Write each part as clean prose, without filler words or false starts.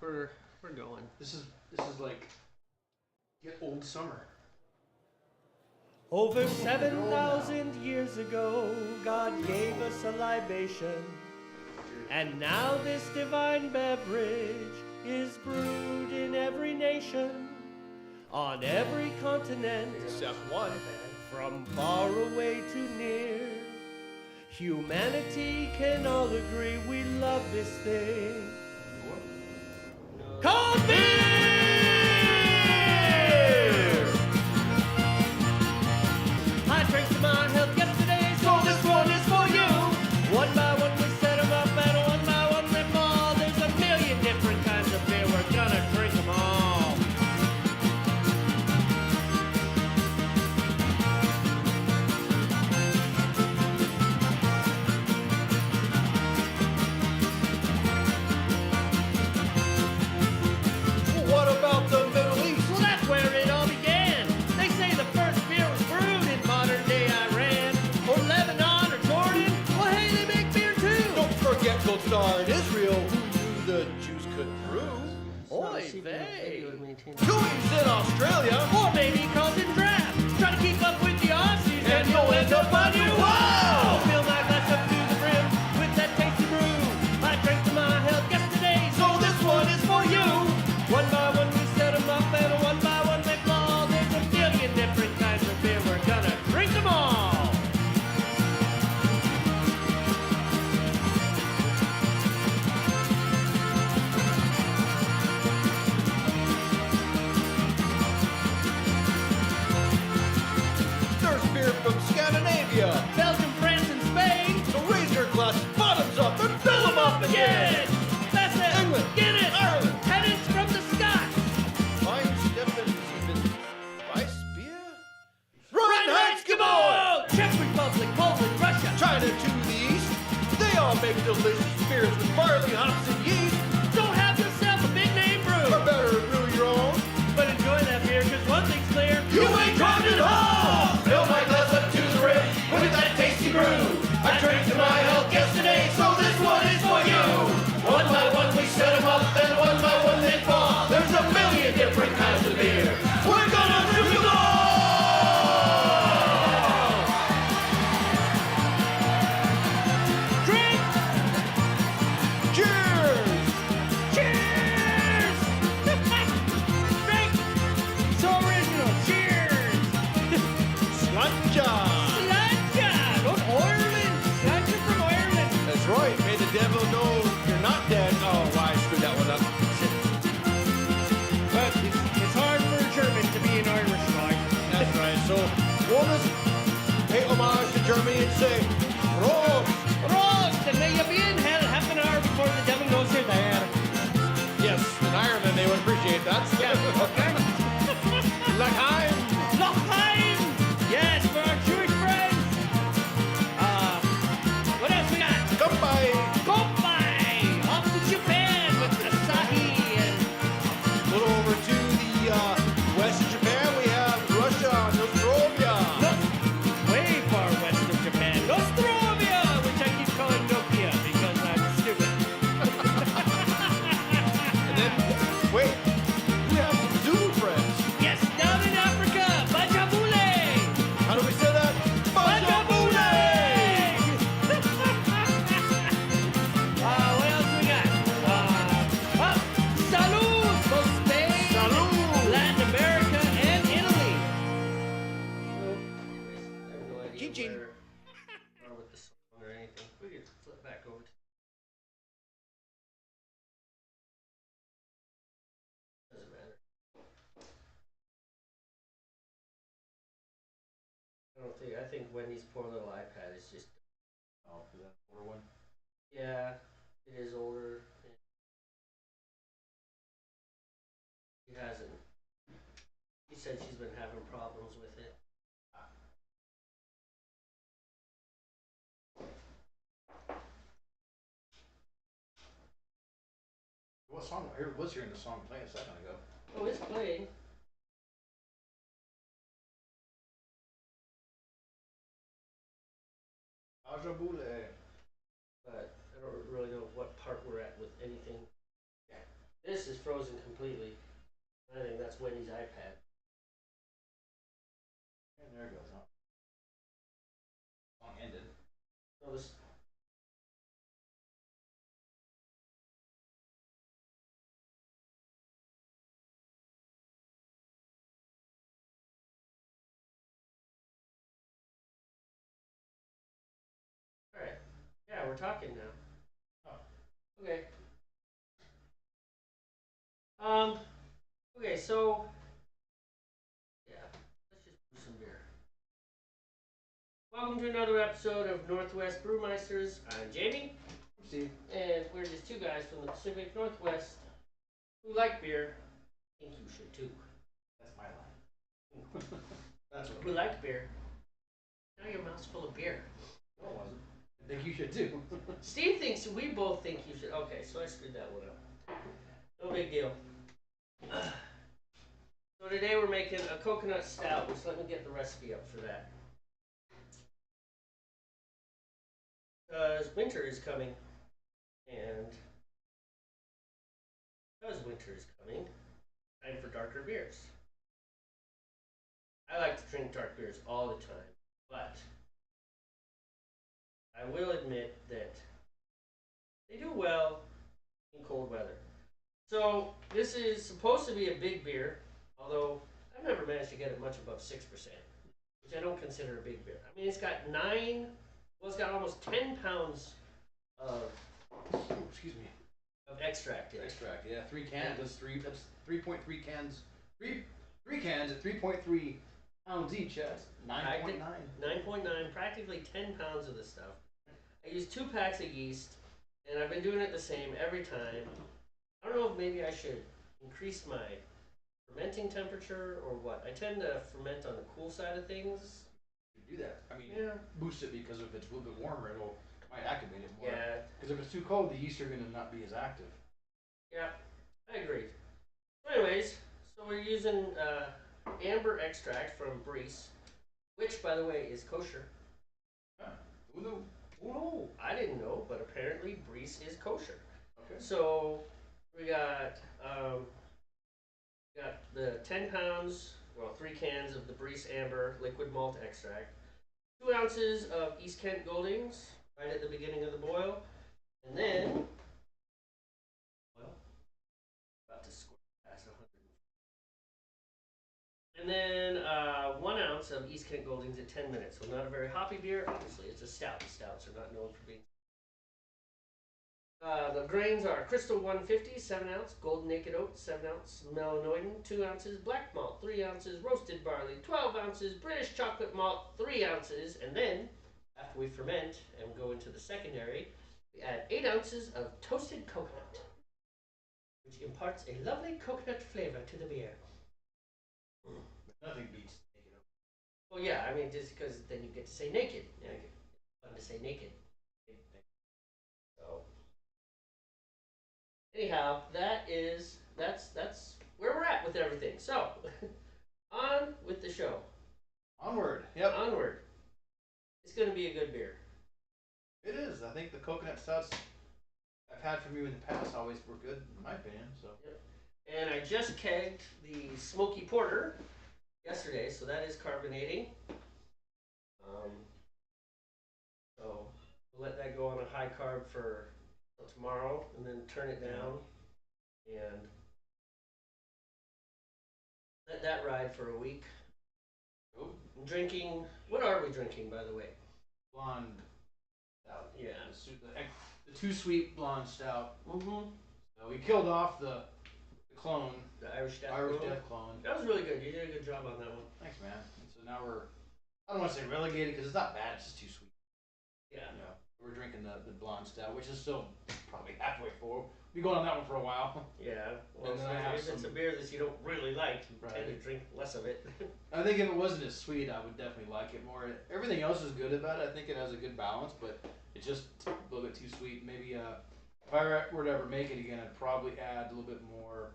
we're going. This is like get old summer. Over 7,000 years ago, God gave us a libation, and now this divine beverage is brewed in every nation, on every continent, Except one. from far away to near. Humanity can all agree we love this thing called beer! I drank to my health yesterday, so this one is for you. One by one we set them up, and one by one they fall. There's a million different kinds of beer, we're gonna drink them all. What about the Middle East? Well, that's where it all began. They say the first beer was brewed in modern-day Iran, or Lebanon, or Jordan. Well, hey, they make beer too. Don't forget Gold Star in Israel, who knew the Jews could brew. Oy vey. Dewey's in Australia. Or maybe cause in draft. Try to keep up with the Aussies and you'll end up on your wall. Fill my glass up to the brim with that tasty brew. I drank to my health yesterday, so this one is for you. One by one we set them up, and one by one they fall. There's a million different kinds of beer, we're gonna drink them all. There's beer from Scandinavia. Belgium, France, and Spain. So raise your glass bottoms up and fill them up again. That's it. England, Guinness, Ireland. Tennant's from the Scots. Fine Stephens even Weiss beer? Reinheitsgebot! Czech Republic, Poland, Russia. China to the east. They all make delicious beers with barley, hops, and yeast. Don't have yourself a big name brew. Or better, brew your own. But enjoy that beer, cause one thing's clear. You ain't drunk at all! Fill my glass up to the rim with that tasty brew. I drank to my health yesterday, so this one is for you. One by one we set them up, and one by one they fall. There's a million different kinds of beer. We're gonna drink them all! Drink! Cheers! Cheers! Drink! So original. Cheers! Slanja! Sláinte! From Ireland! Sláinte from Ireland! That's right. May the devil know you're not dead. Oh, why I screwed that one up. But it's hard for a German to be an Irish guy. That's right. So, we'll just pay homage to Germany and say, Prost! Roast! And may you be in hell half an hour before the devil knows you're there. Yes, in Ireland they would appreciate that. Yeah, okay. L'chaim! L'chaim! Yes, for our Jewish friends. What else we got? Goodbye! Kompai! Off to Japan with Asahi and A little over to the west of Japan, we have Russia, Nostrovia. way far west of Japan, Nostrovia, which I keep calling Nokia because I'm stupid. And then, wait, we have some Zulu friends. Yes, down in Africa, Bajabule! How do we say that? Bajabule! What else we got? Salud! Both Spain, Salud! Latin America, and Italy. Chin-chin. Or with the song or anything. We could flip back over to. Doesn't matter. I think Wendy's poor little iPad is just. Oh, is that older one? Yeah, it is older. He hasn't. He said she's been having problems with it. What song? I was hearing the song playing a second ago. Oh, it's playing. Ajabule. But I don't really know what part we're at with anything. This is frozen completely. I think that's Wendy's iPad. And there it goes. Huh? Long ended. No, this. All right. Yeah, we're talking now. Oh. Okay. Um. Okay, so yeah, let's just brew some beer. Welcome to another episode of Northwest Brewmeisters. I'm Jamie, Steve. and we're just two guys from the Pacific Northwest who like beer. I think you should too. That's my line. That's what. Who like beer? Now your mouth's full of beer. No, it wasn't. I think you should too. Steve thinks we both think you should. Okay, so I screwed that one up. No big deal. So today we're making a coconut stout, which let me get the recipe up for that. Because winter is coming, and because winter is coming, time for darker beers. I like to drink dark beers all the time, but I will admit that they do well in cold weather. So this is supposed to be a big beer, although I've never managed to get it much above 6%, which I don't consider a big beer. I mean, it's got it's got almost 10 pounds of Excuse me. extract in it. Extract, yeah. 3 cans. That's 3.3 cans. Three cans at 3.3 pounds each. That's 9.9. 9.9, practically 10 pounds of this stuff. I use 2 packs of yeast, and I've been doing it the same every time. I don't know if maybe I should increase my fermenting temperature or what. I tend to ferment on the cool side of things. You do that. I mean, Yeah. boost it because if it's a little bit warmer, might activate it more. Yeah. Because if it's too cold, the yeast are going to not be as active. Yeah, I agree. So anyways, so we're using amber extract from Brees, which, by the way, is kosher. Huh. Who knew? Oh, I didn't know, but apparently Brees is kosher. Okay. So we got the 10 pounds, 3 cans of the Brees Amber liquid malt extract, 2 ounces of East Kent Goldings right at the beginning of the boil, and then, about to squirt past 100. And then 1 ounce of East Kent Goldings at 10 minutes. So not a very hoppy beer. Obviously, it's a stout. Stouts are not known for being. The grains are Crystal 150, 7 ounce, Golden Naked Oat, 7 ounce, Melanoidin, 2 ounces, Black Malt, 3 ounces, Roasted Barley, 12 ounces, British Chocolate Malt, 3 ounces, and then, after we ferment and go into the secondary, we add 8 ounces of toasted coconut, which imparts a lovely coconut flavor to the beer. Nothing beats naked oat. Well, yeah, I mean, just because then you get to say naked. Yeah, it's fun to say naked. So, anyhow, that's where we're at with everything. So, on with the show. Onward. Yep. Onward. It's going to be a good beer. It is. I think the coconut stouts I've had from you in the past always were good, in my opinion. So. Yep. And I just kegged the Smoky Porter yesterday, so that is carbonating. So we'll let that go on a high carb for tomorrow, and then turn it down, and let that ride for a week. Oh. I'm drinking. What are we drinking, by the way? Blonde stout. Yeah. The too sweet blonde stout. Mm-hmm. So we killed off the clone. The Irish Death clone. That was really good. You did a good job on that one. Thanks, man. And so now I don't want to say relegated because it's not bad. It's just too sweet. Yeah. You know, we're drinking the blonde stout, which is still probably halfway full. We'll be going on that one for a while. Yeah. Well, And then I have if it's a some- beer that you don't really like, you Right. tend to drink less of it. I think if it wasn't as sweet, I would definitely like it more. Everything else is good about it. I think it has a good balance, but it's just a little bit too sweet. Maybe if I were to ever make it again, I'd probably add a little bit more.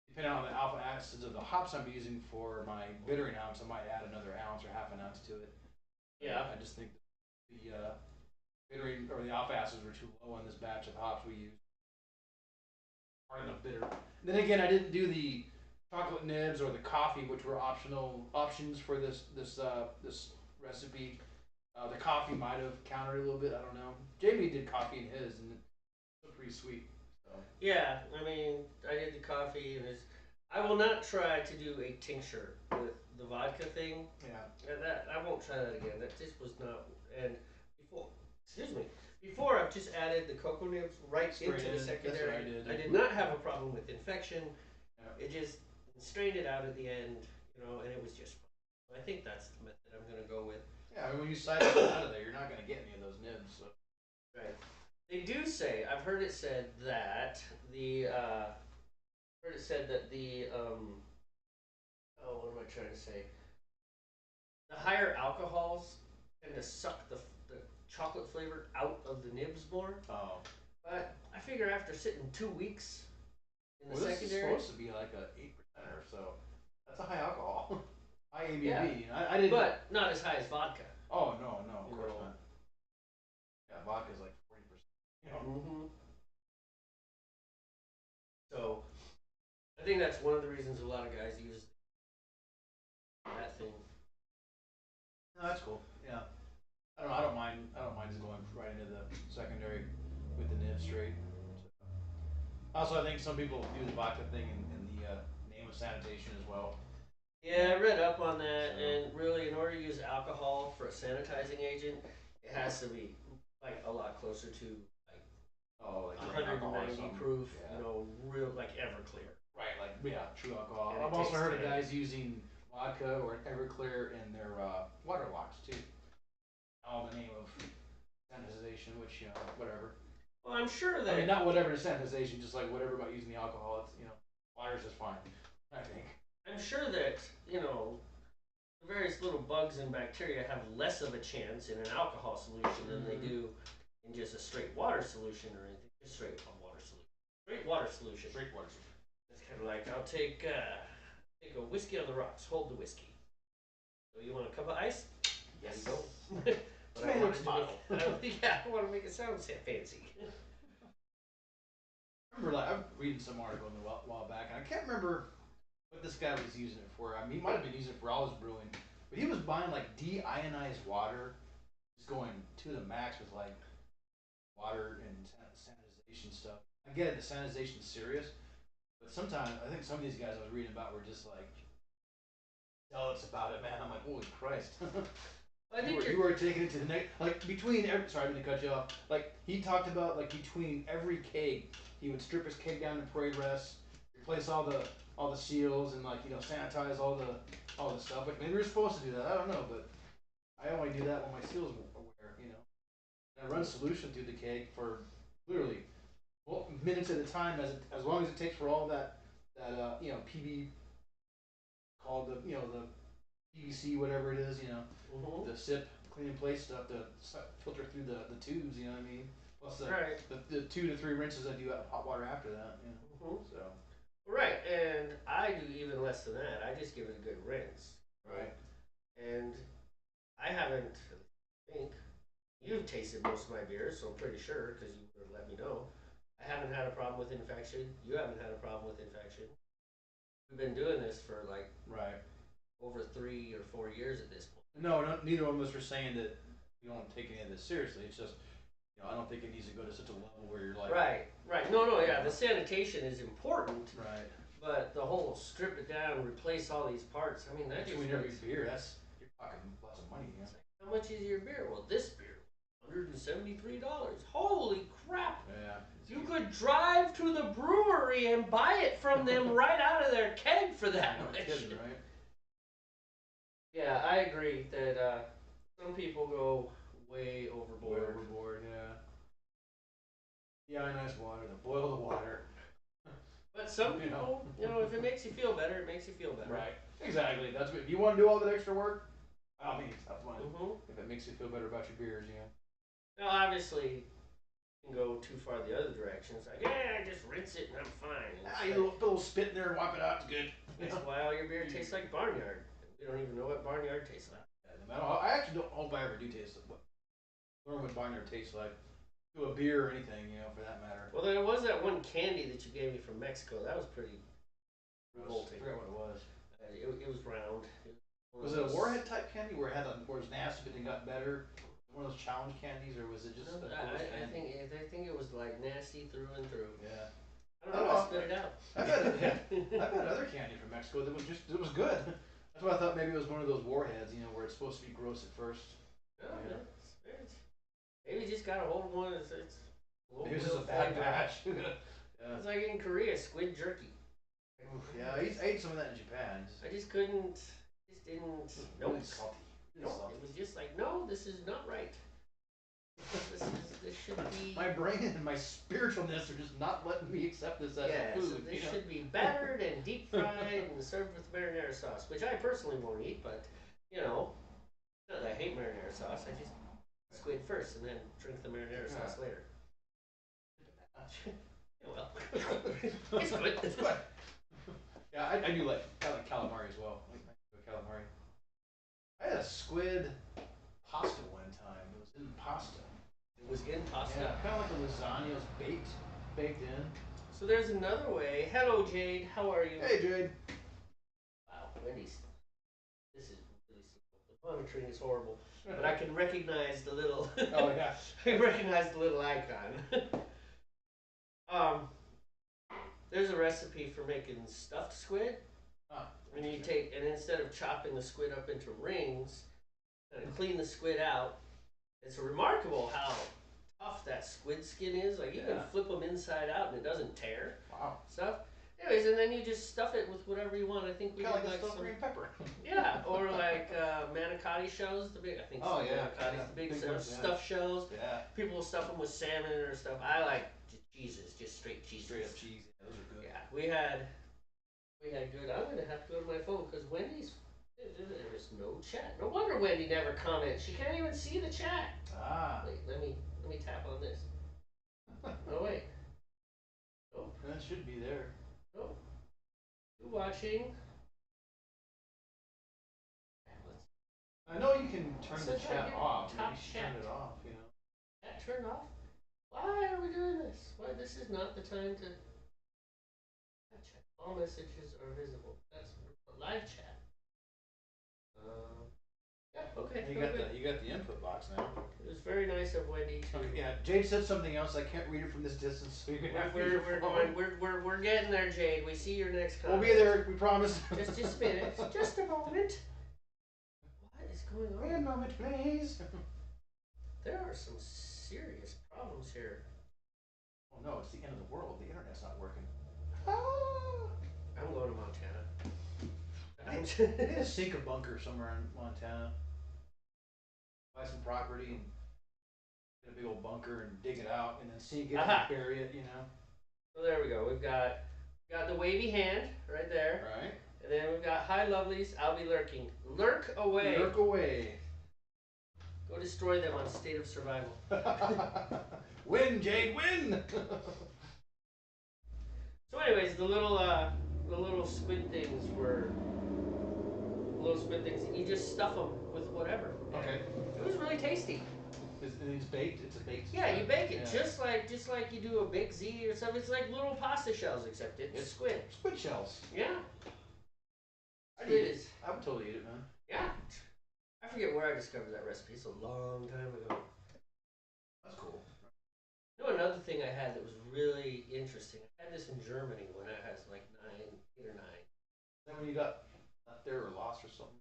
Depending on the alpha acids of the hops I'm using for my bittering ounce, I might add another ounce or half an ounce to it. Yeah. I just think the bittering or the alpha acids were too low on this batch of hops we used. hard enough bitter. Then again, I didn't do the chocolate nibs or the coffee, which were optional options for this recipe. The coffee might have countered a little bit. I don't know. Jamey did coffee in his, and it's pretty sweet. So. Yeah, I mean, I did the coffee, and I will not try to do a tincture with the vodka thing. Yeah. That I won't try that again. That just was not. And before, excuse me, before I've just added the cocoa nibs right Straight into in. the That's secondary. what I did. I did not have a problem with infection. Yeah. It just strained it out at the end, and it was just fine. So I think that's the method I'm going to go with. Yeah, I mean, when you side it out of there, you're not going to get any of those nibs. So. Right. They do say, I've heard it said that what am I trying to say? The higher alcohols tend to suck the chocolate flavor out of the nibs more. Oh. But I figure after sitting 2 weeks in the This is secondary. supposed to be like a 8% or so. That's a high alcohol. High ABV. Yeah. I didn't. But not as high as vodka. Oh, no, of course not. Yeah, vodka's like 40%. Mm-hmm. So, I think that's one of the reasons a lot of guys use that thing. No, that's cool. Yeah. I don't mind just going right into the secondary with the nib straight. So. Also, I think some people do the vodka thing in the name of sanitation as well. Yeah, I read up on that, and really, in order to use alcohol for a sanitizing agent, it has to be like a lot closer to like 190 proof, yeah. real like Everclear. Right, like true alcohol. And I've also heard of time. guys using vodka or Everclear in their water locks too. All in the name of sanitization, which whatever. Well, I'm sure that. I mean, not whatever the sanitization, just like whatever about using the alcohol. It's water's just fine. I think. I'm sure that the various little bugs and bacteria have less of a chance in an alcohol solution than they do in just a straight water solution or anything. Just straight water solution. Straight water solution. Straight water solution. It's kind of like I'll take a whiskey on the rocks. Hold the whiskey. So you want a cup of ice? Yes. There you go. But I wanted to bottle. I want to make it sound fancy. I remember, I'm reading some article a while back, and I can't remember what this guy was using it for. I mean, he might have been using it for all his brewing, but he was buying like deionized water, just going to the max with like water and sanitization stuff. I get it, the sanitization's serious, but sometimes I think some of these guys I was reading about were just like zealots about it, man. I'm like, holy Christ. I think you were taking it to the next, like between every, sorry, I didn't cut you off. Like he talked about, like between every keg, he would strip his keg down to parade rest, replace all the seals, and like sanitize all the stuff. Like maybe you're supposed to do that. I don't know, but I only do that when my seals are wear. And I run solution through the keg for literally minutes at a time, as long as it takes for all that PB called the PVC, whatever it is, the SIP, clean in place stuff to filter through the tubes, you know what I mean? Plus the 2 to 3 rinses I do hot water after that, So. Right, and I do even less than that. I just give it a good rinse. Right. And I haven't, I think, you've tasted most of my beers, so I'm pretty sure, because you would let me know. I haven't had a problem with infection. You haven't had a problem with infection. We've been doing this for over 3 or 4 years at this point. No, neither of us are saying that we don't take any of this seriously. It's just, I don't think it needs to go to such a level where you're like. Right. No, yeah, the sanitation is important. Right. But the whole strip it down, replace all these parts, I mean, that just. Between every beer, you're talking lots of money, It's like, how much is your beer? Well, this beer, $173. Holy crap! Yeah. You could drive to the brewery and buy it from them right out of their keg for that much. Kidding, right? Yeah, I agree that some people go way overboard. Way overboard, yeah. Deionized water, boil the water. But some people, if it makes you feel better, it makes you feel better. Right. Exactly. That's what. If you want to do all that extra work, I mean, that's fine. If it makes you feel better about your beers, Now, obviously, you can go too far the other direction. It's like, I just rinse it and I'm fine. You put a little spit in there and wipe it out. It's good. That's why all your beer tastes like barnyard. We don't even know what barnyard tastes like. I actually don't hope I ever do taste it. Learn what barnyard tastes like. to a beer or anything, you know, for that matter. Well, there was that one candy that you gave me from Mexico. That was pretty I revolting. forgot what it was. It was round. Was it a warhead type candy where it had where it was nasty but then got better? One of those challenge candies, or was it just? No, I think it was like nasty through and through. Yeah. I don't know. I spit it out. I've had other candy from Mexico that was good. That's why I thought maybe it was one of those warheads, you know, where it's supposed to be gross at first. No, maybe you just got a hold of one. It's Maybe this is a bad batch. Yeah. It's like in Korea, squid jerky. Yeah, I ate some of that in Japan. I just couldn't. Just didn't. Really Nope. salty. No, it was just like, no, this is not right. This should be. My brain and my spiritualness are just not letting me accept this as a food. So this should be battered and deep fried and served with marinara sauce, which I personally won't eat, but you know, not that I hate marinara sauce. I just squid first and then drink the marinara sauce later. Yeah, well, it's good. It's good. Yeah, I do like calamari as well. I like calamari. I had a squid pasta one time. It was in pasta. It was in pasta. Yeah, kind of like a lasagna. It was baked in. So there's another way. Hello, Jade. How are you? Hey, Jade. Wow, Wendy's. This is really simple. The monitoring is horrible, but I can recognize the little. Oh yeah. I recognize the little icon. There's a recipe for making stuffed squid. And you take, and instead of chopping the squid up into rings, and clean the squid out. It's remarkable how tough that squid skin is. Like you can flip them inside out and it doesn't tear. Wow. Stuff. Anyways, and then you just stuff it with whatever you want. I think we Kind of did like like a some. green pepper. Yeah, or like manicotti shells. The big, I think. Oh yeah. Manicotti's the big ones, stuffed shells. Yeah. People will stuff them with salmon or stuff. I like cheeses, just straight cheeses. Straight up cheese. Yeah, those are good. Yeah, we had good. I'm gonna have to go to my phone because Wendy's. There is no chat. No wonder Wendy never comments. She can't even see the chat. Ah. Wait, let me tap on this. Oh wait. Oh, That should be there. oh. You watching? I know you can turn the Since I chat get off. top You should turn chat. it off, you know. Chat turned off? Why are we doing this? Why this is not the time to chat. All messages are visible. That's live chat. Yeah, okay. You got the input box now. It was very nice of Wendy to. Okay, yeah, Jade said something else. I can't read it from this distance, so you're gonna have to use your phone. We're getting there, Jade. We see your next comment. We'll be there. We promise. Just a minute. Just a moment. What is going on? Wait a moment, please. There are some serious problems here. Oh no, it's the end of the world. The internet's not working. I'm going to Montana. I need to sink a bunker somewhere in Montana. Buy some property and get a big old bunker and dig it out and then sink it and bury it, you know. So there we go. We've got the wavy hand right there. Right. And then we've got hi lovelies, I'll be lurking. Lurk away. Lurk away. Go destroy them on State of Survival. Win, Jade, win! So anyways, the little squid things were you just stuff them with whatever. Okay. It was really tasty. It's baked. It's a baked. Yeah, you bake it Yeah. just like you do a baked ziti or something. It's like little pasta shells, except it's squid. Squid shells. Yeah. I'd Squid eat it. is. I would totally eat it, man. Yeah. I forget where I discovered that recipe. It's a long time ago. That's cool. You know, another thing I had that was really interesting. I had this in Germany when I was like 8 or 9. Is that when you got left there or lost or something?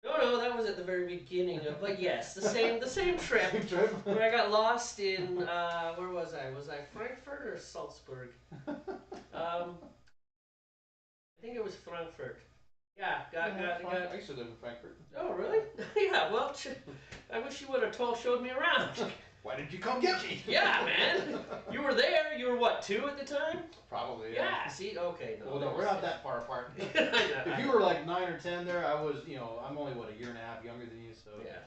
No, that was at the very beginning of. But yes, the same trip. Same trip. Where I got lost in. Where was I? Was I Frankfurt or Salzburg? I think it was Frankfurt. Yeah, got. I used to live in Frankfurt. Oh, really? Yeah. Well, I wish you would have showed me around. Why did you come get me? Yeah, man. You were there. You were what, 2 at the time? Probably. Yeah. See, okay. No, Well, no, we're not that far apart. I If you were like 9 or 10 there, I was, I'm only what, a year and a half younger than you, so Yeah.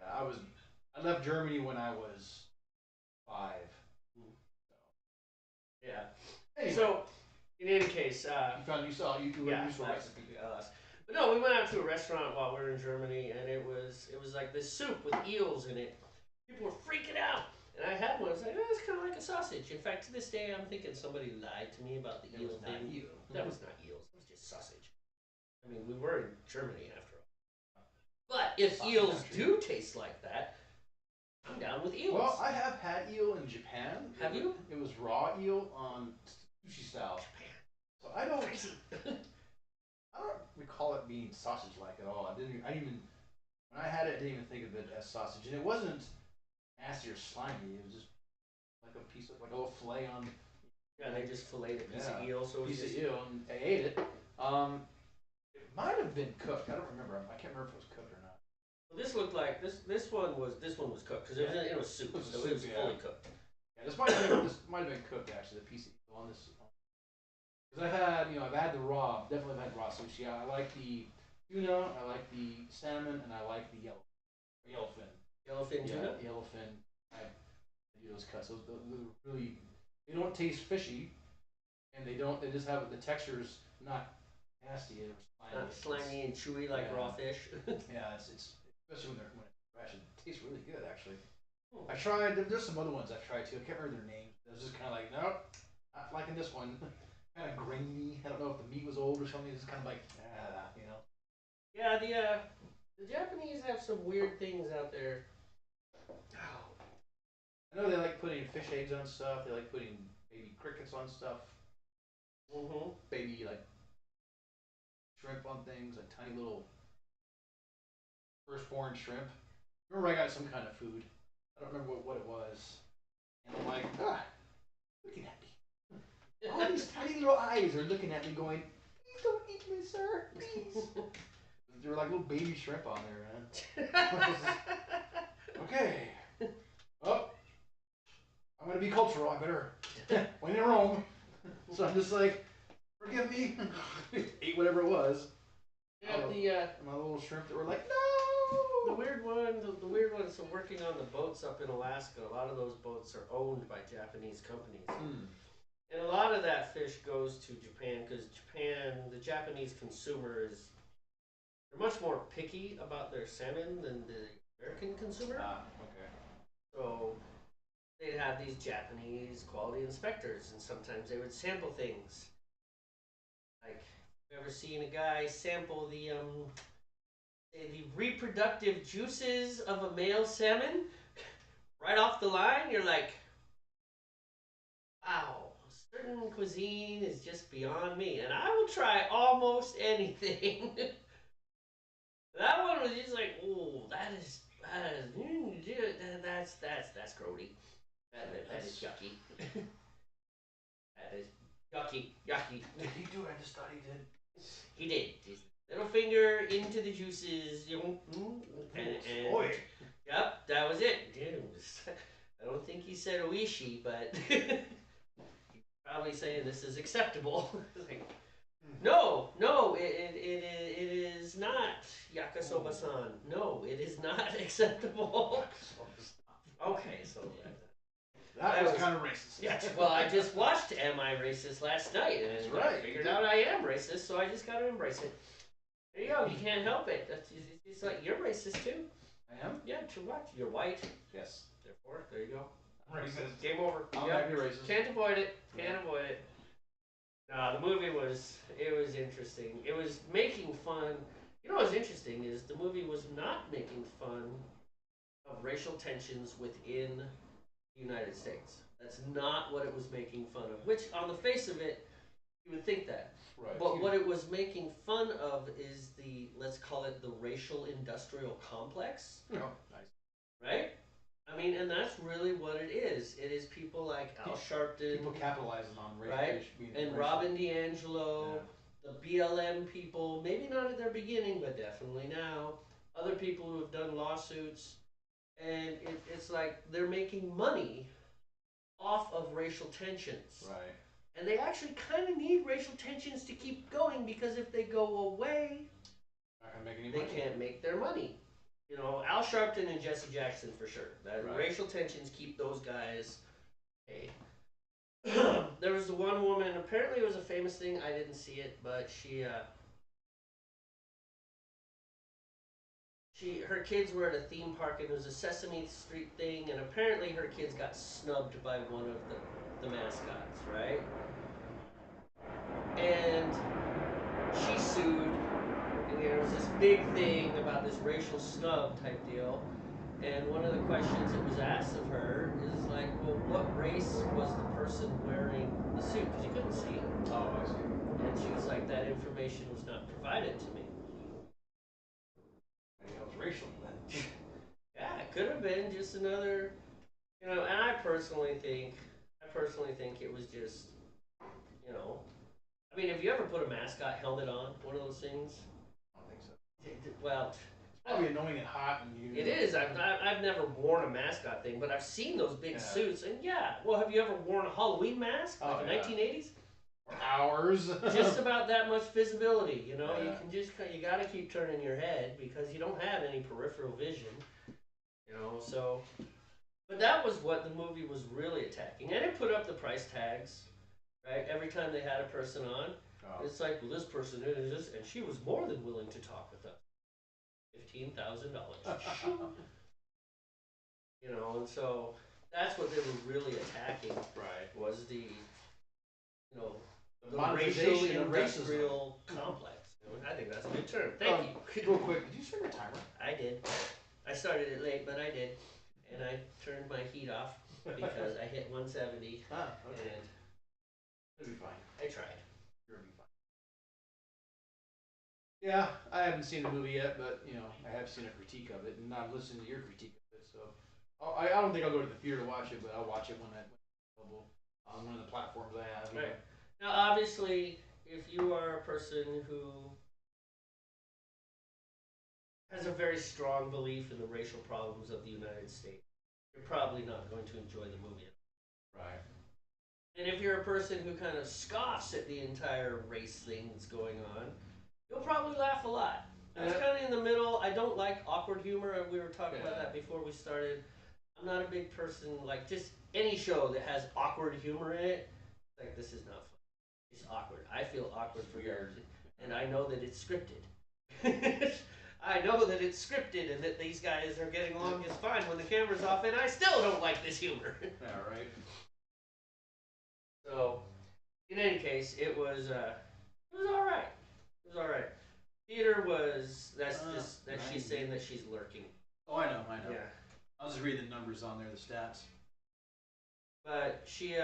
I left Germany when I was 5. Yeah. Anyway, So, in any case, you saw yeah, a recipe. But no, we went out to a restaurant while we were in Germany, and it was like this soup with eels in it. People were freaking out, And I had one. I was like, oh, it's kind of like a sausage. In fact, to this day, I'm thinking somebody lied to me about the It eel was not thing. eel. That was not eels. It was just sausage. I mean, we were in Germany after all. But if Sausage eels country. do taste like that, I'm down with eels. Well, I have had eel in Japan. Have you? It was raw eel on sushi style. Japan. So I don't Crazy. recall it being sausage-like at all. I didn't even when I had it, I didn't even think of it as sausage, and it wasn't nasty or slimy. It was just like a piece of like a little fillet on Yeah, they just filleted a piece of Yeah, eel, so it was piece just of eel, and I ate it. It might have been cooked. I don't remember. I can't remember if it was cooked or not. This looked like this one was cooked because it was in a soup, It was a so soup, it was yeah. fully cooked. Yeah, this might have been cooked actually. The piece of eel on this. Because I've had the raw. Definitely have had raw sushi. I like the tuna. I like the salmon, and I like the yellowfin. Yellowfin tuna. Yeah, yellowfin. I do those cuts. Those really. They don't taste fishy, and they don't. They just have the texture's not nasty or slimy. Not slimy and chewy like Yeah. raw fish. Yeah, it's especially when it's fresh. It tastes really good actually. I tried. There's some other ones I've tried too. I can't remember their names. I was just kind of like, nope, not liking this one. Kind of grainy. I don't know if the meat was old or something. It's kind of like, you know. Yeah, the Japanese have some weird things out there. Oh. I know they like putting fish eggs on stuff. They like putting baby crickets on stuff. Mm-hmm. Baby like shrimp on things, like tiny little firstborn shrimp. I remember I got some kind of food. I don't remember what it was. And I'm like, looking at me. All these tiny little eyes are looking at me going, please don't eat me, sir, please. There were like little baby shrimp on there, man. Okay. Oh, I'm going to be cultural. I better, when in Rome. So I'm just like, forgive me. Ate whatever it was. Yeah, My little shrimp that were like, the no. weird one. So working on the boats up in Alaska, a lot of those boats are owned by Japanese companies. And a lot of that fish goes to Japan because the Japanese consumer they're much more picky about their salmon than the American consumer. Okay. So they'd have these Japanese quality inspectors, and sometimes they would sample things. Like, you ever seen a guy sample the reproductive juices of a male salmon right off the line? You're like, wow. Certain cuisine is just beyond me, and I will try almost anything. That one was just like, oh, that's grody. That is yucky. That is yucky. Did he do it? I just thought he did. He did. His little finger into the juices, and Boy. yep, that was it. I don't think he said oishi, but. Probably saying this is acceptable. Like, no, it is not yakisoba-san. No, it is not acceptable. Okay, so that was kind of racist. Yeah, well, I just watched Am I Racist last night, and That's right. I figured out I am racist, so I just got to embrace it. There you go. You can't help it. It's like you're racist too. I am? Yeah, to what? You're white. Yes. Therefore, there you go. I'm racist. Game over. I'm Yep. not be racist. Can't avoid it. Can't avoid it. No, the movie was interesting. It was making fun. You know what's interesting is the movie was not making fun of racial tensions within the United States. That's not what it was making fun of. Which, on the face of it, you would think that. Right. But what it was making fun of is let's call it the racial industrial complex. Oh, nice. Right? I mean, and that's really what it is. It is people like Al Sharpton. People capitalizing on race. Right? And Robin DiAngelo, the BLM people, maybe not at their beginning, but definitely now. Other people who have done lawsuits. And it's like they're making money off of racial tensions. Right. And they actually kind of need racial tensions to keep going because if they go away, Not gonna make any they money. can't make their money. You know, Al Sharpton and Jesse Jackson for sure. That Right. racial tensions keep those guys paid. There was the one woman, apparently it was a famous thing, I her kids were at a theme park and it was a Sesame Street thing, and apparently her kids got snubbed by one of the mascots, right? And she sued, and there was this big thing about this racial snub type deal. And one of the questions that was asked of her is like, well, what race was the person wearing the suit? Because you couldn't see it. Oh, I see. And she was like, that information was not provided to me. Maybe that was racial then. Yeah, it could have been just another, and I personally think it was just, you know, I mean, have you ever put a mascot helmet on, one of those things? I don't think so. Well, It's probably annoying and hot, and you. it is. I've never worn a mascot thing, but I've seen those big suits, and yeah. Well, have you ever worn a Halloween mask, like the 1980s? Hours. Just about that much visibility, you Yeah. you got to keep turning your head because you don't have any peripheral vision, so. But that was what the movie was really attacking, and it put up the price tags, right? Every time they had a person on, it's like, well, this person is this, and she was more than willing to talk with us. $15,000. And so that's what they were really attacking. Right. Was the monetization racial of industrial complex. I think that's a good term. Thank you. Real quick, did you set your timer? I did. I started it late, but I did, and I turned my heat off because I hit 170. Ah, okay. And it'll be fine. I tried. You'll be fine. Yeah, I haven't seen the movie yet, but I have seen a critique of it, and I've listened to your critique of it. So I don't think I'll go to the theater to watch it, but I'll watch it when it's available on one of the platforms I have. Right. Now, obviously, if you are a person who has a very strong belief in the racial problems of the United States, you're probably not going to enjoy the movie. Right. And if you're a person who kind of scoffs at the entire race thing that's going on, you'll probably laugh a lot. I was kind of in the middle. I don't like awkward humor. We were talking about that before we started. I'm not a big person, like just any show that has awkward humor in it. Like, this is not fun. It's awkward. I feel awkward for years, and I know that it's scripted. I know that it's scripted and that these guys are getting along just fine when the camera's off, and I still don't like this humor. Yeah, right. So, in any case, it was all right. It was all right. Theater was she's saying that she's lurking. Oh, I know. Yeah. I'll just read the numbers on there, the stats. But she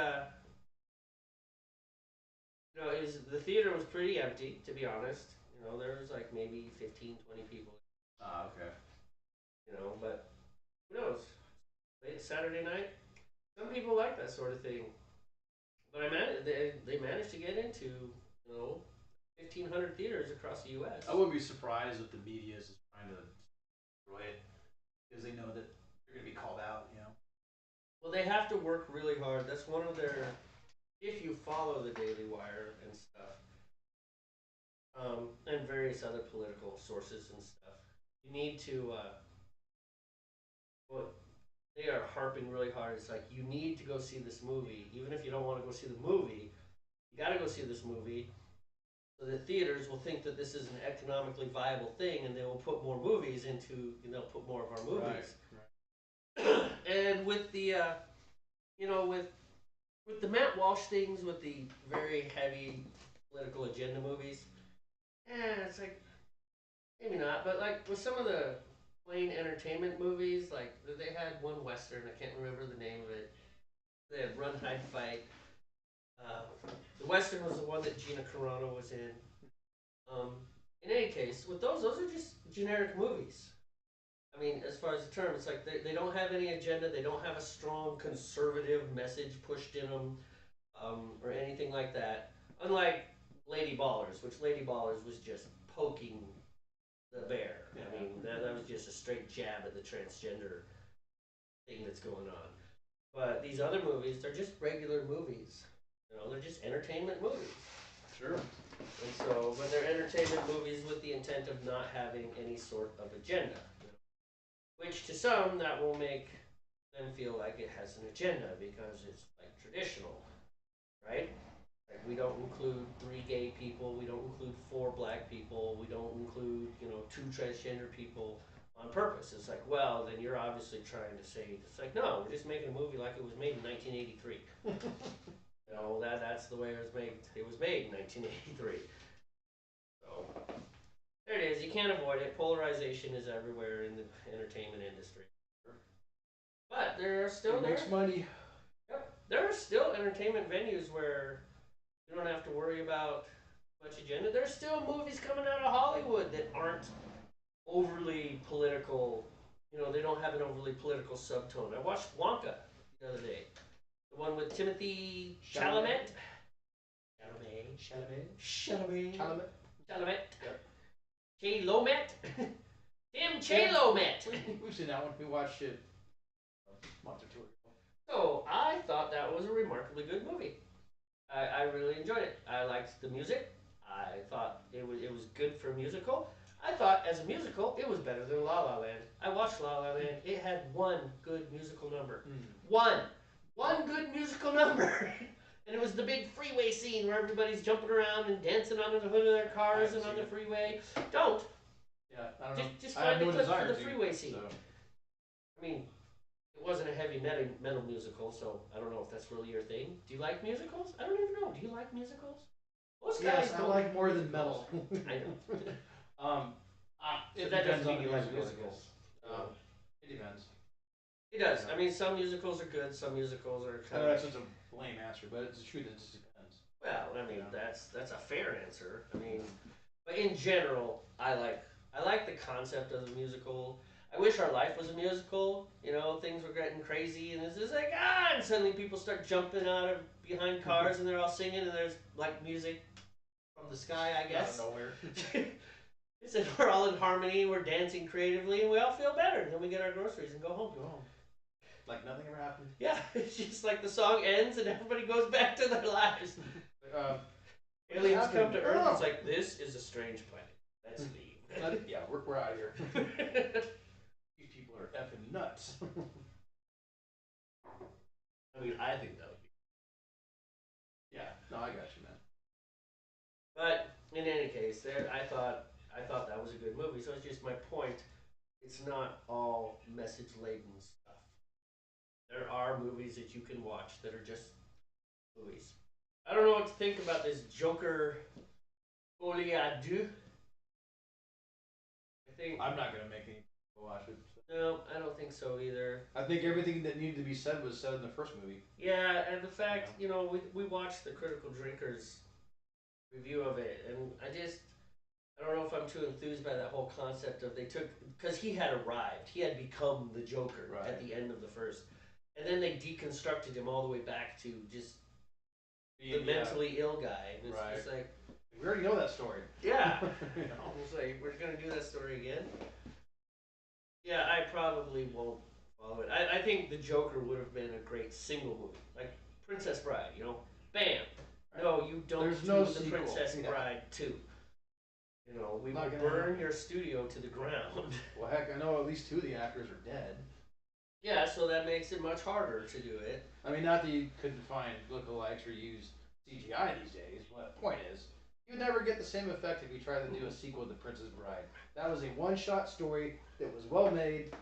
the theater was pretty empty, to be honest. There was like maybe 15, 20 people. Ah, okay. But who knows? Late Saturday night, some people like that sort of thing. But they managed to get into 1,500 theaters across the U.S. I wouldn't be surprised if the media is trying to destroy it because they know that they're going to be called out. Well, they have to work really hard. That's one of their. If you follow the Daily Wire and stuff, and various other political sources and stuff, you need to. They are harping really hard. It's like, you need to go see this movie, even if you don't want to go see the movie. You got to go see this movie, so that theaters will think that this is an economically viable thing, and they will put more movies into. They'll put more of our movies. Right. And with the, with the Matt Walsh things, with the very heavy political agenda movies, it's like, maybe not, but like with some of the plain entertainment movies, like they had one Western, I can't remember the name of it. They had Run, Hide, Fight. The Western was the one that Gina Carano was in. In any case, with those are just generic movies. I mean, as far as the term, it's like they don't have any agenda. They don't have a strong conservative message pushed in them, or anything like that. Unlike Lady Ballers, which Lady Ballers was just poking the bear. I mean, that was just a straight jab at the transgender thing that's going on. But these other movies, they're just regular movies. They're just entertainment movies. Sure. And so, but they're entertainment movies with the intent of not having any sort of agenda. Which to some, that will make them feel like it has an agenda because it's like traditional, right? Like, we don't include 3 gay people, we don't include 4 black people, we don't include 2 transgender people on purpose. It's like, well, then you're obviously trying to say, it's like, no, we're just making a movie like it was made in 1983. You know, that's the way it was made. It was made in 1983. So there it is. You can't avoid it. Polarization is everywhere in the entertainment industry. But there are still It makes money. Yep. There are still entertainment venues where you don't have to worry about much agenda. There's still movies coming out of Hollywood that aren't overly political. You know, they don't have an overly political subtone. I watched Wonka the other day. The one with Timothy Chalamet. Chalamet. Yep. Chalomet. Tim Chalomet. We've seen that one. We watched it a month or two ago. So I thought that was a remarkably good movie. I really enjoyed it. I liked the music. I thought it was good for a musical. I thought as a musical it was better than La La Land. I watched La La Land. It had one good musical number. One good musical number. And it was the big freeway scene where everybody's jumping around and dancing under the hood of their cars and on the freeway. Don't. Yeah, I don't know. Just I find have the no clip desire for the to, freeway scene. so. I mean, it wasn't a heavy metal musical, so I don't know if that's really your thing. Do you like musicals? I don't even know. Do you like musicals? Most guys Yes, I don't like more than metal. I know. It that depends doesn't on mean the you like musical, I musicals. guess. It depends. It does. I mean, some musicals are good. Some musicals are I kind know of. that's such a lame answer, but it's true that it just depends. Well, I mean, Yeah. that's a fair answer. I mean, but in general, I like the concept of the musical. I wish our life was a musical. You know, things were getting crazy, and it's just like and suddenly people start jumping out of behind cars, and they're all singing, and there's like music from the sky, I guess. Out of nowhere. It said we're all in harmony, we're dancing creatively, and we all feel better. And then we get our groceries and go home. Go home. Like nothing ever happened. Yeah, it's just like the song ends and everybody goes back to their lives. Aliens come to Earth. It's like, this is a strange planet. Let's leave. Yeah, we're out of here. These people are effing nuts. I mean, I think that would be. Yeah, no, I got you, man. But in any case, I thought that was a good movie. So it's just my point. It's not all message laden stuff. There are movies that you can watch that are just movies. I don't know what to think about this Joker Folie à Deux. I think I'm not gonna make any watch it. no, I don't think so either. I think everything that needed to be said was said in the first movie. Yeah, and the fact, you know, we watched the Critical Drinkers review of it, and I don't know if I'm too enthused by that whole concept of because he had arrived, he had become the Joker at the end of the first, and then they deconstructed him all the way back to just the mentally ill guy, and it's just like, we already know that story. yeah, it's like, we're gonna do that story again. Yeah, I probably won't follow it. I think the Joker would have been a great single movie, like Princess Bride, you know, bam. No, you don't There's do no the sequel. Princess Yeah. Bride 2. You know, we will Not gonna burn happen. your studio to the ground. Well, heck, I know at least 2 of the actors are dead. Yeah, so that makes it much harder to do it. I mean, not that you couldn't find lookalikes or use CGI these days, but the point is, you'd never get the same effect if you tried to do a sequel to Princess Bride. That was a one-shot story that was well made.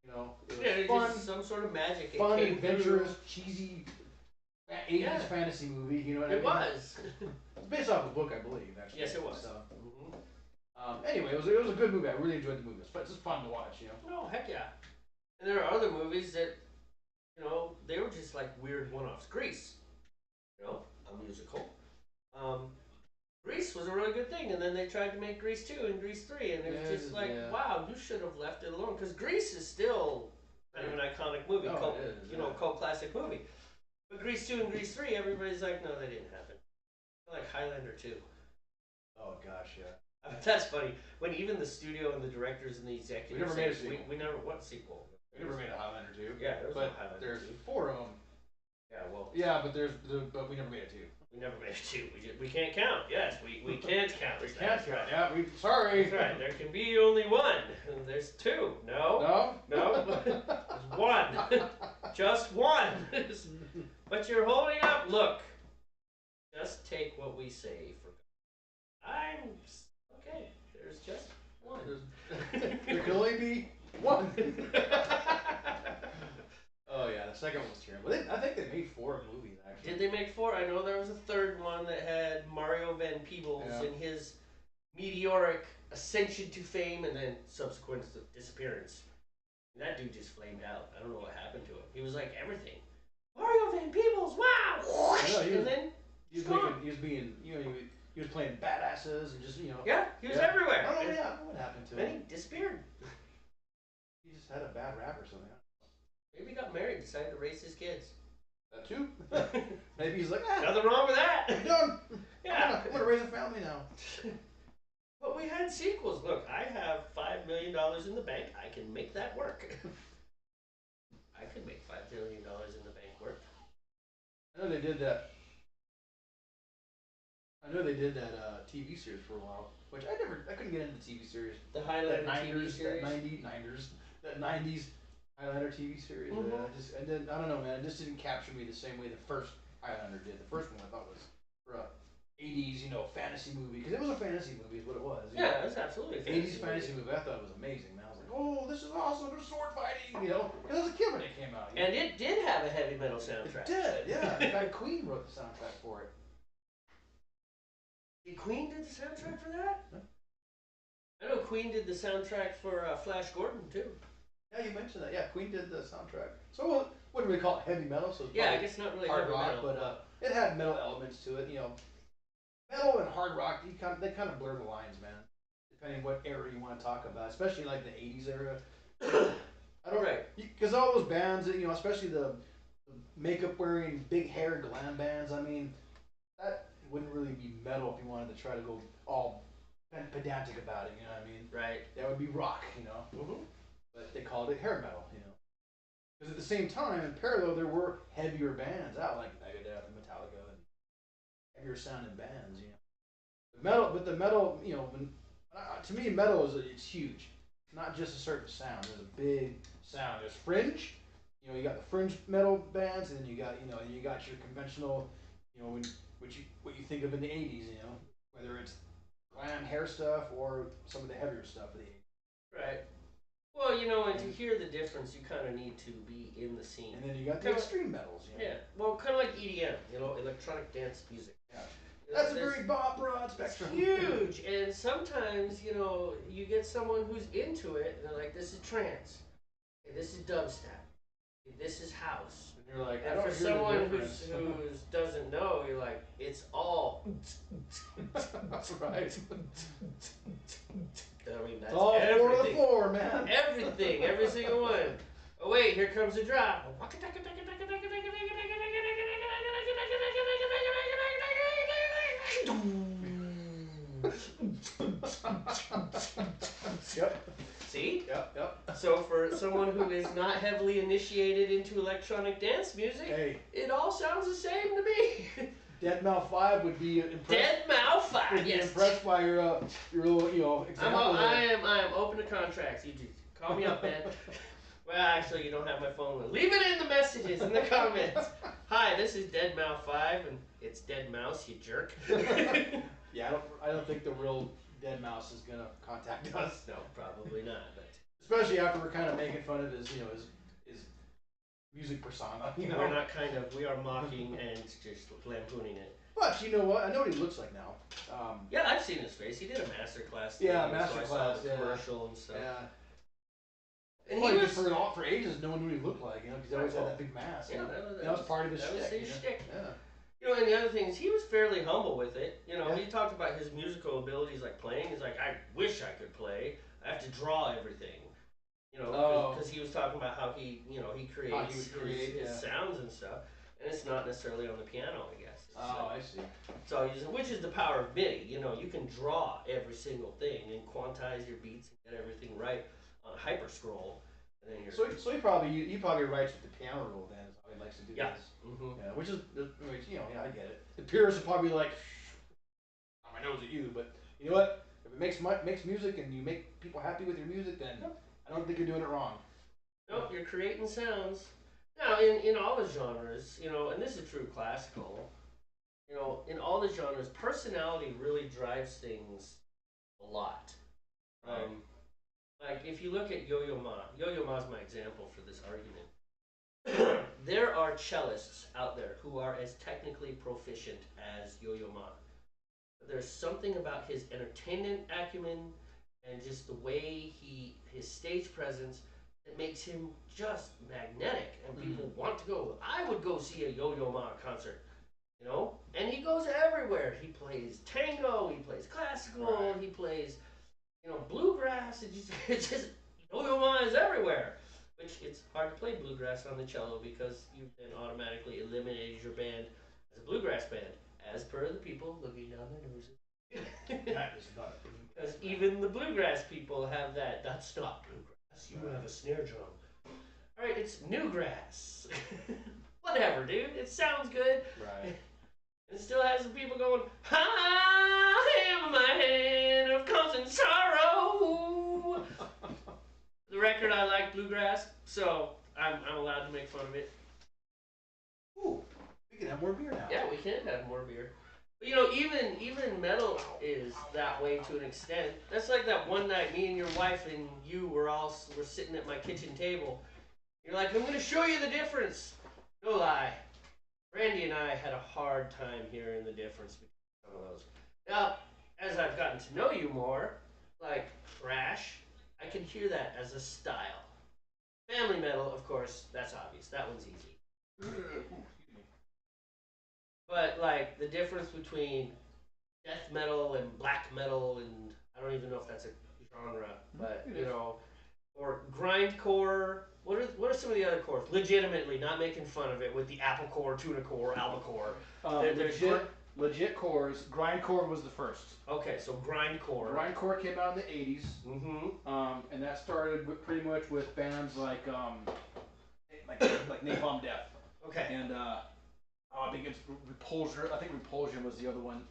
You know, it was Yeah, fun, just some sort of magic. fun, it came adventurous, cheesy 80s fantasy movie. You know what I mean? It was. It's based off a book, I believe. Actually. Yes, it was. So, anyway, it was a good movie. I really enjoyed the movie. It's just fun to watch. You know. No, heck yeah. And there are other movies that, you know, they were just like weird one-offs. Grease, you know, a musical. Grease was a really good thing, and then they tried to make Grease 2 and Grease 3, and it was just like, wow, you should have left it alone, because Grease is still kind of an iconic movie, cult, it is, you know, cult classic movie. But Grease 2 and Grease 3, everybody's like, no, that didn't happen. Like Highlander 2. Oh gosh, yeah. I mean, that's funny. When even the studio and the directors and the executives, We never made a sequel. We never, what sequel? We never made a Highlander 2. Yeah, there was but no Highlander there's 2. 4 of them. Yeah, well. Yeah, but but we never made a 2. We never made a 2. We can't count. Yes, we can't count. We That's can't count. right. Yeah, sorry. That's right. There can be only one. There's 2. No. No. There's 1. Just 1. But you're holding up. Look. Just take what we say for. I'm okay. There's just 1. There can only be One. Oh yeah, the second one was terrible. I think they made 4 movies actually. Did they make 4? I know there was a third one that had Mario Van Peebles and his meteoric ascension to fame and then subsequent disappearance. And that dude just flamed out. I don't know what happened to him. He was like everything. Mario Van Peebles, wow! And then he was playing badasses and just yeah, he was everywhere. I don't know what happened to him. Then he disappeared. He just had a bad rap or something. Maybe he got married, decided to raise his kids. That too. Maybe he's like, nothing wrong with that. I'm done. Yeah, I'm gonna raise a family now. But we had sequels. Look, I have $5 million in the bank. I can make that work. I could make $5 million in the bank work. I know they did that. TV series for a while, which I couldn't get into the TV series. The Highlander TV series. That 90s Highlander TV series. Mm-hmm. I don't know, man. It just didn't capture me the same way the first Highlander did. The first one I thought was for a 80s, fantasy movie, because it was a fantasy movie, is what it was. Yeah, it was absolutely a 80s fantasy movie. I thought it was amazing, man. I was like, oh, this is awesome. There's sword fighting, because I was a kid when it came out. And it did have a heavy metal soundtrack. It did, yeah. In fact, Queen wrote the soundtrack for it. Queen did the soundtrack for that? Huh? I know Queen did the soundtrack for Flash Gordon, too. Yeah, you mentioned that. Yeah, Queen did the soundtrack. So what do we call it? Heavy metal? So yeah, I guess not really hard heavy rock, metal. But it had metal elements to it. Metal and hard rock, they kind of blur the lines, man. Depending what era you want to talk about, especially like the 80s era. I don't because all those bands, especially the makeup wearing, big hair glam bands. I mean, that wouldn't really be metal if you wanted to try to go all pedantic about it. You know what I mean? Right. That would be rock. Mm-hmm. But they called it hair metal. Because at the same time, in parallel, there were heavier bands out like Megadeth and Metallica and heavier sounding bands. The metal, to me, metal it's huge. Not just a certain sound. There's a big sound. There's fringe. You got the fringe metal bands, and then you got your conventional, what you think of in the 80s. Whether it's glam hair stuff or some of the heavier stuff of the 80s. Right. Well, and to hear the difference, you kind of need to be in the scene. And then you got the extreme metals. Yeah. Well, kind of like EDM, electronic dance music. Yeah. That's a very broad spectrum. Huge. And sometimes, you get someone who's into it, and they're like, this is trance. Okay, this is dubstep. Okay, this is house. And you're like, and for someone who doesn't know, you're like, it's all. That's right. I mean, that's all everything. 4 to the floor, man. Everything, every single one. Oh wait, here comes a drop. Yep. See? Yep. So for someone who is not heavily initiated into electronic dance music, it all sounds the same to me. Deadmau 5 would be impressed. Deadmau 5, would be impressed by your little example. I am open to contracts. You just call me up, man. Well, actually, you don't have my phone. Leave it in the messages in the comments. Hi, this is Deadmau 5, and it's Dead Mouse, you jerk. Yeah, I don't think the real Dead Mouse is gonna contact us. No, probably not. But especially after we're kind of making fun of his music persona. We're not we are mocking and just lampooning it. But you know what? I know what he looks like now. Yeah, I've seen his face. He did a masterclass. Yeah, masterclass. Commercial and stuff. Yeah. And he was for ages, no one knew what he looked like, because he always had that big mask. Yeah, that was part of his shtick. That was his shtick. Yeah. And the other thing is, he was fairly humble with it. He talked about his musical abilities, like playing. He's like, I wish I could play. I have to draw everything. Because he was talking about how he creates his sounds and stuff, and it's not necessarily on the piano, I guess. I see. So which is the power of MIDI. You can draw every single thing and quantize your beats and get everything right on hyper scroll. And then so he probably writes with the piano roll then. Is how he likes to do this. Mm-hmm. Yeah, which I get it. The purists are probably like, on my nose at you, but you know what? If it makes music and you make people happy with your music, then I don't think you're doing it wrong. Nope, you're creating sounds. Now, in all the genres, and this is true classical, in all the genres, personality really drives things a lot. Like, if you look at Yo-Yo Ma's my example for this argument. There are cellists out there who are as technically proficient as Yo-Yo Ma. But there's something about his entertainment acumen and just the way his stage presence that makes him just magnetic, and people want to go. I would go see a Yo-Yo Ma concert, you know? And he goes everywhere. He plays tango, he plays classical, he plays, you know, bluegrass. It's just Yo-Yo Ma is everywhere. Which it's hard to play bluegrass on the cello because you've then automatically eliminated your band as a bluegrass band, as per the people looking down their noses. That is not Because even the bluegrass people have that. That's not bluegrass. You have a snare drum. All right, it's newgrass. Whatever, dude. It sounds good. right. It still has the people going, I am a man of constant sorrow. The record, I like bluegrass, so I'm allowed to make fun of it. Ooh, we can have more beer now. Yeah, we can have more beer. But you know, even metal is that way to an extent. That's like that one night me and your wife and you were sitting at my kitchen table. You're like, I'm gonna show you the difference. No lie. Randy and I had a hard time hearing the difference between some of those. Now, as I've gotten to know you more, like thrash, I can hear that as a style. Family metal, of course, that's obvious. That one's easy. But like the difference between death metal and black metal, and I don't even know if that's a genre, but you know, or grindcore. What are some of the other cores? Legitimately, not making fun of it with the apple core, tuna core, albacore. Legit cores. Grindcore was the first. Okay, so grindcore. Grindcore came out in the 80s. Mm-hmm. And that started pretty much with bands like Napalm Death. Okay. And I think it's Repulsion. I think Repulsion was the other one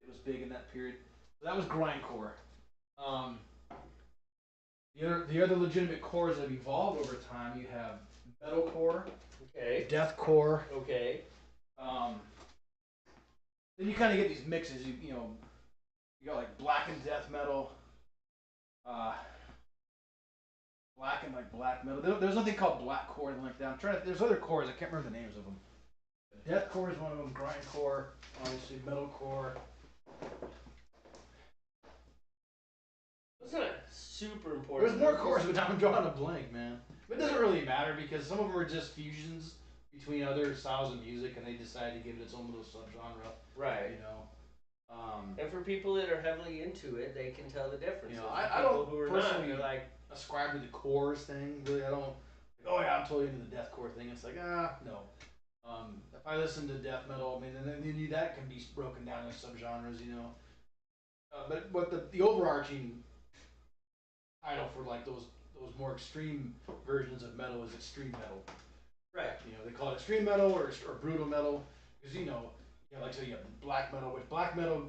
that was big in that period. So that was grindcore. The other legitimate cores that have evolved over time, you have metalcore, Okay. deathcore. Okay. Then you kind of get these mixes. You got like black and death metal, black and like black metal. There's nothing called black core or anything like that. I'm trying to. There's other cores. I can't remember the names of them. Deathcore is one of them. Grindcore, obviously metalcore. It's not super important. There's more cores, but I'm drawing a blank, man. But it doesn't really matter because some of them are just fusions between other styles of music, and they decided to give it its own little subgenre. Right. You know. And for people that are heavily into it, they can tell the difference. You know, I don't who are personally not, like ascribe to the cores thing. Really, I don't. Like, oh yeah, I'm totally into the deathcore thing. It's like no. If I listen to death metal, I mean, then that can be broken down into subgenres, you know. But the overarching title for like those more extreme versions of metal is extreme metal. right. You know, they call it extreme metal or brutal metal because you know, like so you have black metal, which black metal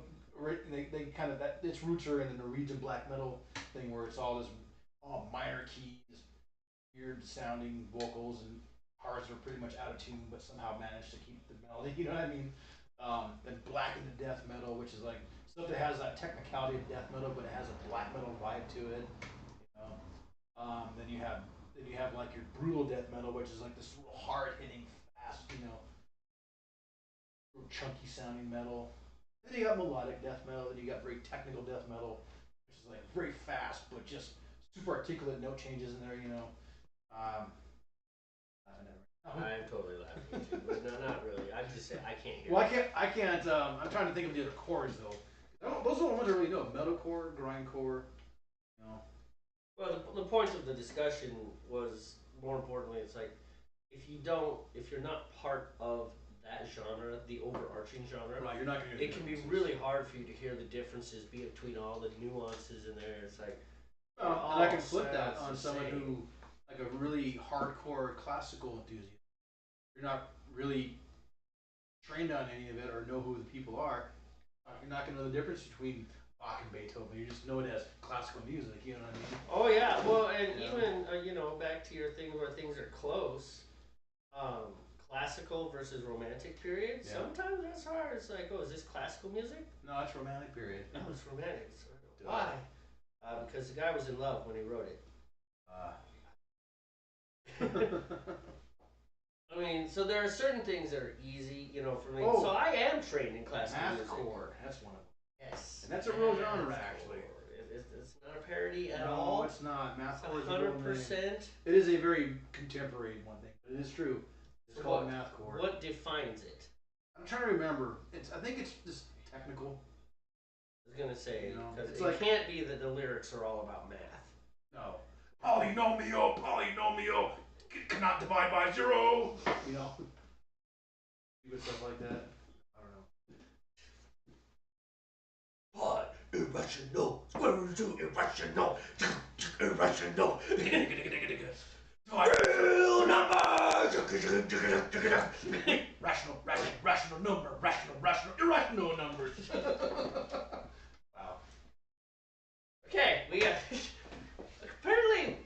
they kind of that its roots are in the Norwegian black metal thing where it's all minor keys, weird sounding vocals, and guitars are pretty much out of tune, but somehow manage to keep the melody. You know what I mean? Then black into death metal, which is like stuff that has that technicality of death metal, but it has a black metal vibe to it. You know? Then you have like your brutal death metal, which is like this real hard hitting, fast, you know, real chunky sounding metal. Then you got melodic death metal. Then you got very technical death metal, which is like very fast, but just super articulate note changes in there. You know. I'm totally laughing at you, but no, not really. I just say I can't hear. Well, I can't. I'm trying to think of the other cores though. Those are the ones I really know. Metalcore, grindcore. You know. Well, the point of the discussion was more importantly, it's like if you're not part of that genre, the overarching genre, Right, you're not gonna. It can be really hard for you to hear the differences between all the nuances in there. It's like. And I can flip that on someone who, like a really hardcore classical enthusiast. You're not really trained on any of it or know who the people are. You're not going to know the difference between Bach and Beethoven. You just know it as classical music. You know what I mean? Oh yeah. Well, and even back to your thing where things are close. Classical versus romantic period. Yeah. Sometimes that's hard. It's like, oh, is this classical music? No, it's romantic period. No, it's romantic. So, why? Because because the guy was in love when he wrote it. I mean, so there are certain things that are easy, you know, for me. Oh. So I am trained in classical music. Mathcore. That's one of them. Yes. And that's a real genre, actually. It's not a parody at No, all. it's not. Mathcore is 100%. It is a very contemporary one thing, but it is true. It's called mathcore. What defines it? I'm trying to remember. I think it's just technical. I was gonna say, You know, because it's it like- can't be that the lyrics are all about math. No. Polynomial, cannot divide by 0. You know? Stupid stuff like that. I don't know. But irrational, square root of 2, irrational, irrational. Real numbers. Rational number, irrational numbers. Wow. Okay, we got. Apparently,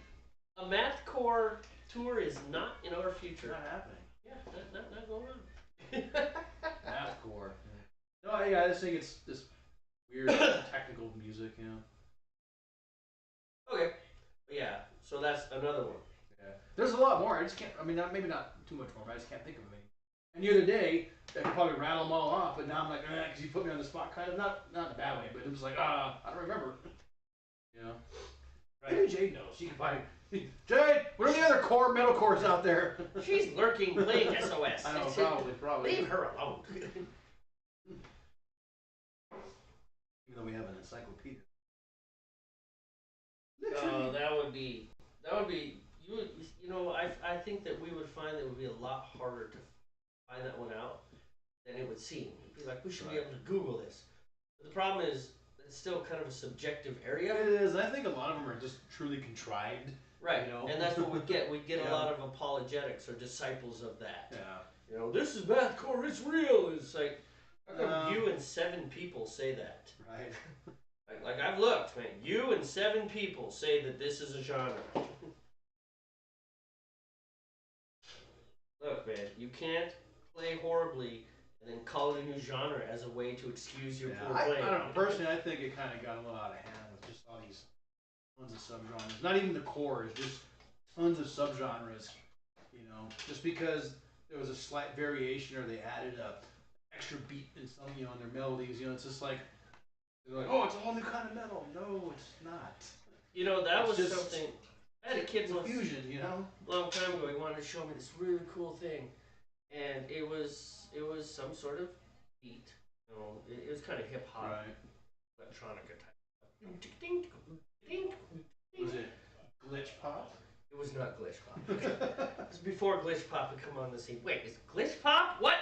a mathcore tour is not in our future. Not happening. Yeah, not going on. Mathcore. No, yeah, I just think it's this weird technical music, you know. Okay, but yeah, so that's another one. Yeah. There's a lot more. I just can't. I mean, maybe not too much more, but I just can't think of any. And the other day, I could probably rattle them all off, but now I'm like, because you put me on the spot, kind of not in a bad way, but it was like, I don't remember. You know. Right. Maybe Jade knows. She can probably. Jade, what are the other core metal cores out there? She's lurking, playing SOS. I know, probably. Leave her alone. Even though we have an encyclopedia. That would be you know, I think that we would find that it would be a lot harder to find that one out than it would seem. It'd be like, we should be able to Google this. But the problem is, it's still kind of a subjective area. It is. I think a lot of them are just truly contrived. Right, You know? and that's what we get. We get Yeah. a lot of apologetics or disciples of that. Yeah. You know, this is mathcore, it's real. It's like, how come No. you and 7 people say that? Right. Like I've looked, man. You and 7 people say that this is a genre. Look, man, you can't play horribly and then call it a new genre as a way to excuse your poor I playing. don't know. Personally, I think it kind of got a little out of hand with just all these tons of subgenres. Not even the cores, just tons of subgenres. You know, just because there was a slight variation or they added a extra beat in some, you know, in their melodies. You know, it's just like they're like, oh, it's a whole new kind of metal. No, it's not. You know, that It's was just something. I had a kid once, Confusion, you know. a long time ago. He wanted to show me this really cool thing, and it was some sort of beat. You know, it was kind of hip hop, electronica type. Was it glitch pop? It was not glitch pop. It was before glitch pop had come on the scene. Wait, is glitch pop? What?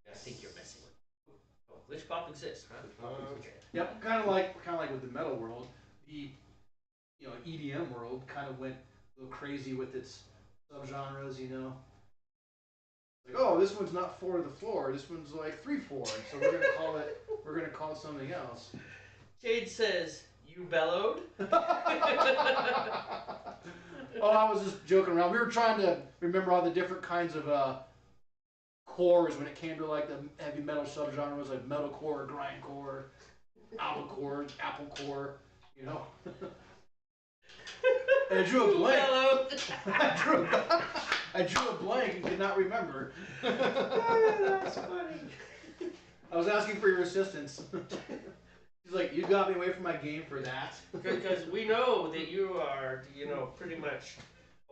I think you're messing with me. Oh, glitch pop exists, huh? Okay. Yep, kind of like with the metal world, the EDM world kind of went a little crazy with its subgenres. You know, like, oh, this one's not 4 to the floor. This one's like 3/4. So we're gonna call it something else. Jade says, "You bellowed." Oh, I was just joking around. We were trying to remember all the different kinds of cores when it came to like the heavy metal subgenres, like metalcore, grindcore, albumcore, applecore. You know. And I drew a blank. I drew a blank and could not remember. That's funny. I was asking for your assistance. He's like, you got me away from my game for that. Because we know that you are, pretty much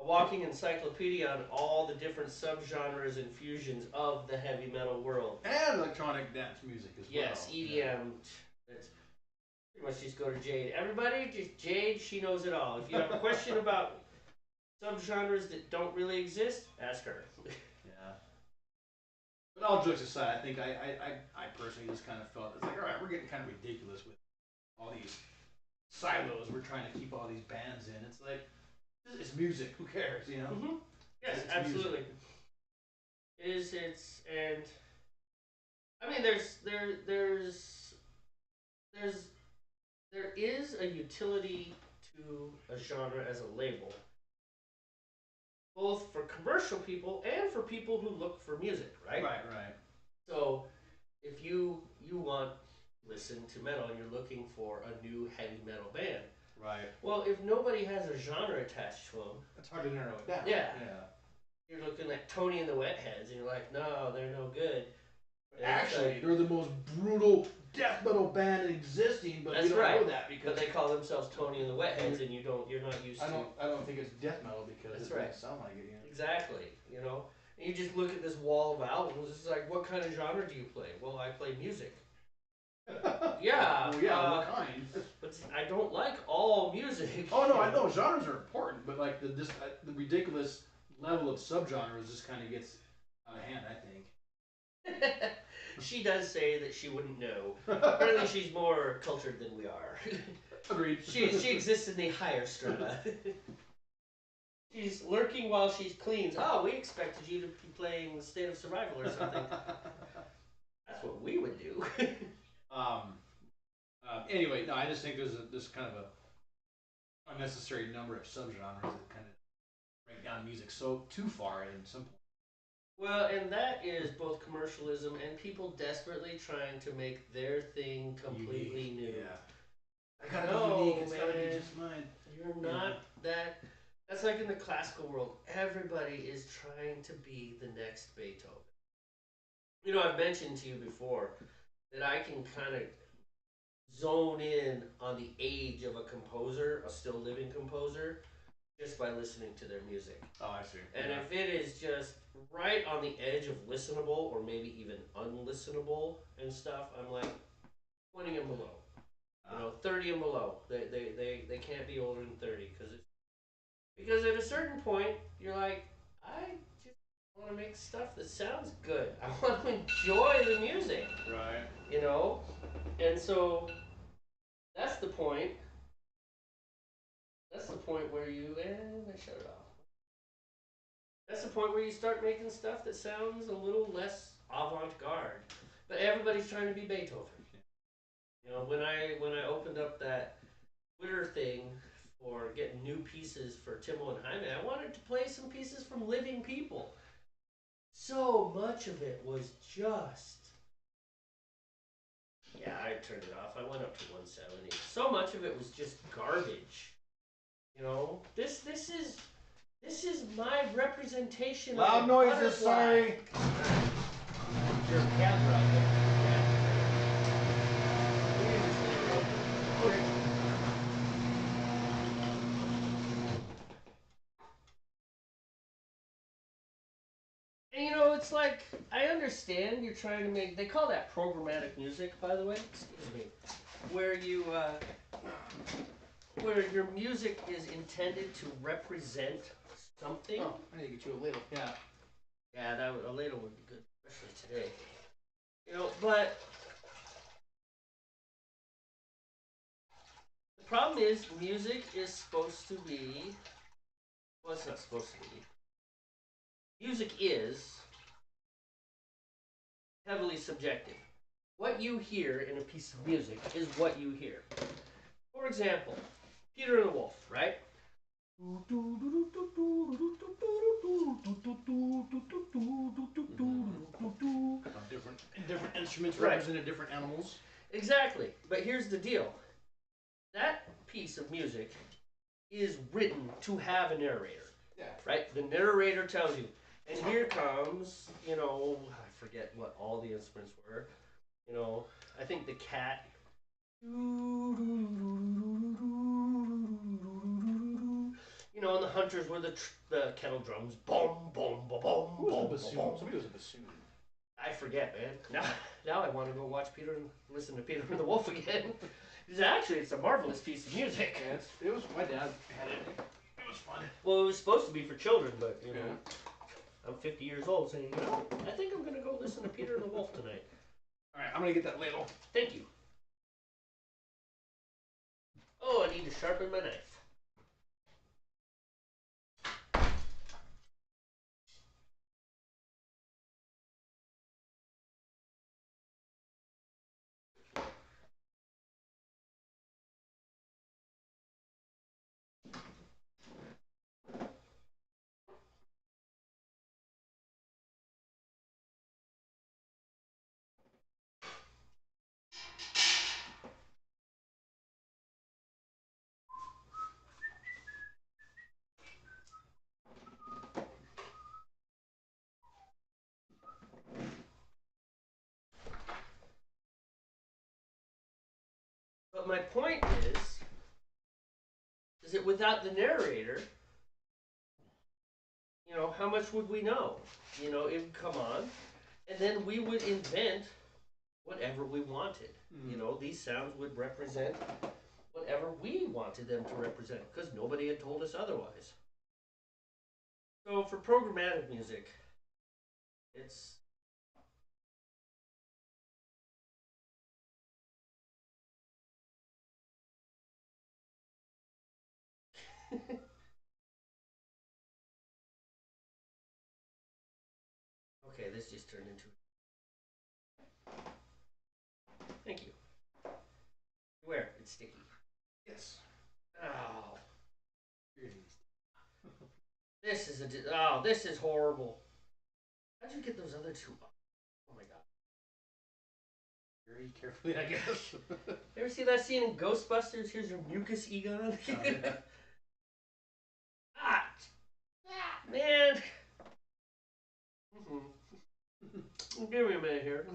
a walking encyclopedia on all the different subgenres and fusions of the heavy metal world. And electronic dance music as well. Yes, EDM. That's pretty much just go to Jade. Everybody, just Jade, she knows it all. If you have a question about subgenres that don't really exist, ask her. Yeah. But all jokes aside, I think I personally just kind of felt it's like, all right, we're getting kind of ridiculous with all these silos. We're trying to keep all these bands in. It's like, it's music. Who cares, you know? Mm-hmm. Yes, It's absolutely. music. It is. And I mean, there is a utility to a genre as a label, both for commercial people and for people who look for music, right? Right. So, if you want to listen to metal and you're looking for a new heavy metal band, Right. Well, if nobody has a genre attached to them, It's hard to narrow it down. Yeah. Yeah. you're looking at Tony and the Wetheads, and you're like, no, they're no good. And Actually, it's they're the most brutal death metal band existing, but That's we don't right. know that but because they call themselves Tony and the Wetheads, and you're not used to. I don't think it's death metal because That's it right. doesn't sound like it. Exactly, And you just look at this wall of albums. It's like, what kind of genre do you play? Well, I play music. Yeah. Well, yeah, what kind? But I don't like all music. Oh no, I know genres are important, but like the ridiculous level of subgenres just kind of gets out of hand, I think. She does say that she wouldn't know. Apparently, she's more cultured than we are. Agreed. She exists in the higher strata. She's lurking while she's cleans. Oh, we expected you to be playing the State of Survival or something. That's what we would do. Anyway, no, I just think there's kind of a unnecessary number of subgenres that kind of break down music so too far at some point. Well, and that is both commercialism and people desperately trying to make their thing completely Unique. new. Yeah. I gotta No, be unique. It's gotta be man. just mine. You're not that. That's like in the classical world. Everybody is trying to be the next Beethoven. I've mentioned to you before that I can kind of zone in on the age of a composer, a still living composer, just by listening to their music. Oh, I see. And if it is just right on the edge of listenable or maybe even unlistenable and stuff, I'm like 20 and below. 30 and below. They can't be older than 30 because at a certain point you're like, I just want to make stuff that sounds good. I want to enjoy the music. Right. And so that's the point. That's the point where you I shut it off. That's the point where you start making stuff that sounds a little less avant-garde. But everybody's trying to be Beethoven. When I opened up that Twitter thing for getting new pieces for Timo and Jaime, I wanted to play some pieces from living people. So much of it was just... Yeah, I turned it off. I went up to 170. So much of it was just garbage. This is my representation Loud of noises, butterfly. sorry. Your cats are out there. And it's like, I understand you're trying to make, they call that programmatic music, by the way, excuse me, where your music is intended to represent something. Oh, I need to get you a ladle. Yeah. Yeah, a ladle would be good, especially today. But the problem is music is supposed to be, well, it's not supposed to be. Music is heavily subjective. What you hear in a piece of music is what you hear. For example, Peter and the Wolf, right? Different instruments Right. represented different animals. Exactly. But here's the deal. That piece of music is written to have a narrator. Yeah. Right? The narrator tells you. And here comes, I forget what all the instruments were. I think the cat. And the hunters were the kettle drums. Boom, boom, boom, boom, Who was boom, a bassoon? boom. Somebody was a bassoon. I forget, man. Now I want to go watch listen to Peter and the Wolf again. It's a marvelous piece of music. Yeah, it was. My dad had it. It was fun. Well, it was supposed to be for children, but Yeah. I'm 50 years old, saying, I think I'm gonna go listen to Peter and the Wolf tonight. All right, I'm gonna get that ladle. Thank you. Oh, I need to sharpen my knife. my point is that without the narrator, you know, how much would we know? You know, it would come on, and then we would invent whatever we wanted. You know, these sounds would represent whatever we wanted them to represent, because nobody had told us otherwise. So for programmatic music, it's okay, this just turned into. Thank you. Where? It's sticky. Yes. Oh. This is this is horrible. How'd you get those other two up? Oh my god. Very carefully, I guess. Ever see that scene in Ghostbusters? Here's your mucus, Egon. Oh, yeah. Ah, man. Mm-hmm. Give me a minute here.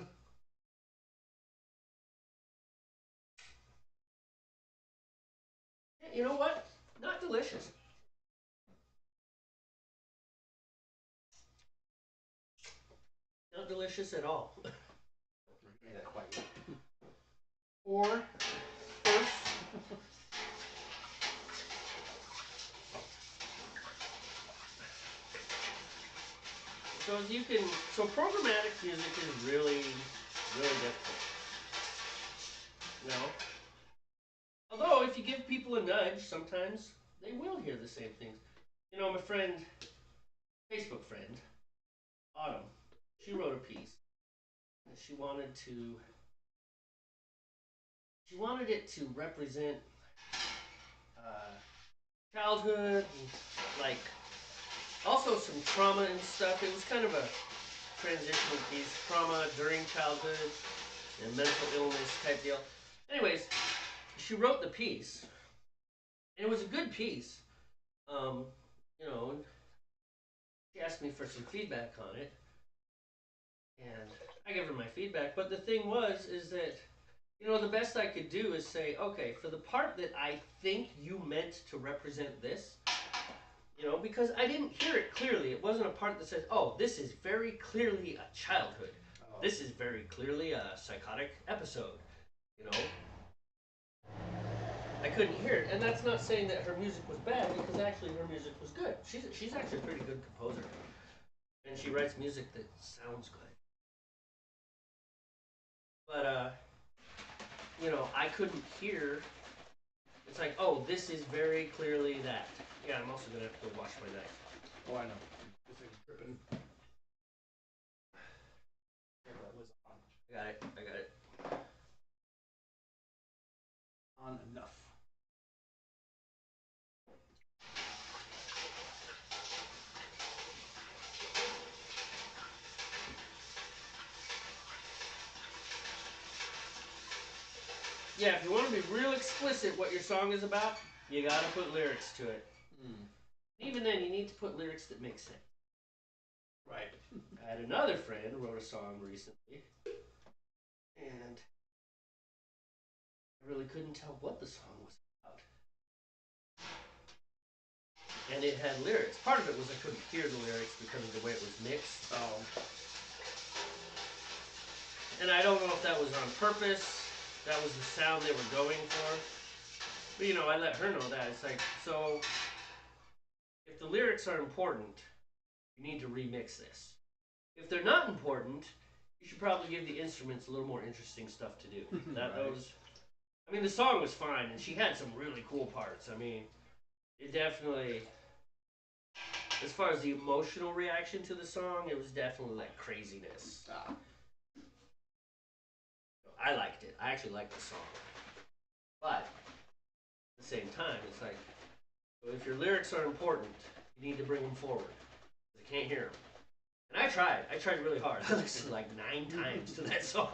You know what? Not delicious. Not delicious at all. Yeah, quite yet. Or first. So you can. So programmatic music is really, really difficult. You know. Although if you give people a nudge, sometimes they will hear the same things. You know, my friend, Facebook friend, Autumn, she wrote a piece. She wanted it to represent childhood, and, like also some trauma and stuff. It was kind of a transitional piece, trauma during childhood and mental illness type deal. Anyways, she wrote the piece, and it was a good piece. You know, she asked me for some feedback on it, and I gave her my feedback. But the thing is that, you know, the best I could do is say, okay, for the part that I think you meant to represent this, you know, because I didn't hear it clearly. It wasn't a part that says, oh, this is very clearly a childhood. Oh. This is very clearly a psychotic episode, you know. I couldn't hear it, and that's not saying that her music was bad, because actually her music was good. She's actually a pretty good composer, and she writes music that sounds good. But you know, I couldn't hear. It's like, oh, this is very clearly that. Yeah, I'm also gonna have to go wash my knife. Oh, I know. This thing's dripping. That was on. I got it. On enough. Yeah, if you want to be real explicit what your song is about, you gotta put lyrics to it. Even then, you need to put lyrics that make sense. Right. I had another friend who wrote a song recently, and I really couldn't tell what the song was about. And it had lyrics. Part of it was I couldn't hear the lyrics because of the way it was mixed. And I don't know if that was on purpose. That was the sound they were going for. But, you know, I let her know that. It's like, so if the lyrics are important, you need to remix this. If they're not important, you should probably give the instruments a little more interesting stuff to do. I mean, the song was fine, and she had some really cool parts. I mean, it definitely, as far as the emotional reaction to the song, it was definitely like craziness. I liked it. I actually liked the song. But at the same time, it's like, so if your lyrics are important, you need to bring them forward. I can't hear them. And I tried. I tried really hard. I listened like 9 times to that song.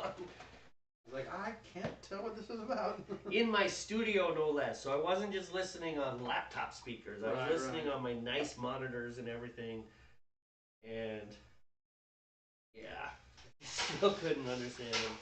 Like, I can't tell what this is about. In my studio, no less. So I wasn't just listening on laptop speakers. I was listening on my nice monitors and everything. And yeah, still couldn't understand them.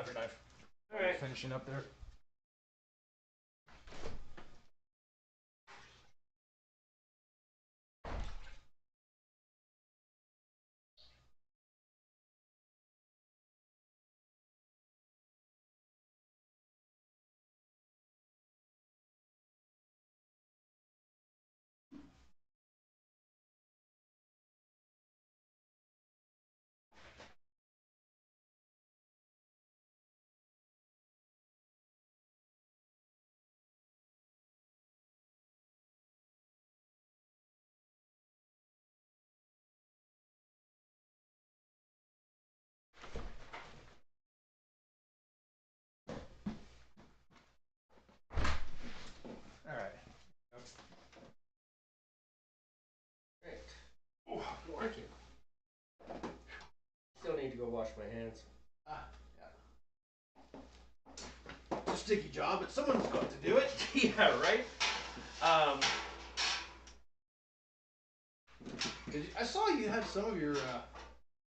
have your knife. All right. Finishing up there. All right. Great. Thank you. Still need to go wash my hands. It's a sticky job, but someone's got to do it. Yeah, right? I saw you had some of your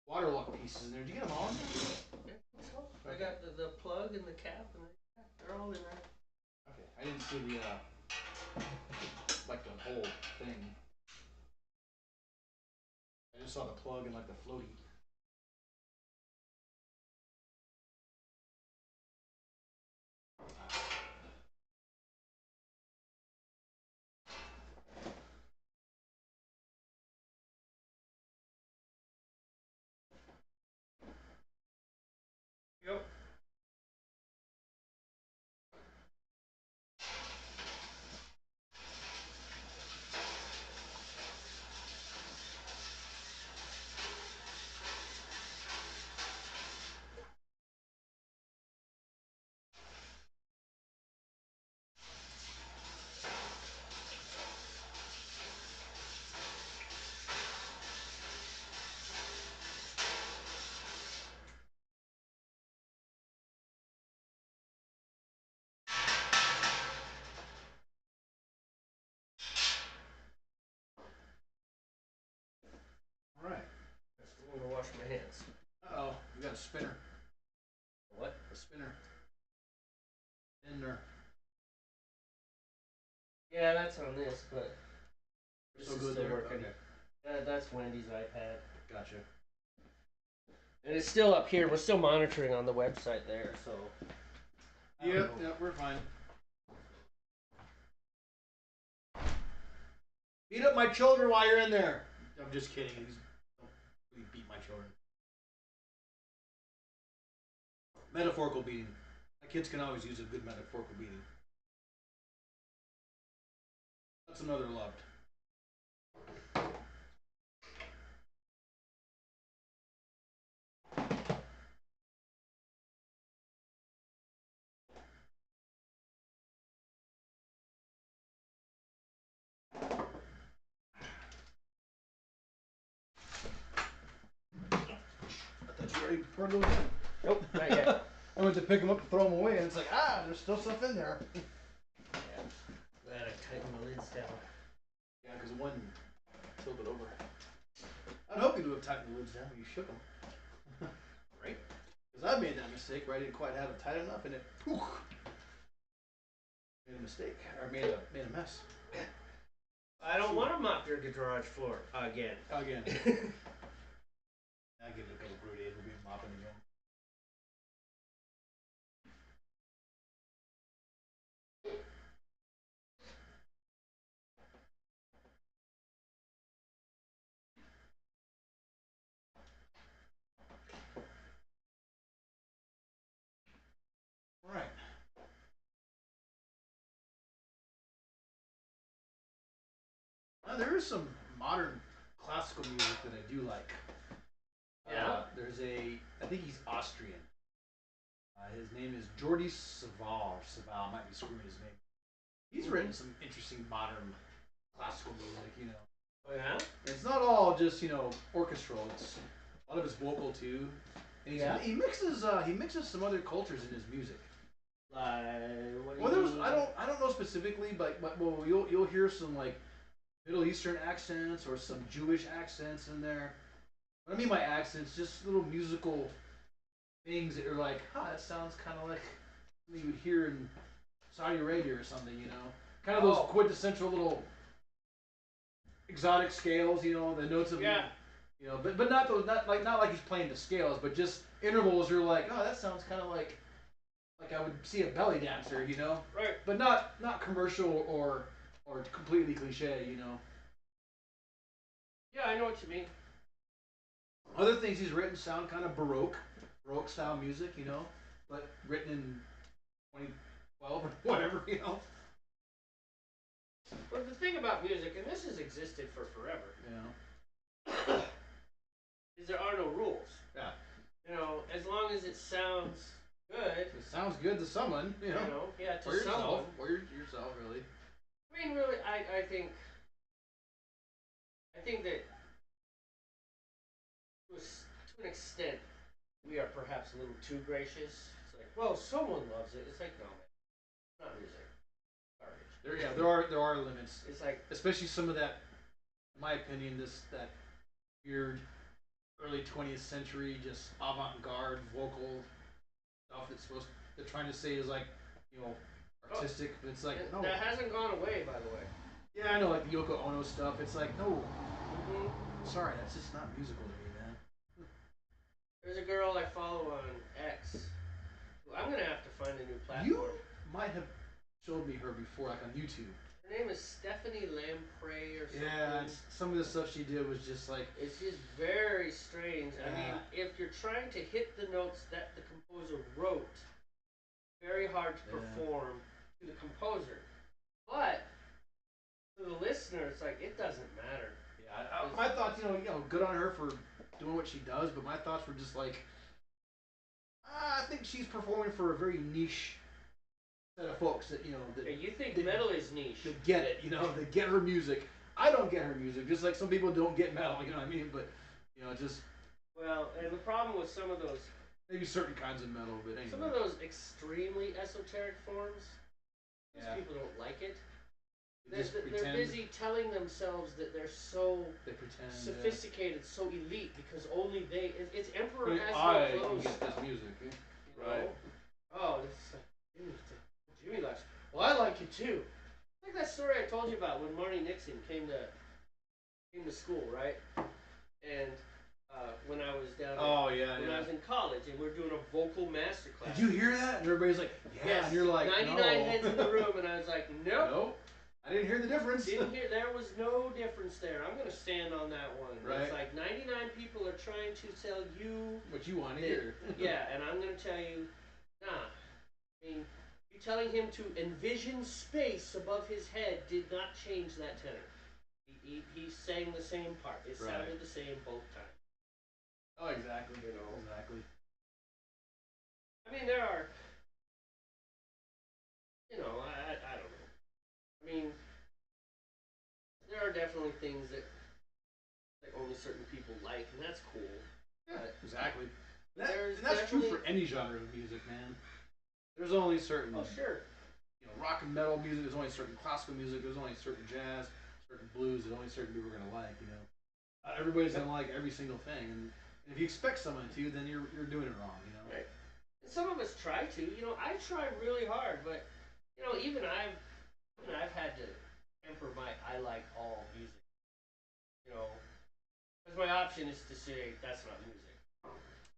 waterlock pieces in there. Did you get them all in there? Yeah, so I got the plug and the cap, and they're all in there. Okay. I didn't see the like the whole thing. I just saw the plug and like the floaty. Yep. All right. I'm gonna wash my hands. Uh-oh. You got a spinner. What? A spinner. In there. Yeah, that's on this, but this So is good still there. working. Okay. That's Wendy's iPad. Gotcha. And it's still up here. We're still monitoring on the website there, so. Yep, we're fine. Beat up my children while you're in there. I'm just kidding. Don't really beat my children. Metaphorical beating. My kids can always use a good metaphorical beating. That's another loved. I thought you already poured those in. Nope, not yet. I went to pick them up and throw them away, and it's like, there's still stuff in there. Yeah. I gotta tighten the lids down. Yeah, because one tilted over. I'd hope you would have tightened the lids down when you shook them. Right? Because I made that mistake where I didn't quite have it tight enough, and it made a mistake, or made a mess. I don't want to mop your garage floor again. Again. I give it a couple brew days, we'll be mopping again. All right. There is some modern classical music that I do like. Yeah. I think he's Austrian. His name is Jordi Savall. I might be screwing his name. He's written some interesting modern classical music, Oh, yeah? It's not all just, orchestral. It's a lot of it's vocal too. And he mixes some other cultures in his music. What do Well, you mean? I don't know specifically, but you'll hear some like Middle Eastern accents or some Jewish accents in there. What I mean by accents, just little musical things that are like, huh, that sounds kind of like something you would hear in Saudi Arabia or something, you know? Kind of those Oh. quintessential little exotic scales, you know, the notes of, Yeah. you know, but not those, not like he's playing the scales, but just intervals. You're like, oh, that sounds kind of like I would see a belly dancer, you know, Right. but not commercial or completely cliche, you know. Yeah, I know what you mean. Other things he's written sound kind of baroque style music, you know, but written in 2012 or whatever, you know. But the thing about music, and this has existed for forever, You know. is there are no rules. Yeah. You know, as long as it sounds good, It sounds good to someone, you know. yeah, to Or yourself, someone. or yourself, really. I mean, really, I think that to an extent, we are perhaps a little too gracious. It's like, well, someone loves it. It's like, no, man, it's not music. Garbage. There are limits, It's like, especially some of that. In my opinion, that weird early 20th century just avant-garde vocal stuff they're trying to say is like, you know, artistic, but it's like, no. that hasn't gone away, by the way. Yeah, I know, like the Yoko Ono stuff. It's like, no, Mm-hmm. sorry, that's just not musical to me, man. There's a girl I follow on X. Who I'm gonna have to find a new platform. You might have showed me her before, like on YouTube. Her name is Stephanie Lamprey or something. Yeah, some of the stuff she did was just like, It's just very strange. I mean, Yeah. if you're trying to hit the notes that the composer wrote, very hard to Yeah. perform to the composer. But to the listener, it's like it doesn't matter. yeah. My thoughts, you know, good on her for doing what she does, but my thoughts were just like, I think she's performing for a very niche set of folks that you know that Hey, you think They- metal is niche? that get it, you know, that get her music. I don't get her music, just like some people don't get metal, you know what I mean? But you know, just Well, and the problem with some of those, maybe certain kinds of metal, but anyway. some of those extremely esoteric forms, those Yeah. people don't like it. They just They're pretend. busy telling themselves that they're so They pretend. sophisticated, so elite, because only they. It's Emperor Yeah. has I no can clothes. get this music. You know? Right. Oh, this Jimmy likes. Well, I like it too. Like that story I told you about when Marty Nixon came to school, right? And when I was down. Oh yeah, when yeah. I was in college, and we're doing a vocal masterclass. Did you hear that? And everybody's like, yeah, Yes. and you're like, 99 no. heads in the room, and I was like, nope. Nope. I didn't hear the difference. Didn't hear. There was no difference there. I'm gonna stand on that one. Right. It's like 99 people are trying to tell you. What you want to that- hear. yeah, and I'm gonna tell you, nah. I mean, you telling him to envision space above his head did not change that tenor. He sang the same part. It Right. sounded the same both times. Oh, exactly. You know. Exactly. I mean, there are. You know, I don't know. I mean, there are definitely things that only certain people like, and that's cool. Yeah, But exactly. there's And that's true definitely- for any genre of music, man. There's only certain, Oh, sure. you know, rock and metal music. There's only certain classical music. There's only certain jazz, certain blues. There's only certain people are gonna like. You know, everybody's gonna like every single thing. And if you expect someone to, then you're doing it wrong. You know. Right. And some of us try to. You know, I try really hard, but you know, even I've had to temper my I like all music. You know, because my option is to say that's not music.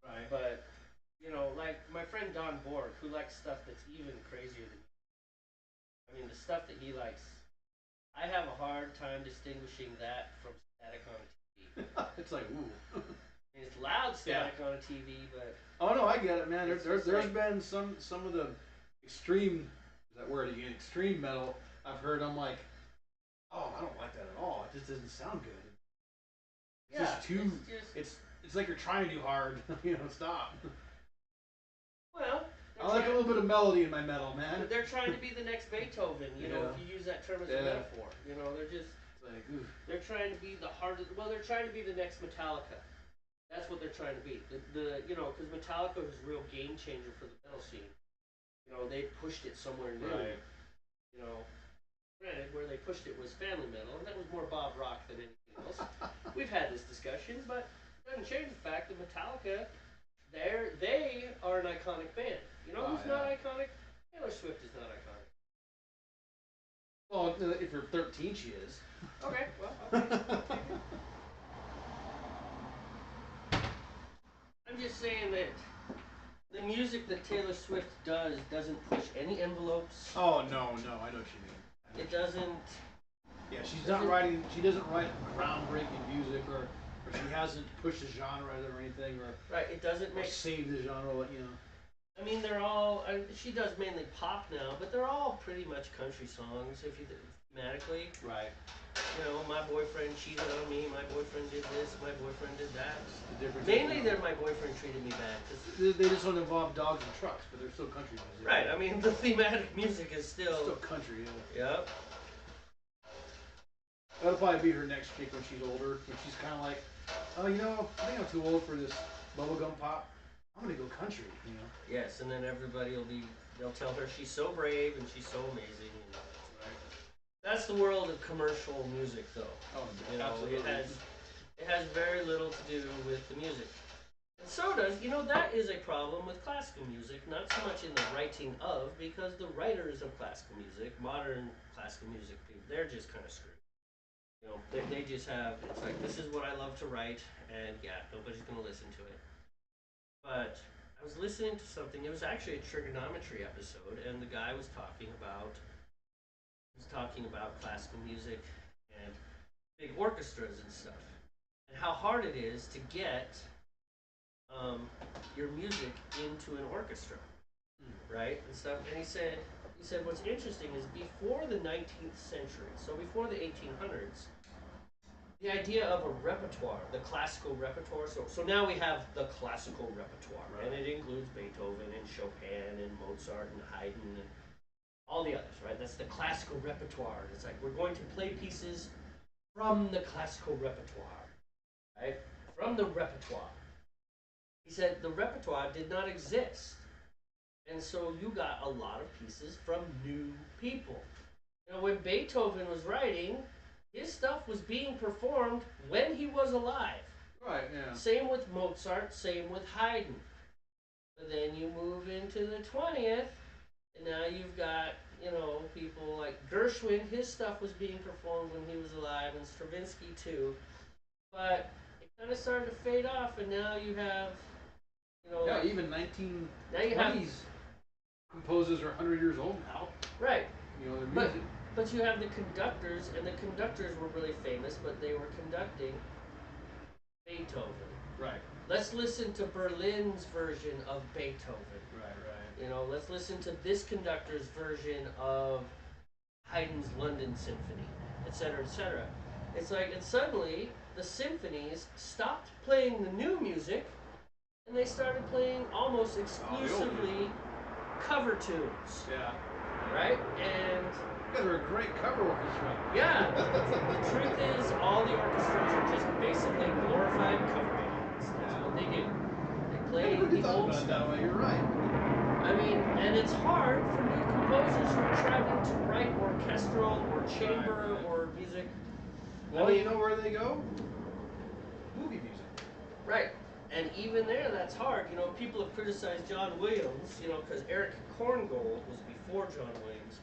Right. But you know, like my friend Don Borg, who likes stuff that's even crazier than me. I mean, the stuff that he likes, I have a hard time distinguishing that from static on a TV. It's like, ooh. I mean, it's loud static on a TV, but Oh no, I get it, man. It's There's just like- been some of the extreme, is that word again? Extreme metal I've heard. I'm like, oh, I don't like that at all. It just doesn't sound good. It's yeah, just too. it's just It's like you're trying too hard. You know, stop. well. I like a little bit of melody in my metal, man. But they're trying to be the next Beethoven, you know, Yeah. if you use that term as Yeah. a metaphor. You know, they're just It's like, ooh. they're trying to be the hardest. Well, they're trying to be the next Metallica. That's what they're trying to be. The you know, because Metallica was a real game changer for the metal scene. You know, they pushed it somewhere new. Right. You know, granted, where they pushed it was family metal, and that was more Bob Rock than anything else. We've had this discussion, but it doesn't change the fact that Metallica They are an iconic band. You know Oh, who's yeah. not iconic? Taylor Swift is not iconic. Well, if you're 13, she is. Okay, well, okay. I'm just saying that the music that Taylor Swift does doesn't push any envelopes. Oh no, I know what you mean. It doesn't. Yeah, she's not writing. She doesn't write groundbreaking music, or she hasn't pushed the genre or anything, or Right, it doesn't make. saved the genre. You know. I mean, they're all. She does mainly pop now, but they're all pretty much country songs. If you thematically, Right. you know, my boyfriend cheated on me. My boyfriend did this. My boyfriend did that. The difference. Mainly, they're my boyfriend treated me bad. 'Cause They just don't involve dogs and trucks, but they're still country music. right. I mean, the thematic music is Still country. Yeah. Yep. That'll probably be her next chick when she's older. When she's kind of like, oh, you know, I think I'm too old for this bubblegum pop. I'm gonna go country. You know. Yes, and then everybody they'll tell her she's so brave and she's so amazing. And that's the world of commercial music, though. Oh, You know, absolutely. it has very little to do with the music. And so does, that is a problem with classical music, not so much in the writing of, because the writers of classical music, modern classical music people, they're just kind of screwed. They just have, it's like, this is what I love to write, and yeah, nobody's going to listen to it. But I was listening to something, it was actually a trigonometry episode, and the guy was talking about classical music and big orchestras and stuff, and how hard it is to get your music into an orchestra, right, and stuff. And he said what's interesting is before the 19th century, so before the 1800s, the idea of a repertoire, the classical repertoire. So now we have the classical repertoire, right, and it includes Beethoven and Chopin and Mozart and Haydn and all the others, right? That's the classical repertoire. It's like we're going to play pieces from the classical repertoire, right? From the repertoire. He said the repertoire did not exist. And so you got a lot of pieces from new people. When Beethoven was writing, his stuff was being performed when he was alive. Right, yeah. Same with Mozart, same with Haydn. But then you move into the 20th, and now you've got, people like Gershwin, his stuff was being performed when he was alive, and Stravinsky too. But it kind of started to fade off, and now you have, Yeah, even 1920s now you have, composers are 100 years old now. right. Their But music. but you have the conductors, and the conductors were really famous, but they were conducting Beethoven. Right. Let's listen to Berlin's version of Beethoven. Right. Let's listen to this conductor's version of Haydn's London Symphony, etc., etc. It's like, and suddenly the symphonies stopped playing the new music, and they started playing almost exclusively cover tunes, Yeah. right? And You guys are a great cover orchestra. yeah, the truth is, all the orchestras are just basically glorified cover bands. That's what they do. They play I never the thought old about it stuff. that way. You're right. I mean, and it's hard for new composers who are trying to write orchestral or chamber Right. or music. Well, I mean, you know where they go? Movie music. right. And even there, that's hard. People have criticized John Williams, because Eric Korngold was before John Williams.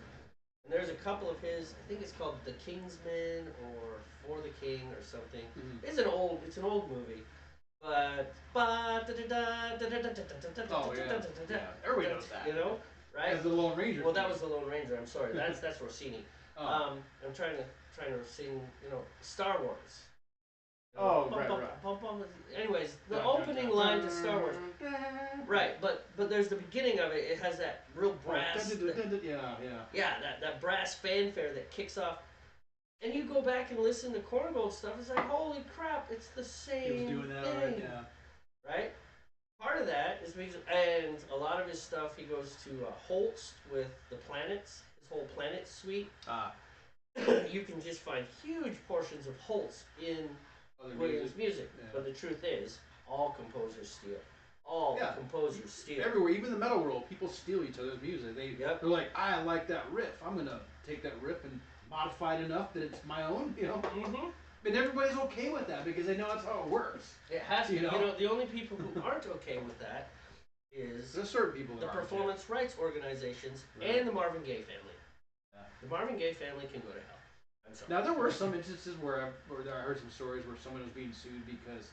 And there's a couple of his, I think it's called The Kingsman or For the King or something. Mhm. It's an old movie. But Oh, yeah. Everybody knows that. Right? As the Lone Ranger. Well, that was the Lone Ranger. I'm sorry. That's Rossini. Oh. I'm trying to sing, Star Wars. Oh, right. Anyways, the opening line to Star Wars. Right, but there's the beginning of it. It has that real brass. Yeah. That brass fanfare that kicks off. And you go back and listen to Korngold stuff. It's like, holy crap! It's the same He was doing that thing. already. Yeah. Right? Part of that is because, and a lot of his stuff, he goes to Holst with the planets, his whole planet suite. Ah. You can just find huge portions of Holst in Other Williams' music. Yeah. But the truth is, all composers steal. All composers steal. Everywhere, even the metal world, people steal each other's music. They're like, I like that riff. I'm gonna take that riff and modify it enough that it's my own. Mm-hmm. but everybody's okay with that because they know that's how it works. It has to. You know? The only people who aren't okay with that is There's certain people that the aren't. performance rights organizations Right. and the Marvin Gaye family. Yeah. The Marvin Gaye family can go to hell. I'm sorry. Now there were some instances where I heard some stories where someone was being sued because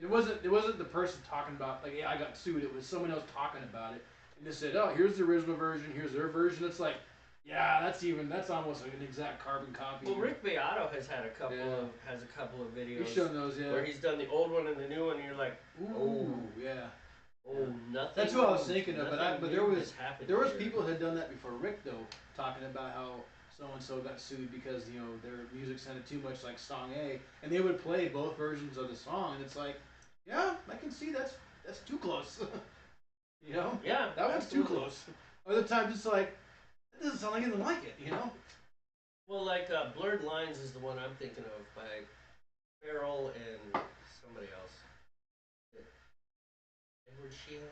it wasn't the person talking about like, yeah, I got sued. It was someone else talking about it and they said, oh, here's the original version, here's their version. It's like, yeah, that's almost like an exact carbon copy. Well, Rick Beato has had a couple of videos. He's shown those, yeah. Where he's done the old one and the new one, and you're like, ooh, yeah. Oh, nothing. That's what I was thinking of, but there was here. people who had done that before Rick though, talking about how so and so got sued because their music sounded too much like song A, and they would play both versions of the song, and it's like, yeah, I can see that's too close. Yeah, that one's too absolutely. close. Other times it's like, it doesn't sound like anything like it, Well, like Blurred Lines is the one I'm thinking of by Farrell and somebody else. Edward Sheehan.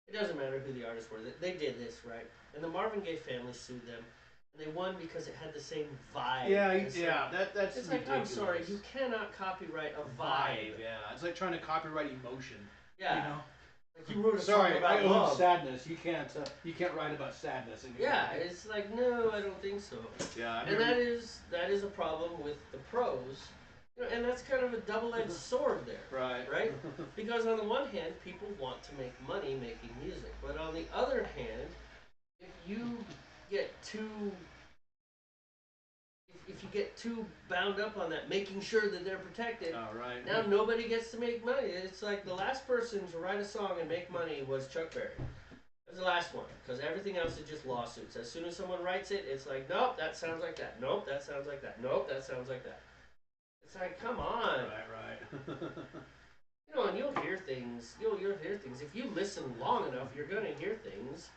It doesn't matter who the artists were. They did this, right? And the Marvin Gaye family sued them, and they won because it had the same vibe. That's It's like, I'm ridiculous. sorry, you cannot copyright a vibe. Yeah, it's like trying to copyright emotion. Yeah. Like you wrote a Sorry, song about I own love. sadness. sadness. You can't write about sadness. In your Yeah, song. it's like, no, I don't think so. Yeah, And that is a problem with the pros. And that's kind of a double-edged sword there. Right? Because on the one hand, people want to make money making music. But on the other hand, if you get too bound up on that, making sure that they're protected, now nobody gets to make money. It's like the last person to write a song and make money was Chuck Berry. That was the last one, because everything else is just lawsuits. As soon as someone writes it, it's like, nope, that sounds like that. Nope, that sounds like that. Nope, that sounds like that. It's like, come on. Right. And you'll hear things. You'll hear things. If you listen long enough, you're gonna hear things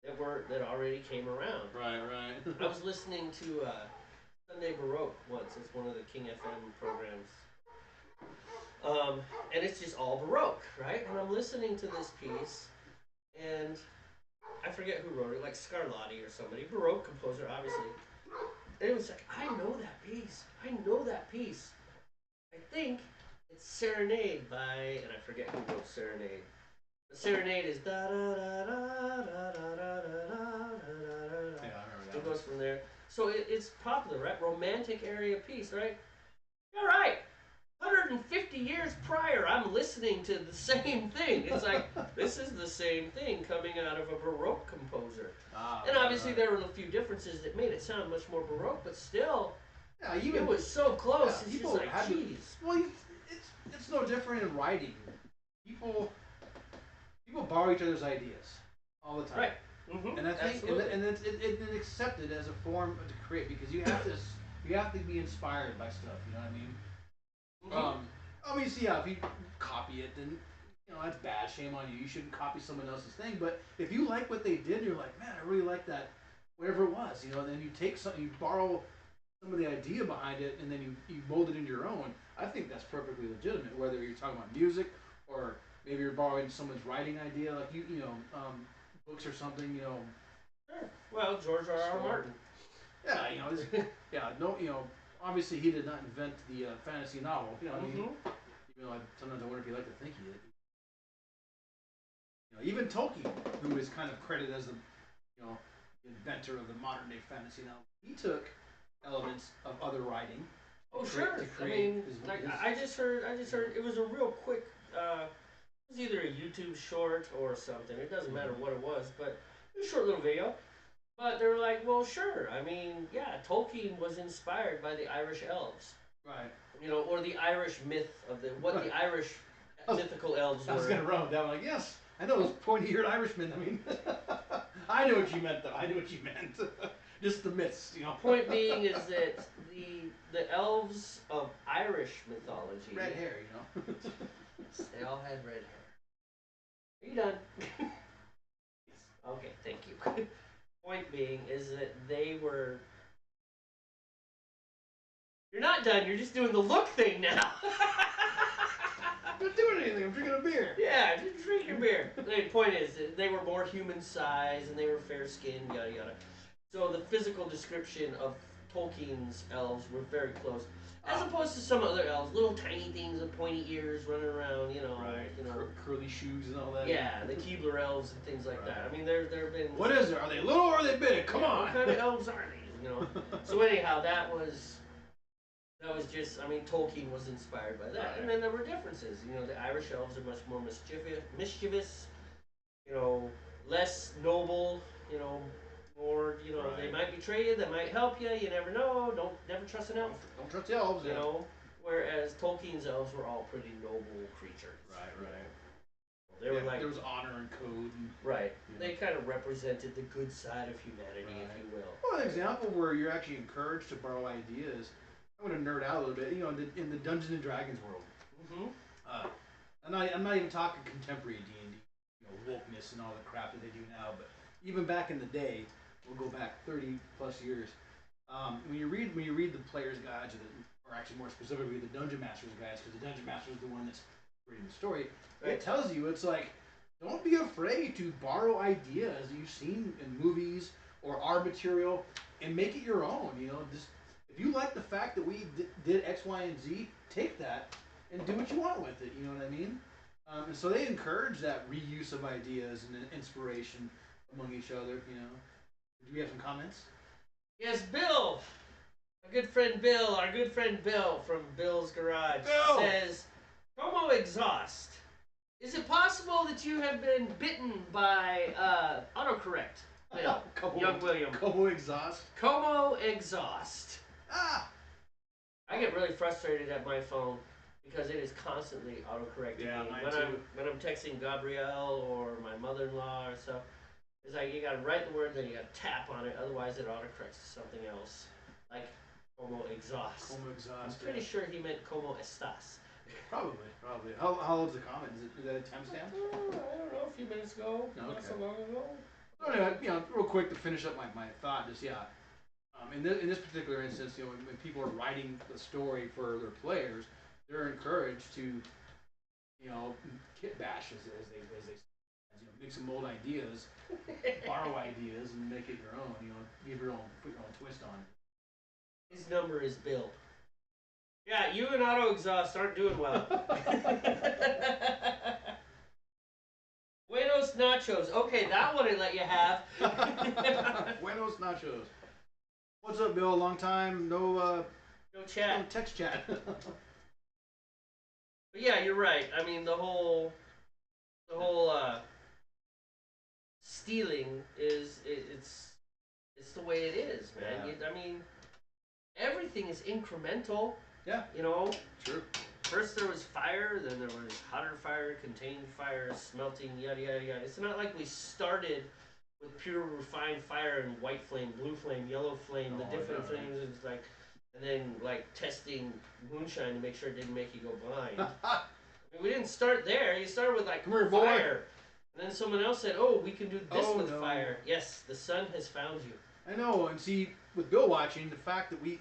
that already came around. Right. I was listening to Sunday Baroque once. It's one of the King FM programs. And it's just all Baroque, right? And I'm listening to this piece, and I forget who wrote it, like Scarlatti or somebody, Baroque composer, obviously. And it was like, I know that piece. I think it's Serenade by, and I forget who wrote Serenade. But Serenade is da da da da da da da da da da. Yeah, I remember that. It goes from there. So it's popular, right? Romantic area piece, right? All right. 150 years prior, I'm listening to the same thing. It's like, this is the same thing coming out of a Baroque composer. And obviously there were a few differences that made it sound much more Baroque, but still, it was so close. Yeah, it's just like, geez. Well, it's no different in writing. People borrow each other's ideas all the time. Right. Mm-hmm. And I think, and it's accepted as a form to create because you have to be inspired by stuff. You know what I mean? Mm-hmm. Obviously, yeah. If you copy it, then that's bad. Shame on you. You shouldn't copy someone else's thing. But if you like what they did, you're like, man, I really like that, whatever it was. And then you take something, you borrow some of the idea behind it, and then you mold it into your own. I think that's perfectly legitimate. Whether you're talking about music or maybe you're borrowing someone's writing idea, like books or something. Sure. Well, George R. R. Martin. Yeah, obviously he did not invent the fantasy novel. You know what I mean? Even though sometimes I wonder if he liked to think he did. Even Tolkien, who is kind of credited as the inventor of the modern day fantasy novel, he took elements of other writing. Oh, sure. I just heard it was a real quick. It was either a YouTube short or something. It doesn't matter what it was, but it was a short little video. But they were like, well, sure. I mean, yeah, Tolkien was inspired by the Irish elves. Right. Or the Irish myth of what the Irish mythical elves were. I was going to run down like, yes, I know those pointy-eared Irishmen. I mean, I know what you meant, though. I knew what you meant. Just the myths, Point being is that the elves of Irish mythology... Red hair, They all had red hair. Are you done? Okay, thank you. Point being is that they were... You're not done, you're just doing the look thing now. I'm not doing anything, I'm drinking a beer. Yeah, just drink your beer. The point is, they were more human size and they were fair skinned, yada yada. So the physical description of Tolkien's elves were very close, as opposed to some other elves, little tiny things with pointy ears running around, you know, Curly shoes and all that. Yeah, the Keebler elves and things like that. I mean, there have been. What is it? Are they little or are they big? Come on. What kind of elves are these? You know. So anyhow, that was just. I mean, Tolkien was inspired by that, Right. and then there were differences. You know, the Irish elves are much more mischievous. You know, less noble. You know. Or Right. they might betray you, they might help you. You never know. Never trust an elf. Don't trust the elves. You know, whereas Tolkien's elves were all pretty noble creatures. Right. They were like there was honor and code. And, right. Yeah. They kind of represented the good side of humanity, if you will. Well, an example where you're actually encouraged to borrow ideas. I'm going to nerd out a little bit. You know, in the Dungeons and Dragons world. Mm-hmm. I'm not even talking contemporary D&D, wokeness and all the crap that they do now, but even back in the day, we'll go back 30 plus years. When you read the player's guides, or actually more specifically the dungeon master's guides, because the dungeon master is the one that's reading the story, it tells you it's like, don't be afraid to borrow ideas you've seen in movies or our material and make it your own. Just if you like the fact that we did X, Y, and Z, take that and do what you want with it. You know what I mean? And so they encourage that reuse of ideas and inspiration among each other. Do we have some comments? Yes, Bill! Our good friend Bill from Bill's Garage Bill! says, Como exhaust. Is it possible that you have been bitten by autocorrect? Bill. Young William. Como exhaust. Como exhaust. Ah! I get really frustrated at my phone because it is constantly autocorrecting me. When I'm texting Gabrielle or my mother-in-law or so, it's like you gotta write the word, then you gotta tap on it, otherwise it autocorrects to something else. Like como exhaust. Como exhaust. I'm pretty sure he meant como estas. Probably. How old's the comment? Is that a timestamp? I don't know, a few minutes ago, not so long ago. So anyway, real quick to finish up my thought, in this particular instance, when people are writing the story for their players, they're encouraged to, kit bash as they mix and mold ideas, borrow ideas, and make it your own. Put your own twist on it. His number is Bill. Yeah, you and auto exhaust aren't doing well. Buenos nachos. Okay, that one I let you have. Buenos nachos. What's up, Bill? Long time, no chat. no text chat. But yeah, you're right. I mean, the whole stealing it's the way it is, man. Yeah. I mean, everything is incremental. Yeah. True. First there was fire, then there was hotter fire, contained fire, smelting, yada yada yada. It's not like we started with pure refined fire and white flame, blue flame, yellow flame, the different flames. It's like, and then like testing moonshine to make sure it didn't make you go blind. I mean, we didn't start there. You started with like Come here, boy. fire, and then someone else said, "Oh, we can do this with no. fire." Yes, the sun has found you. I know, and see, with Bill watching, the fact that he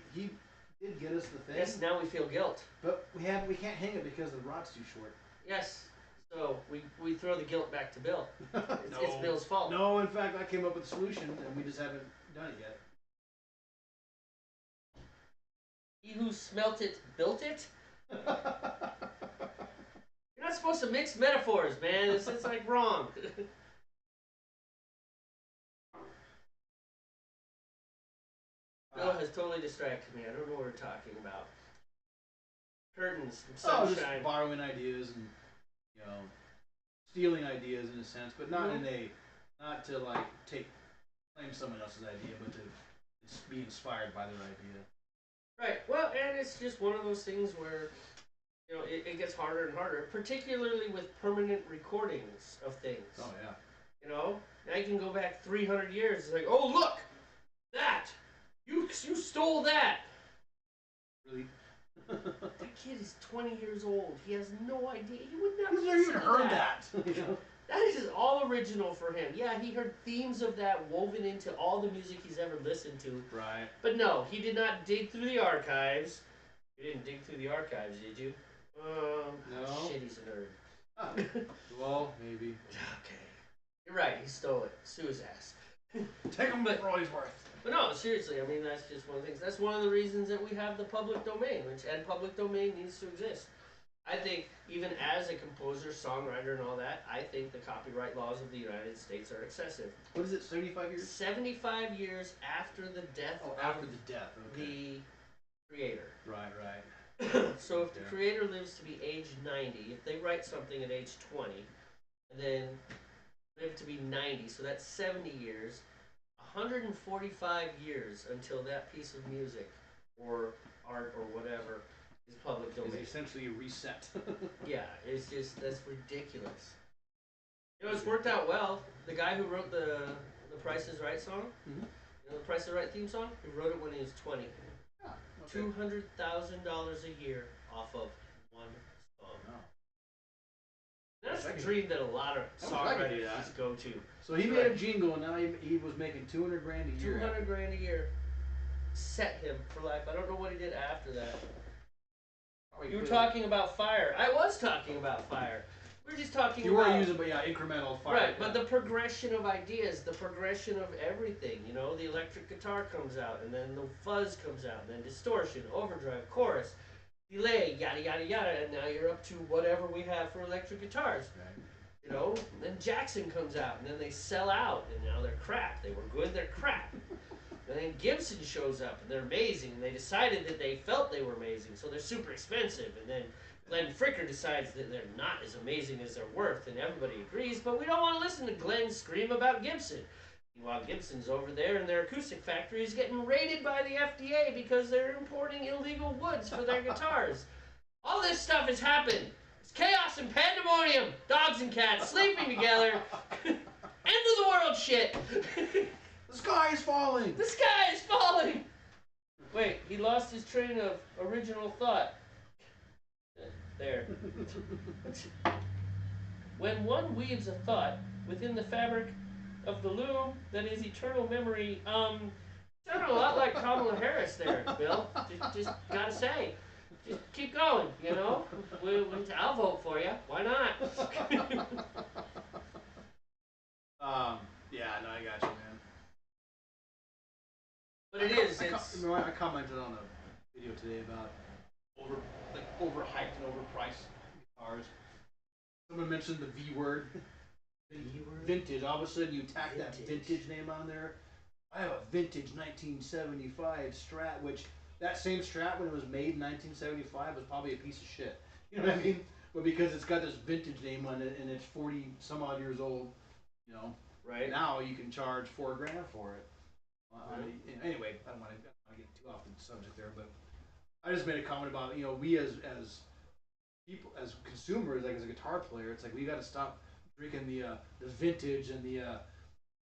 did get us the thing. Yes, now we feel guilt. But we can't hang it because the rod's too short. Yes, so we throw the guilt back to Bill. It's Bill's fault. No, in fact, I came up with a solution, and we just haven't done it yet. He who smelt it built it. You're not supposed to mix metaphors, man. It's like wrong. Bill has totally distracted me. I don't know what we're talking about. Curtains, sunshine. Just borrowing ideas and stealing ideas in a sense, but not not to like claim someone else's idea, but to be inspired by their idea. Right. Well, and it's just one of those things where it gets harder and harder, particularly with permanent recordings of things. Oh yeah. Now you can go back 300 years. It's like, oh look, that you stole that. Really? That kid is 20 years old. He has no idea. He would never. He's never even heard that. That is all original for him. Yeah, he heard themes of that woven into all the music he's ever listened to. Right. But no, he did not dig through the archives. You didn't dig through the archives, did you? No. Shit, he's a nerd. Well, maybe. Okay. You're right, he stole it. Sue his ass. Take him for all he's worth. But no, seriously, I mean, that's just one of the things. That's one of the reasons that we have the public domain, and public domain needs to exist. I think, even as a composer, songwriter, and all that, I think the copyright laws of the United States are excessive. What is it, 75 years? 75 years after the death After of the death, the creator. Right. So if the creator lives to be age 90, if they write something at age 20, and then live to be 90, so that's 70 years, 145 years until that piece of music or art or whatever is public domain. It's essentially a reset. Yeah, it's just, that's ridiculous. You know, it's worked out well. The guy who wrote the Price is Right song, Mhm. you know, the Price is Right theme song, he wrote it when he was 20. Okay. $200,000 a year off of one song. Wow. That's I a can- dream that a lot of I can do that. songwriters go to. So he made a jingle, and now he was making $200,000 a year. 200 grand a year set him for life. I don't know what he did after that. You were talking about fire. I was talking about fire. We were just talking You about... were using, but yeah, incremental fire. Right, but the progression of ideas, the progression of everything, you know, the electric guitar comes out, and then the fuzz comes out, and then distortion, overdrive, chorus, delay, yada, yada, yada, and now you're up to whatever we have for electric guitars. Right. You know, then Jackson comes out, and then they sell out, and now they're crap. They were good, they're crap. And then Gibson shows up, and they're amazing, and they decided that they felt they were amazing, so they're super expensive, and then Glenn Fricker decides that they're not as amazing as they're worth, and everybody agrees, but we don't want to listen to Glenn scream about Gibson. Meanwhile, Gibson's over there in their acoustic factory is getting raided by the FDA because they're importing illegal woods for their guitars. All this stuff has happened. It's chaos and pandemonium. Dogs and cats sleeping together. End of the world shit. The sky is falling! The sky is falling. Wait, he lost his train of original thought. There. When one weaves a thought within the fabric of the loom that is eternal memory, sounded a lot like Kamala Harris there, Bill. Just gotta say. Just keep going, you know? I'll vote for you. Why not? Yeah, no, I got you, man. But it is. I commented on a video today about overhyped and overpriced guitars. Someone mentioned the V word. Vintage. All of a sudden you tack that vintage name on there. I have a vintage 1975 Strat, which that same Strat when it was made in 1975 was probably a piece of shit. You know what I mean? But because it's got this vintage name on it and it's 40 some odd years old, you know. Right. Now you can charge $4,000 for it. Anyway, I don't want to get too off the subject there, but I just made a comment about, you know, we as people, as consumers, like as a guitar player, it's like we got to stop drinking the vintage and the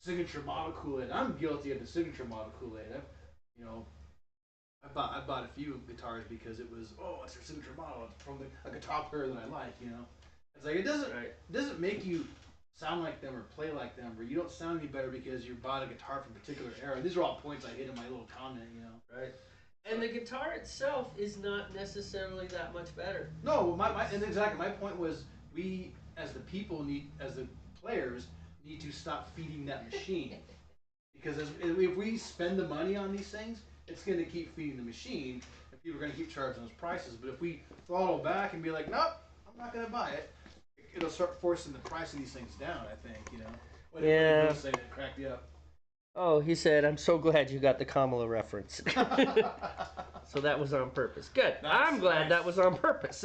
signature model Kool-Aid. I'm guilty of the signature model Kool-Aid. I bought a few guitars because it was, it's their signature model. It's from a guitar player that I like, you know. It's like it doesn't make you sound like them or play like them, or you don't sound any better because you bought a guitar from a particular era. These are all points I hit in my little comment, you know. Right. And the guitar itself is not necessarily that much better. No, and exactly my point was we as the people as the players need to stop feeding that machine because if we spend the money on these things, it's going to keep feeding the machine, and people are going to keep charging those prices. But if we throttle back and be like, nope, I'm not going to buy it, it'll start forcing the price of these things down. I think, you know. What did Bill say that cracked you up? Oh, he said, "I'm so glad you got the Kamala reference." So that was on purpose. Good. I'm glad that was on purpose.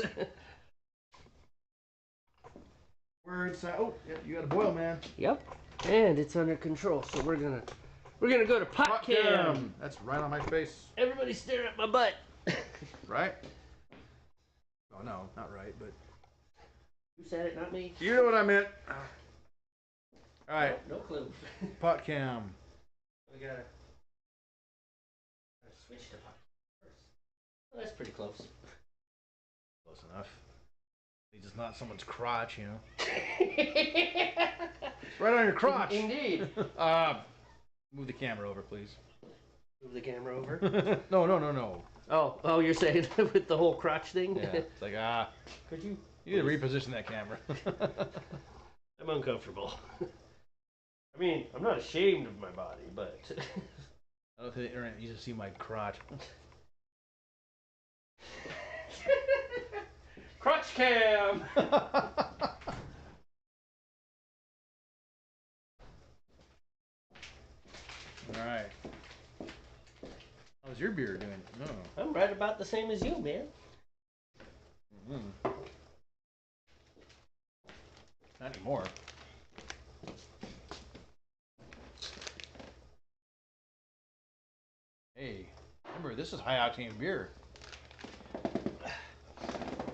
We're inside. Oh, yeah, you got a boil, man. Yep. And it's under control. So we're gonna go to pot cam. That's right on my face. Everybody stare at my butt. Right? Oh no, not right, but Who said it? Not me. you know what I meant. All right, No clue. pot cam. We gotta switch to pot first. Well, that's pretty close. Close enough. It's just not someone's crotch, you know. Right on your crotch. Indeed. Move the camera over, please. Move the camera over. No. Oh, you're saying with the whole crotch thing? Yeah, it's like Could you? you need to reposition that camera. I'm uncomfortable. I mean, I'm not ashamed of my body, but Go to the internet. You just see my crotch. Crotch cam. All right. How's your beer doing? No. I'm right about the same as you, man. Mm-hmm. Not anymore. Hey, remember this is high octane beer.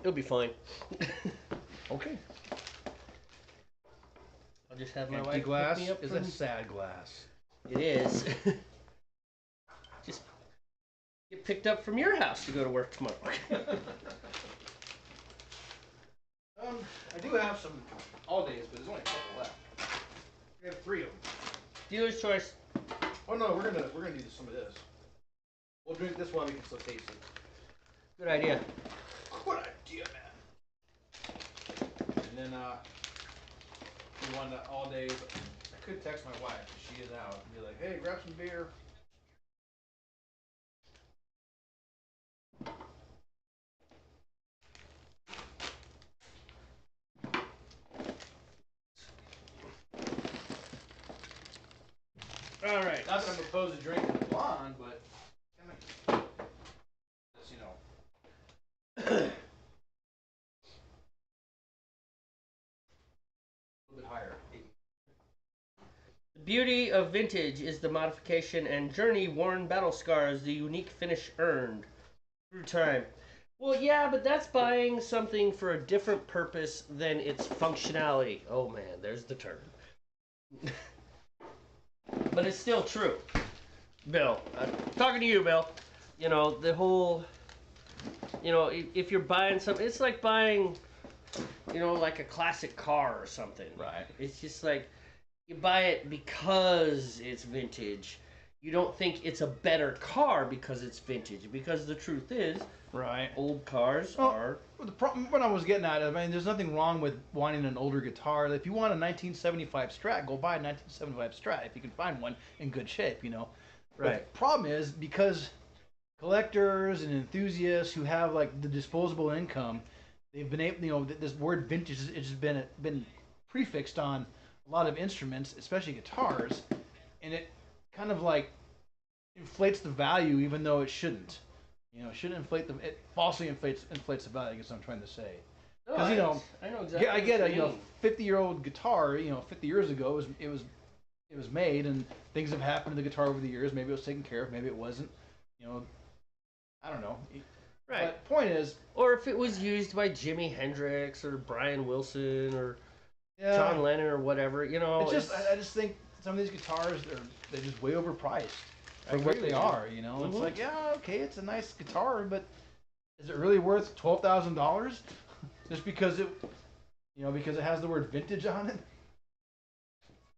It'll be fine. Okay. I'll just have my Empty wife glass pick me up is from... a sad glass. It is. Just get picked up from your house to go to work tomorrow. I do have some all days, but there's only a couple left. We have 3 of them. Dealer's choice. Oh no, we're gonna do some of this. We'll drink this while we can still taste it. Good idea. Good idea, man. And then we want all days. I could text my wife if she is out and be like, "Hey, grab some beer." All right. Not that I'm opposed to drinking the blonde, but just, you know, a little bit higher. The beauty of vintage is the modification and journey worn battle scars, the unique finish earned through time. Well, yeah, but that's buying something for a different purpose than its functionality. Oh man, there's the term. But it's still true. Bill, I'm talking to you, Bill. You know, the whole, you know, if you're buying something, it's like buying, you know, like a classic car or something. Right. It's just like, you buy it because it's vintage. You don't think it's a better car because it's vintage. Because the truth is, Right. old cars Well, are... The problem, what I was getting at, I mean, there's nothing wrong with wanting an older guitar. If you want a 1975 Strat, go buy a 1975 Strat if you can find one in good shape, you know. Right. But the problem is, because collectors and enthusiasts who have like the disposable income, they've been able, you know, this word vintage has just been prefixed on a lot of instruments, especially guitars, and it kind of like inflates the value even though it shouldn't. You know, it shouldn't inflate them. It falsely inflates the value. I guess I'm trying to say. No, Because, you know, I know exactly. I get what a you 50-year-old guitar. You know, 50 years ago it was made, and things have happened to the guitar over the years. Maybe it was taken care of. Maybe it wasn't. You know, I don't know. Right. But point is, Or if it was used by Jimi Hendrix or Brian Wilson or yeah, John Lennon or whatever, you know. it's just I just think some of these guitars they're just way overpriced for what they are. You know, it's like, yeah, okay, it's a nice guitar, but is it really worth $12,000 just because it has the word vintage on it?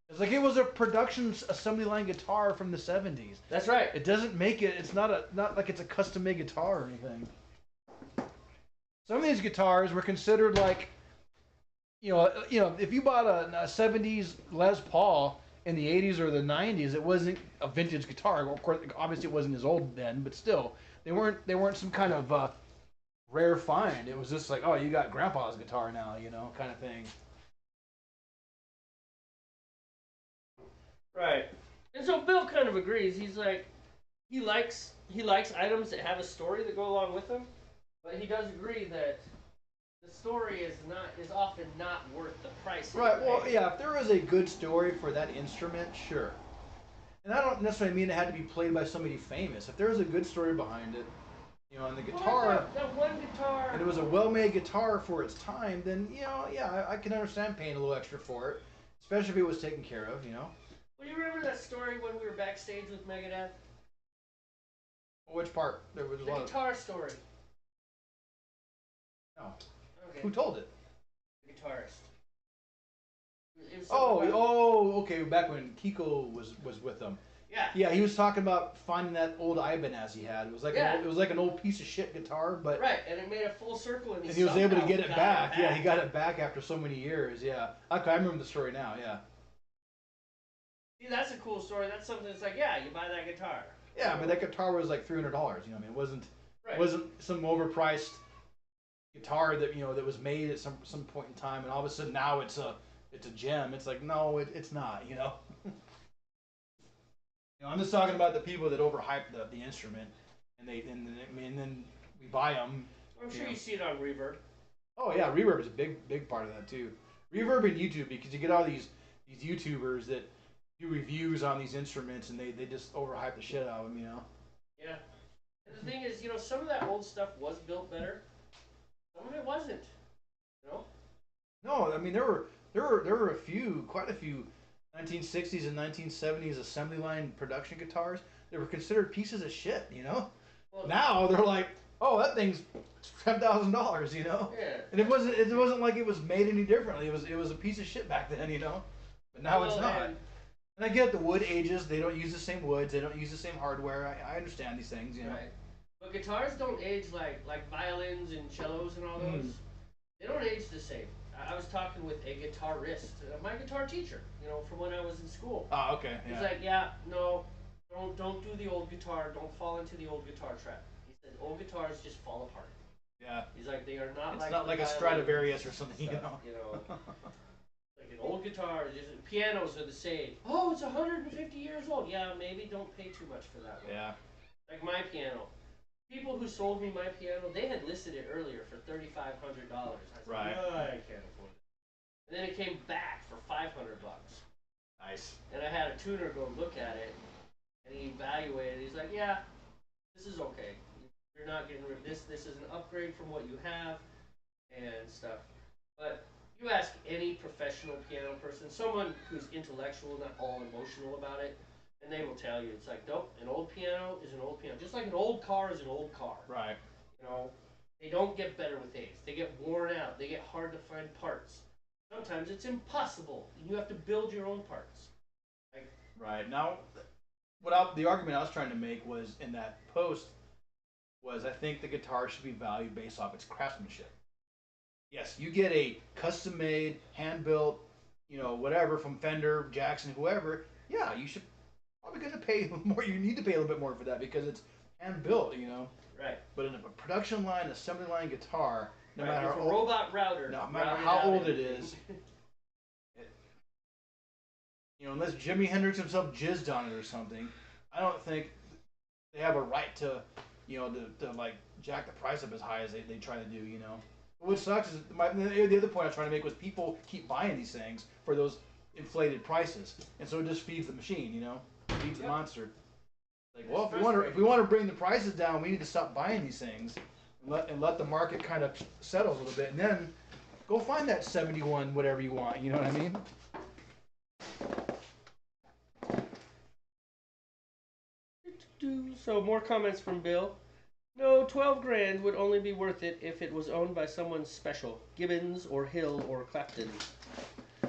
It's like it was a production assembly line guitar from the 70s. That's right. It doesn't make it. It's not like it's a custom made guitar or anything. Some of these guitars were considered like, you know, if you bought a 70s Les Paul in the 80s or the 90s, it wasn't a vintage guitar. Of course, obviously it wasn't as old then, but still, they weren't some kind of rare find. It was just like, oh, you got Grandpa's guitar now, you know, kind of thing. Right. And so Bill kind of agrees. He's like, he likes items that have a story that go along with them, but he does agree that the story is often not worth the price. Right. Well, yeah. If there was a good story for that instrument, sure. And I don't necessarily mean it had to be played by somebody famous. If there was a good story behind it, you know, and the guitar, that one guitar, and it was a well-made guitar for its time, then, you know, yeah, I can understand paying a little extra for it, especially if it was taken care of, you know. Well, you remember that story when we were backstage with Megadeth? Which part? There was a The lot of... guitar story. No. Okay. Who told it? The guitarist. It was something about- Okay. Back when Kiko was with them. Yeah. Yeah, he was talking about finding that old Ibanez he had. It was like Yeah. it was like an old piece of shit guitar, but Right, and it made a full circle, and he was able to somehow get it got back. Yeah, he got it back after so many years. Yeah, okay, I remember the story now. Yeah. See, that's a cool story. That's something that's like, yeah, you buy that guitar. Yeah, but that guitar was like $300. You know, I mean, it Right. wasn't some overpriced guitar that that was made at some point in time, and all of a sudden now it's a gem. It's like no, it's not. I'm just talking about the people that overhype the instrument, and then we buy them. I'm sure you see it on Reverb. Oh yeah, reverb is a big part of that too. Reverb and YouTube, because you get all these YouTubers that do reviews on these instruments, and they just overhype the shit out of them. Yeah. And the thing is, some of that old stuff was built better. Some of it wasn't. No, I mean there were quite a few 1960s and 1970s assembly line production guitars that were considered pieces of shit. Well, Now they're like, oh, that thing's $10,000. Yeah. And it wasn't like it was made any differently. It was a piece of shit back then. But now it's not. And I get the wood ages. They don't use the same woods. They don't use the same hardware. I understand these things. Right. But guitars don't age like violins and cellos and all those. They don't age the same. I was talking with a guitarist, my guitar teacher, from when I was in school. Oh, okay. Yeah. He's like, yeah, no, don't do the old guitar. Don't fall into the old guitar trap. He said old guitars just fall apart. Yeah. He's like, they are not It's like not like a Stradivarius or something. Like an old guitar, pianos are the same. Oh, it's 150 years old. Yeah, maybe don't pay too much for that one. Yeah. Like my piano. People who sold me my piano, they had listed it earlier for $3,500. I said, Right. no, I can't afford it. And then it came back for $500. Nice. And I had a tuner go look at it, and he evaluated it. He's like, yeah, this is okay. You're not getting rid of this. This is an upgrade from what you have and stuff. But you ask any professional piano person, someone who's intellectual, not all emotional about it, and they will tell you, it's like, nope, an old piano is an old piano. Just like an old car is an old car. Right. They don't get better with age. They get worn out. They get hard to find parts. Sometimes it's impossible. You have to build your own parts. Right. Now, the argument I was trying to make was in that post was I think the guitar should be valued based off its craftsmanship. Yes, you get a custom-made, hand-built, whatever from Fender, Jackson, whoever. Yeah, you should probably going to pay more. You need to pay a little bit more for that because it's hand-built, Right. But in a production line, assembly line guitar, no Right, matter with a how robot router. no matter routed how out old it everything. is, unless Jimi Hendrix himself jizzed on it or something, I don't think they have a right to, to like jack the price up as high as they try to do, But what sucks is the other point I was trying to make was people keep buying these things for those inflated prices, and so it just feeds the machine, feeds the monster. Like, well, if we want to bring the prices down, we need to stop buying these things and let the market kind of settle a little bit, and then go find that 71 whatever you want. You know what I mean? So more comments from Bill. No, 12 grand would only be worth it if it was owned by someone special. Gibbons or Hill or Clapton.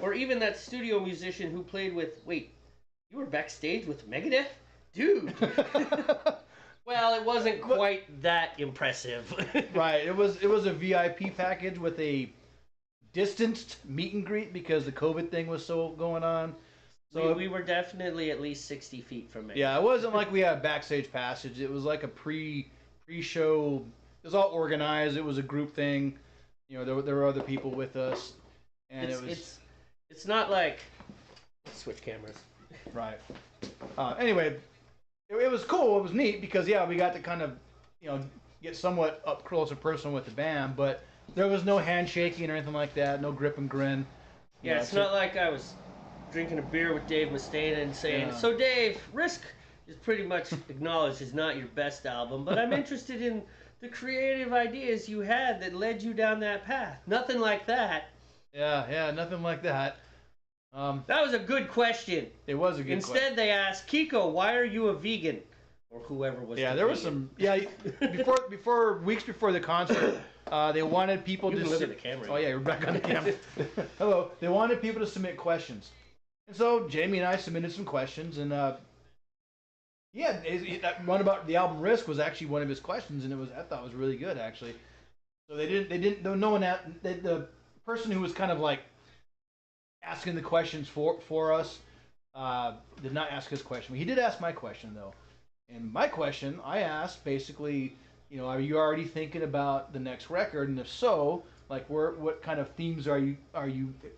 Or even that studio musician who played with... Wait, you were backstage with Megadeth? Dude! Well, it wasn't quite that impressive. Right. It was a VIP package with a distanced meet and greet because the COVID thing was so going on. So we were definitely at least 60 feet from it. Yeah, it wasn't like we had a backstage passage. It was like a pre-show. It was all organized. It was a group thing. There were other people with us, and it's not like let's switch cameras. Right. Anyway, it was cool. It was neat because we got to kind of get somewhat up close and personal with the band, but there was no handshaking or anything like that. No grip and grin. Yeah, it's not like I was drinking a beer with Dave Mustaine and saying, so Dave, Risk is pretty much acknowledged as not your best album, but I'm interested in the creative ideas you had that led you down that path. Nothing like that. Yeah, nothing like that. That was a good question. It was a good question. Instead, they asked, Kiko, why are you a vegan? Or whoever was there was some... Yeah, weeks before the concert, they wanted people you to... can look at the camera. Oh, yeah, you're back on the camera. Hello. They wanted people to submit questions. And so Jamey and I submitted some questions, and that one about the album Risk was actually one of his questions, and I thought it was really good actually. So the person who was kind of like asking the questions for us did not ask his question. He did ask my question though. And my question, I asked basically, are you already thinking about the next record? And if so, like, what kind of themes are you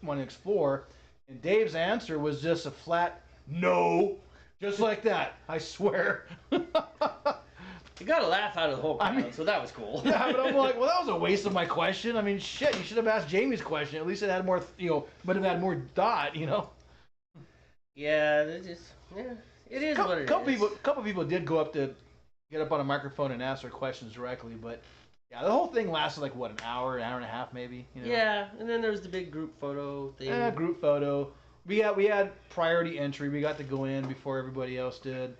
want to explore? And Dave's answer was just a flat no, just like that. I swear. You got a laugh out of the whole crowd, so that was cool. Yeah, but I'm like, well, that was a waste of my question. I mean, shit, you should have asked Jamey's question. At least it had more, would have had more thought, Yeah, it is what it is. Couple people did go up to get up on a microphone and ask their questions directly, but yeah, the whole thing lasted like what, an hour and a half maybe. Yeah, and then there was the big group photo thing. Yeah, group photo. We had priority entry. We got to go in before everybody else did.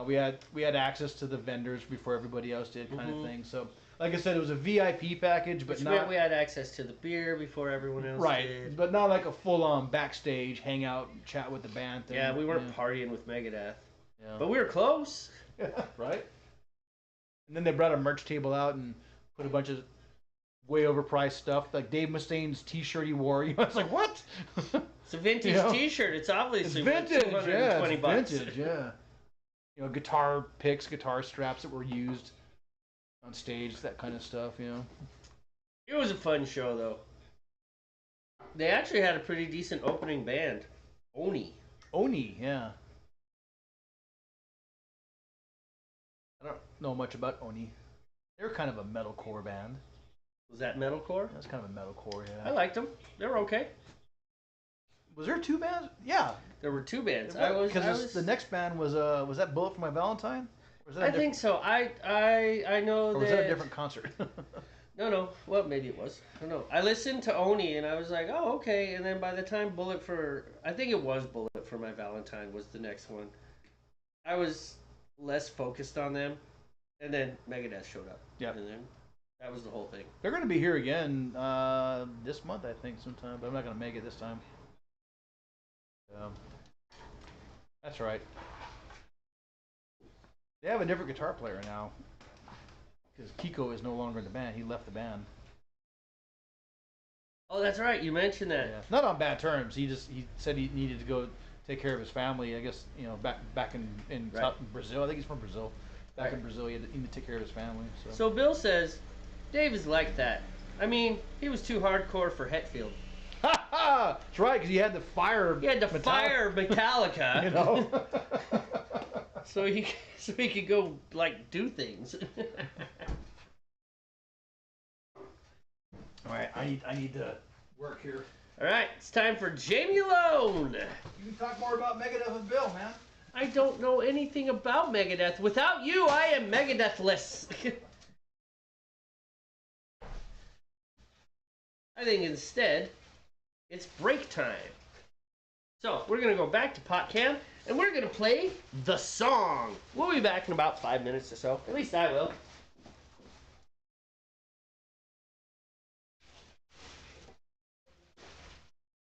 We had access to the vendors before everybody else did, kind of thing. So, like I said, it was a VIP package, but not. We had access to the beer before everyone else did. But not like a full-on backstage hangout, chat with the band thing. Yeah, we weren't partying with Megadeth. Yeah. But we were close. Right. And then they brought a merch table out and put a bunch of way overpriced stuff, like Dave Mustaine's T-shirt he wore. I was like, what? It's a vintage T-shirt. It's obviously vintage. Yeah, it's $220. vintage. Yeah. Guitar picks, guitar straps that were used on stage, that kind of stuff. It was a fun show, though. They actually had a pretty decent opening band, Oni, yeah. I don't know much about Oni. They're kind of a metalcore band. Was that metalcore? That's kind of a metalcore, yeah. I liked them. They were okay. Was there two bands? Yeah. There were two bands. Because the next band was that Bullet for My Valentine? Or was that I think so. I know or that. Was that a different concert? No. Well, maybe it was. I don't know. I listened to Oni and I was like, oh, okay. And then by the time I think it was Bullet for My Valentine was the next one. I was less focused on them. And then Megadeth showed up. Yeah. And then that was the whole thing. They're going to be here again this month, I think, sometime. But I'm not going to make it this time. That's right. They have a different guitar player now. Because Kiko is no longer in the band. He left the band. Oh, that's right. You mentioned that. Yeah. Not on bad terms. He said he needed to go take care of his family. I guess, back in Right. Brazil. I think he's from Brazil. Back in Brazil, he had to take care of his family. So Bill says, Dave is like that. I mean, he was too hardcore for Hetfield. Ha ha! That's right, because he had the fire. He had to fire Metallica. so he could go do things. All right, I need to work here. All right, it's time for Jamey Alone. You can talk more about Megadeth with Bill, man. I don't know anything about Megadeth. Without you, I am Megadethless. I think instead, it's break time. So, we're going to go back to PotCam, and we're going to play the song. We'll be back in about 5 minutes or so. At least I will.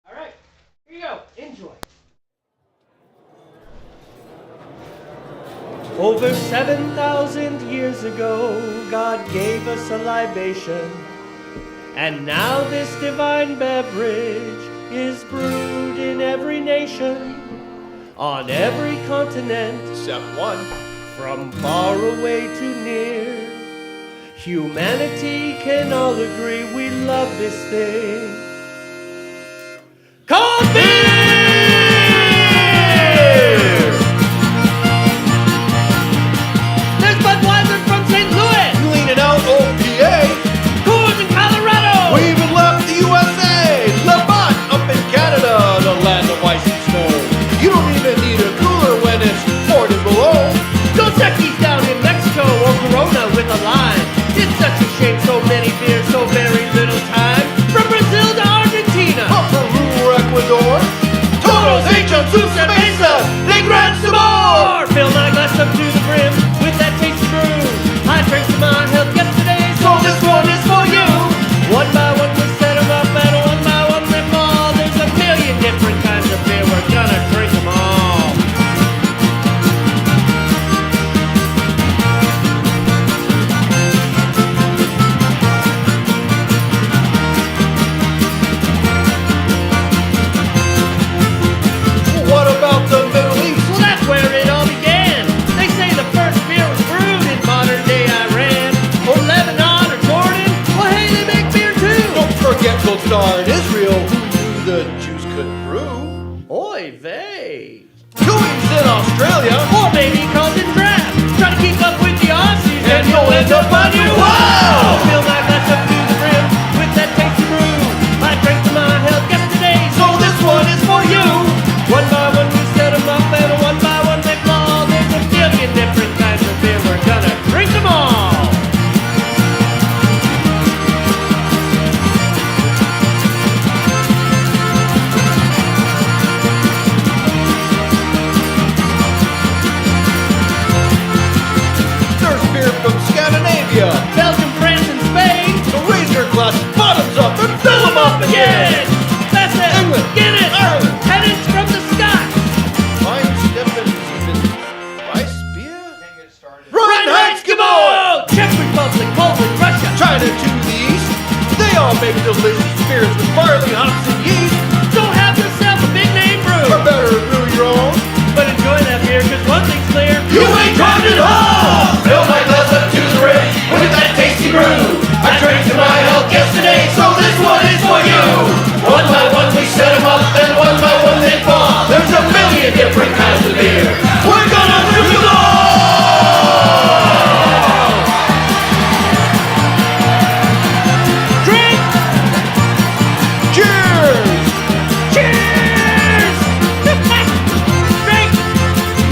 All right, here you go. Enjoy. Over 7,000 years ago, God gave us a libation. And now this divine beverage is brewed in every nation, on every continent, Except one. from far away to near. Humanity can all agree we love this thing called beer! There's Budweiser from St. Louis, Leaning out OPA. Coors in Colorado, We even left the USA. Lamont up in Canada, the land of ice and snow. You don't even need a cooler when it's 40 below. Dos Equis down in Mexico, or Corona with a lime. It's such a shame, so many beers, so very little time. From Brazil couldn't brew. Oy vey. 2 weeks in Australia, Or maybe causing draft. Try to keep up with the Aussies and you'll end up on your I'll wow. fill my glass up to the brim with that tasty brew. I drank to my health yesterday, So this one is for you. one by one we set 'em up, and one by one they fall. There's a billion different kinds of beer. We're gonna drink them all. There's beer from Scandinavia. Belgium, France, and Spain. So raise your glass bottoms up and fill them up again. That's it. England, Guinness. Ireland. Headed from the Scots. Fine Steffen Weiss beer. Can't get started. Reinheitsgebot! Czech Republic, Poland, Russia. China to the east. They all make delicious beers with barley, hops, and yeast. Don't have yourself a big name brew. Or better, brew your own. But enjoy that beer, cause one thing's clear. You ain't drunk at all! Fill my glass up to the rim with that tasty brew. I drank to my health yesterday, so this one is for you. One by one we set 'em up, and one by one they fall. There's a million different kinds of beer. We're gonna drink them all! Drink! Cheers! Cheers! Drink!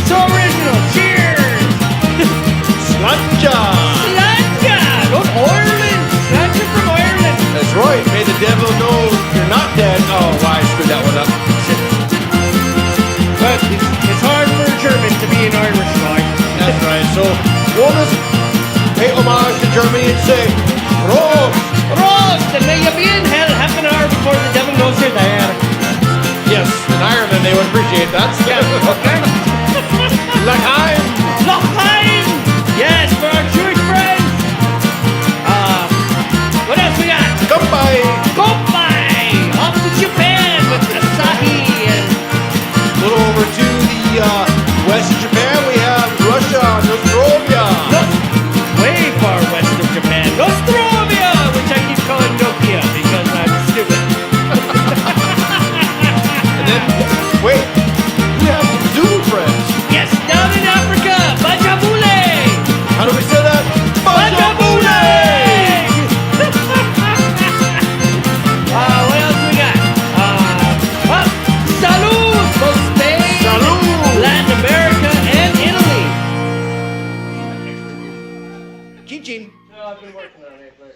So original. Cheers! Slanja! Slanja! From Ireland! Slanja from Ireland! That's right, may the devil know you're not dead. Oh, why I screwed that one up. But it's hard for a German to be an Irish guy. That's right, so we'll just pay homage to Germany and say, Prost! Prost! And may you be in hell half an hour before the devil knows you're there. Yes, in Ireland they would appreciate that. Okay? L'chaim! L'chaim! Yes, for our Jewish friends! What else we got? Goodbye! Goodbye! Off to Japan with Asahi and A little over to the west of Japan, we have Russia, Nostrovia. way far west of Japan, Nostrovia, which I keep calling Nokia because I'm stupid. And then, wait, we have some Zulu friends. Yes, down in Africa, Bajabule! How do we say that? Bajabule! What else we got? Salud! From Spain, Salud! Latin America, and Italy. Chin-chin. No, I've been working on it, but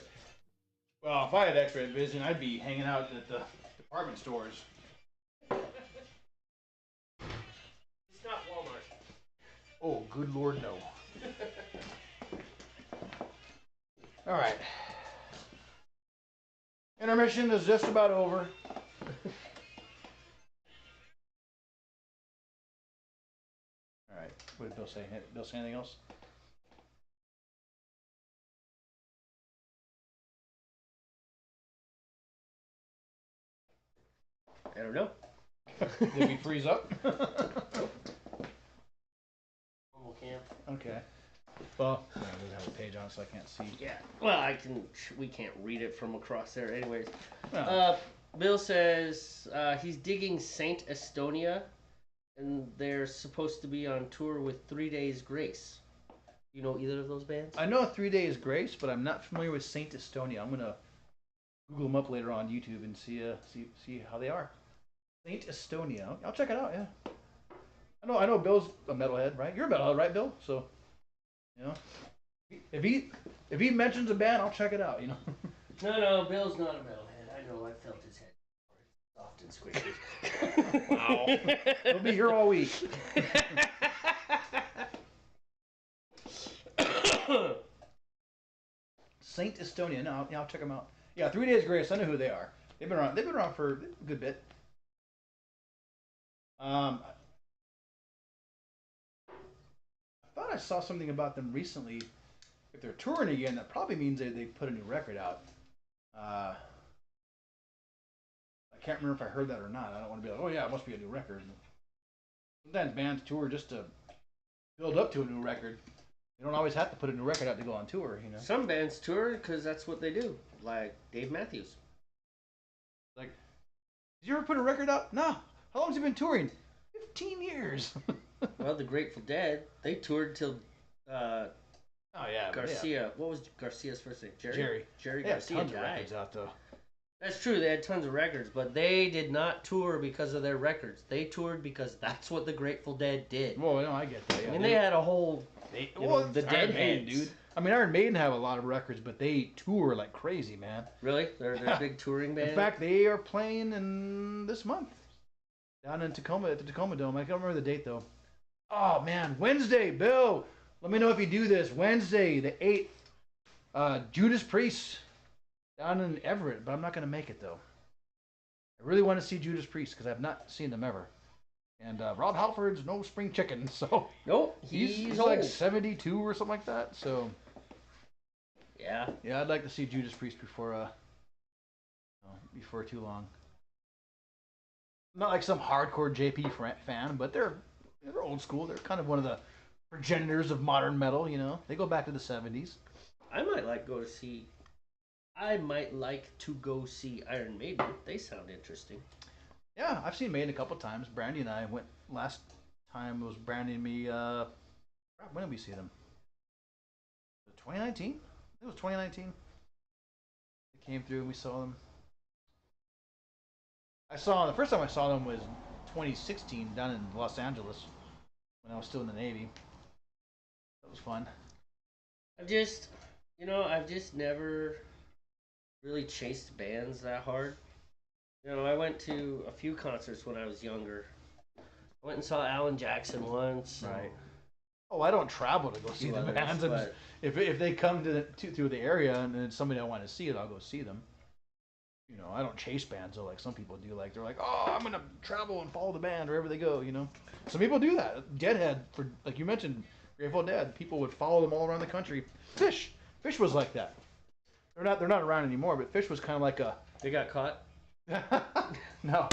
Well, if I had extra vision, I'd be hanging out at the department stores. it's not Walmart. Oh, good Lord, no. All right. Intermission is just about over. All right. What did Bill say? Bill say anything else? I don't know. Did we freeze up? Normal camp. Okay. Well, yeah, it doesn't have a page on it, so I can't see. Yeah. Well, we can't read it from across there, anyways. Oh. Bill says he's digging Saint Estonia, and they're supposed to be on tour with 3 Days Grace. You know either of those bands? I know 3 Days Grace, but I'm not familiar with Saint Estonia. I'm gonna Google them up later on YouTube and see how they are. Saint Estonia. I'll check it out. Yeah. I know. Bill's a metalhead, right? You're a metalhead, right, Bill? So, you know, if he mentions a band, I'll check it out. You know. No, Bill's not a metalhead. I know. I felt his head. Soft and squishy. Wow. He'll be here all week. Saint Estonia. No, I'll check them out. Yeah, 3 Days Grace. I know who they are. They've been around for a good bit. I thought I saw something about them recently. If they're touring again, that probably means they put a new record out. I can't remember if I heard that or not. I don't want to be like, oh yeah, it must be a new record. Sometimes bands tour just to build up to a new record. They don't always have to put a new record out to go on tour, you know. Some bands tour because that's what they do, like Dave Matthews. Like, you ever put a record out? No. How long has he been touring? 15 years. Well, the Grateful Dead, they toured till Oh yeah, Garcia. What was Garcia's first name? Jerry. Jerry They have Garcia tons of died. records out though. That's true. They had tons of records, but they did not tour because of their records. They toured because that's what the Grateful Dead did. Well, no, I get that. Yeah, I mean, they had a whole, they, you know, the Iron Maiden, Deadheads. dude. I mean, Iron Maiden have a lot of records, but they tour like crazy, man. Really? They're a big touring band? In fact, they are playing in this month down in Tacoma at the Tacoma Dome. I can't remember the date though. Oh man, Wednesday, Bill. Let me know if you do this. Wednesday, the 8th. Judas Priest down in Everett, but I'm not gonna make it though. I really want to see Judas Priest because I've not seen them ever. And Rob Halford's no spring chicken, so Nope. he's old. like 72 or something like that. So Yeah. yeah, I'd like to see Judas Priest before too long. Not like some hardcore JP fan, but they're old school. They're kind of one of the progenitors of modern metal. You know, they go back to the 70s. I might like to go see Iron Maiden. They sound interesting. Yeah, I've seen Maiden a couple times. Brandy and I went last time. It was Brandy and me. When did we see them? 2019. It was 2019. They came through and we saw them. The first time I saw them was 2016 down in Los Angeles when I was still in the Navy. That was fun. I've just never really chased bands that hard. You know, I went to a few concerts when I was younger. I went and saw Alan Jackson once. Right. Oh, I don't travel to go see Few the others, bands. but- If they come to the area and it's somebody I want to see it, I'll go see them. You know, I don't chase bands though, like some people do. Like they're like, oh, I'm gonna travel and follow the band wherever they go. You know, some people do that. Deadhead, for like you mentioned, Grateful Dead, people would follow them all around the country. Fish was like that. They're not around anymore, but Fish was kind of like a. They got caught. No,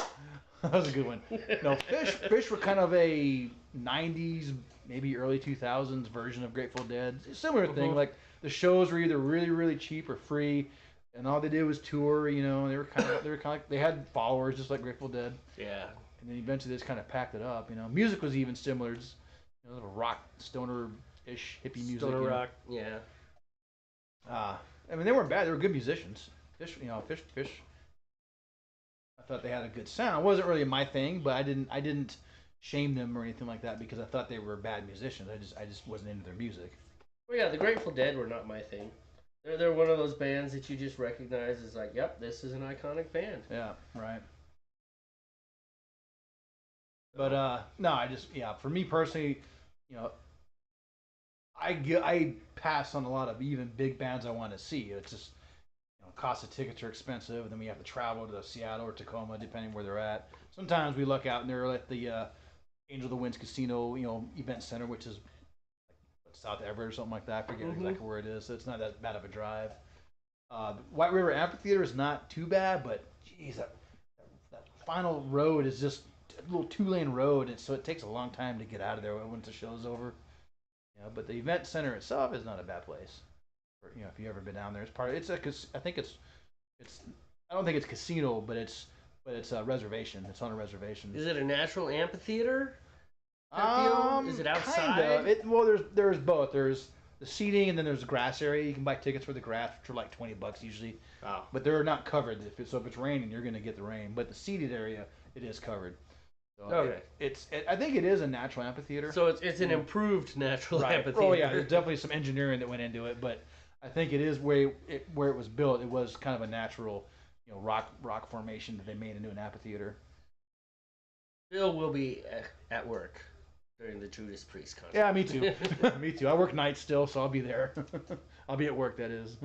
that was a good one. No, Fish were kind of a '90s, maybe early 2000s version of Grateful Dead. Similar thing, like the shows were either really, really cheap or free, and all they did was tour. You know, and they were kind of like they had followers just like Grateful Dead. Yeah. And then eventually they just kind of packed it up. You know, music was even similar, just little rock, stoner-ish hippie music. Stoner rock. Yeah. I mean, they weren't bad. They were good musicians. Fish. I thought they had a good sound. It wasn't really my thing, but I didn't shame them or anything like that because I thought they were bad musicians. I just wasn't into their music. Well, yeah, the Grateful Dead were not my thing. They're one of those bands that you just recognize as like, yep, this is an iconic band. Yeah, right. But no, for me personally, you know, I pass on a lot of even big bands I want to see. It's just, you know, cost of tickets are expensive, and then we have to travel to Seattle or Tacoma, depending where they're at. Sometimes we look out and they're at the Angel of the Winds Casino, you know, event center, which is like South Everett or something like that. I forget exactly where it is, so it's not that bad of a drive. White River Amphitheater is not too bad, but geez, that final road is just a little 2-lane road, and so it takes a long time to get out of there once the show's over. Yeah, but the event center itself is not a bad place. You know, if you ever been down there, it's part of, I think it's I don't think it's casino, but it's a reservation. It's on a reservation. Is it a natural amphitheater? Is it outside? Kind of. Well, there's both. There's the seating, and then there's the grass area. You can buy tickets for the grass, which are like $20 usually. Oh. But they're not covered. So if it's raining, you're gonna get the rain. But the seated area, it is covered. So Okay. I think it is a natural amphitheater. So it's an improved natural Right. amphitheater. Oh yeah, there's definitely some engineering that went into it, but I think it is where it was built. It was kind of a natural, you know, rock formation that they made into an amphitheater. Bill will be at work during the Judas Priest concert. Yeah, me too. Me too. I work nights still, so I'll be there. I'll be at work. That is.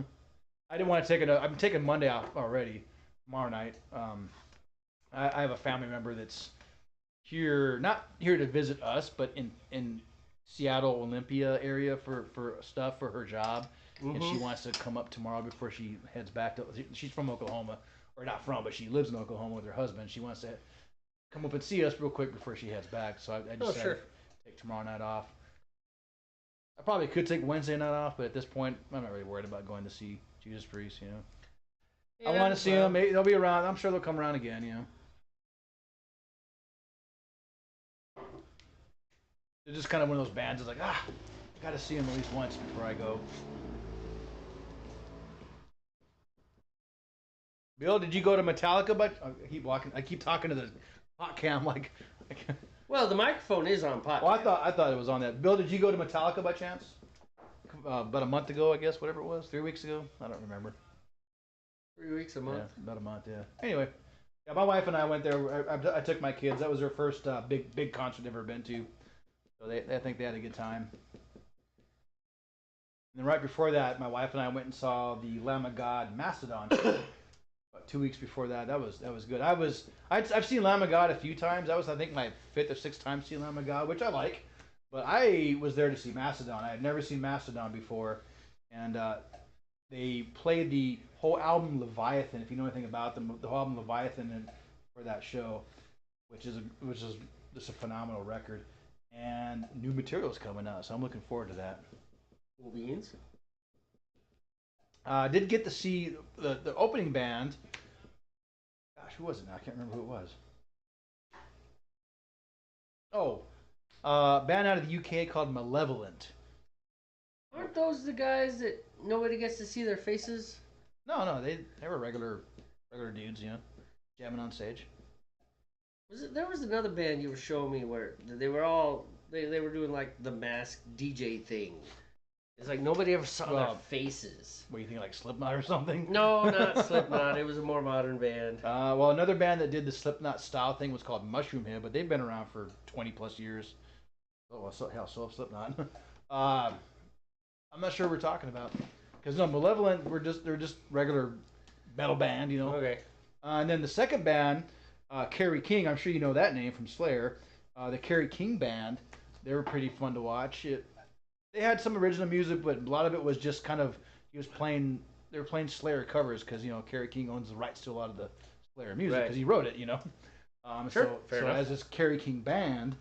I didn't want to take I'm taking Monday off already. Tomorrow night. I have a family member that's not here to visit us, but in Seattle, Olympia area for stuff for her job, and she wants to come up tomorrow before she heads back to. She's from Oklahoma, or not from, but she lives in Oklahoma with her husband. She wants to come up and see us real quick before she heads back. So I decided to take tomorrow night off. I probably could take Wednesday night off, but at this point, I'm not really worried about going to see Judas Priest. You know, I want to see them. They'll be around. I'm sure they'll come around again. You know. It's just kind of one of those bands. It's like, I got to see them at least once before I go. Bill, did you go to Metallica? But I keep walking. I keep talking to the hot cam like. Well, the microphone is on pot. Well, I thought it was on that. Bill, did you go to Metallica by chance? About a month ago, I guess, whatever it was. 3 weeks ago, I don't remember. 3 weeks a month. Yeah, about a month. Yeah. Anyway, yeah, my wife and I went there. I took my kids. That was their first big concert they've ever been to. So I think they had a good time. And then right before that, my wife and I went and saw the Lamb of God Mastodon. About 2 weeks before that, that was good. I've seen Lamb of God a few times. That was, I think, my 5th or 6th time seeing Lamb of God, which I like. But I was there to see Mastodon. I had never seen Mastodon before, and they played the whole album Leviathan. If you know anything about them, the whole album Leviathan for that show, which is just a phenomenal record. And new material's coming out, so I'm looking forward to that. Cool beans. Did get to see the opening band. Gosh, who was it now? I can't remember who it was. Oh, band out of the UK called Malevolent. Aren't those the guys that nobody gets to see their faces? No, they were regular dudes, you know, jamming on stage. There was another band you were showing me where they were all they were doing like the masked DJ thing. It's like nobody ever saw their faces. What do you think, like Slipknot or something? No, not Slipknot. It was a more modern band. Well, another band that did the Slipknot style thing was called Mushroom Head, but they've been around for 20 plus years. Oh, well, so have Slipknot. I'm not sure what we're talking about. Because no, Malevolent, they're just regular metal band, you know. Okay. And then the second band, Kerry King, I'm sure you know that name from Slayer. The Kerry King band, they were pretty fun to watch. They had some original music, but a lot of it was just kind of they were playing Slayer covers because you know Kerry King owns the rights to a lot of the Slayer music because he wrote it, you know. Sure, fair so enough. as this Kerry King band,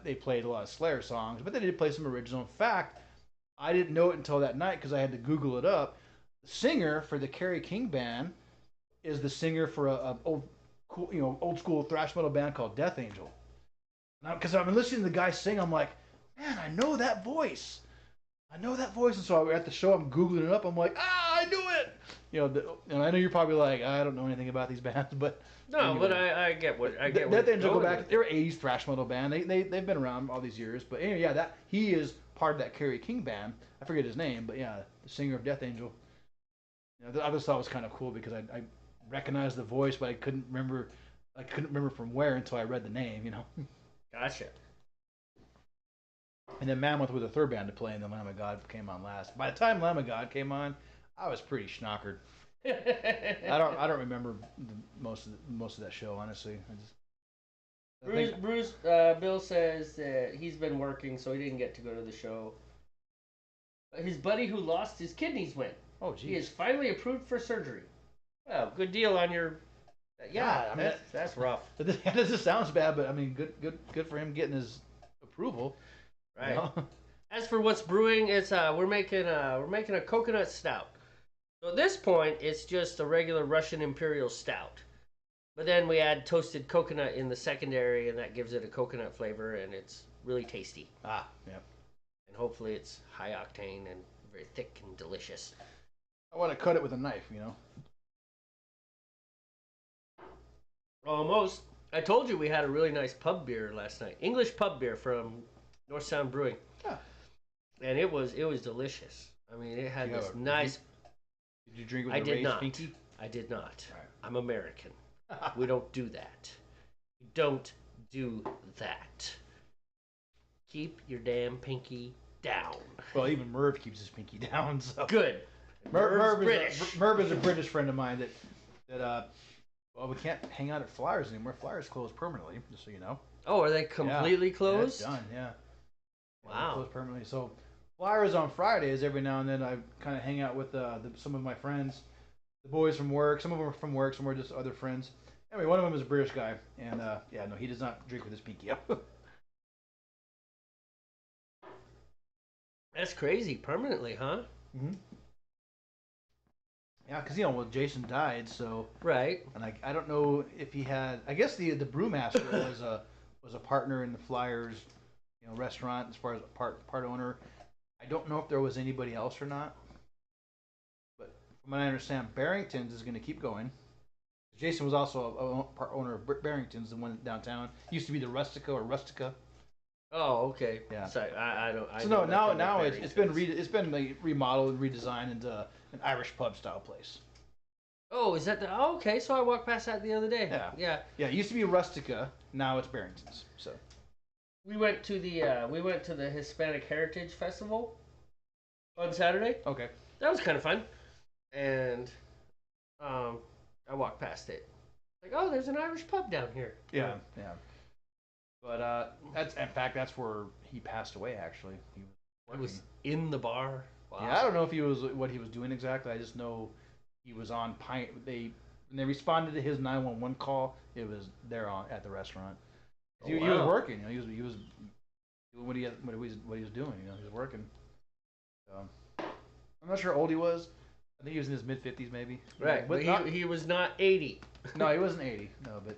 they played a lot of Slayer songs, but they did play some original. In fact, I didn't know it until that night because I had to Google it up. The singer for the Kerry King band is the singer for a old school thrash metal band called Death Angel. Because I've been listening to the guy sing, I'm like, man, I know that voice. And so at the show, I'm Googling it up. I'm like, I knew it. You know, and I know you're probably like, I don't know anything about these bands, but no, anyway. But I get what Death Angel go back. They're an 80s thrash metal band. They've been around all these years. But anyway, yeah, he is part of that Kerry King band. I forget his name, but yeah, the singer of Death Angel. You know, I just thought it was kind of cool because I recognized the voice, but I couldn't remember from where until I read the name. You know. Gotcha. And then Mammoth was the third band to play, and then Lamb of God came on last. By the time Lamb of God came on, I was pretty schnockered. I don't remember most of that show, honestly. Bruce Bill says that he's been working, so he didn't get to go to the show. His buddy who lost his kidneys went. Oh, geez. He is finally approved for surgery. Well, good deal on your. Yeah, I mean that's rough. This sounds bad, but I mean, good for him getting his approval. Right. You know? As for what's brewing, it's we're making a coconut stout. So at this point, it's just a regular Russian Imperial stout. But then we add toasted coconut in the secondary, and that gives it a coconut flavor, and it's really tasty. Yeah. And hopefully it's high octane and very thick and delicious. I want to cut it with a knife, you know. Almost. I told you we had a really nice pub beer last night. English pub beer from North Sound Brewing. Yeah. And it was delicious. I mean, it had this nice. Did you drink with a raised pinky? I did not. Right. I'm American. We don't do that. We don't do that. Keep your damn pinky down. Well, even Merv keeps his pinky down. So. Good. Merv is a British friend of mine that well, we can't hang out at Flyers anymore. Flyers closed permanently, just so you know. Oh, are they completely closed? Yeah, it's done, yeah. Wow. Closed permanently. So Flyers on Fridays, every now and then I kind of hang out with some of my friends, the boys from work. Some of them are from work, some are just other friends. Anyway, one of them is a British guy, and he does not drink with his pinky up. That's crazy. Permanently, huh? Mm-hmm. Yeah, because Jason died, so right. And I don't know if he had. I guess the brewmaster was a partner in the Flyers, restaurant as far as part owner. I don't know if there was anybody else or not, but from what I understand, Barrington's is going to keep going. Jason was also a part owner of Barrington's, the one downtown. It used to be the Rustica. Oh, okay. Yeah. Sorry, I don't. I So know now nothing it's about been like remodeled and redesigned into an Irish pub style place. Oh, is that the? Oh, okay. So I walked past that the other day. Yeah. Yeah. Yeah, it used to be Rustica. Now it's Barrington's. So We went to the Hispanic Heritage Festival on Saturday. okay. That was kind of fun, and I walked past it. Like, oh, there's an Irish pub down here. Yeah. But that's where he passed away. Actually, he was I working. was in the bar. Wow. Yeah, I don't know if what he was doing exactly. I just know he was on Pine. When they responded to his 911 call, it was there at the restaurant. He was working. He was doing what he was doing. He was working. So, I'm not sure how old he was. I think he was in his mid-50s, maybe. Right, but he was not 80. No, he wasn't 80. No, but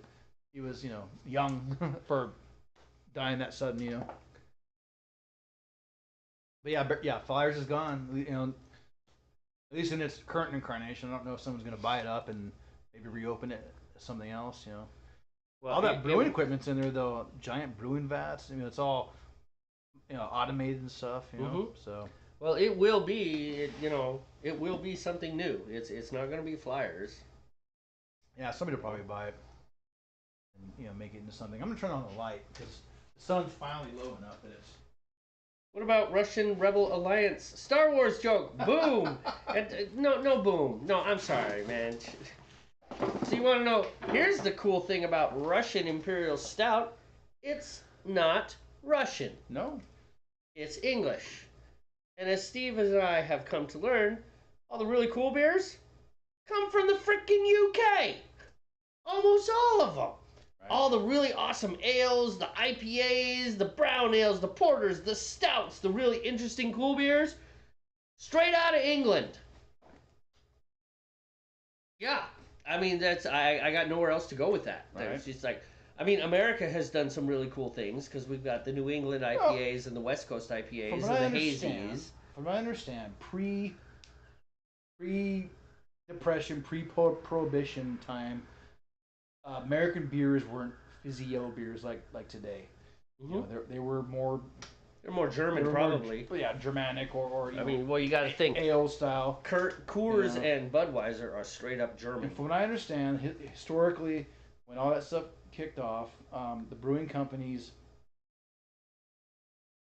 he was young for dying that sudden. But yeah, Flyers is gone. At least in its current incarnation. I don't know if someone's going to buy it up and maybe reopen it as something else. Well, all that brewing equipment's in there though. Giant brewing vats. It's all automated and stuff. So. Well, it will be. It will be something new. It's not going to be Flyers. Yeah, somebody will probably buy it and make it into something. I'm gonna turn on the light because the sun's finally low enough that it's. What about Russian Rebel Alliance Star Wars joke? Boom! No boom. No, I'm sorry, man. So you want to know? Here's the cool thing about Russian Imperial Stout. It's not Russian. No. It's English. And as Steve and I have come to learn, all the really cool beers come from the frickin' UK. Almost all of them. Right. All the really awesome ales, the IPAs, the brown ales, the porters, the stouts, the really interesting cool beers, straight out of England. Yeah. I mean, I got nowhere else to go with that. Right. It's just like, America has done some really cool things because we've got the New England IPAs and the West Coast IPAs and the hazies. From what I understand, pre-depression, pre-prohibition time, American beers weren't fizzy beers like today. Mm-hmm. They were more. They're more German, probably. Germanic or you got to think ale style. Coors and Budweiser are straight up German. And from what I understand, historically, when all that stuff kicked off, the brewing companies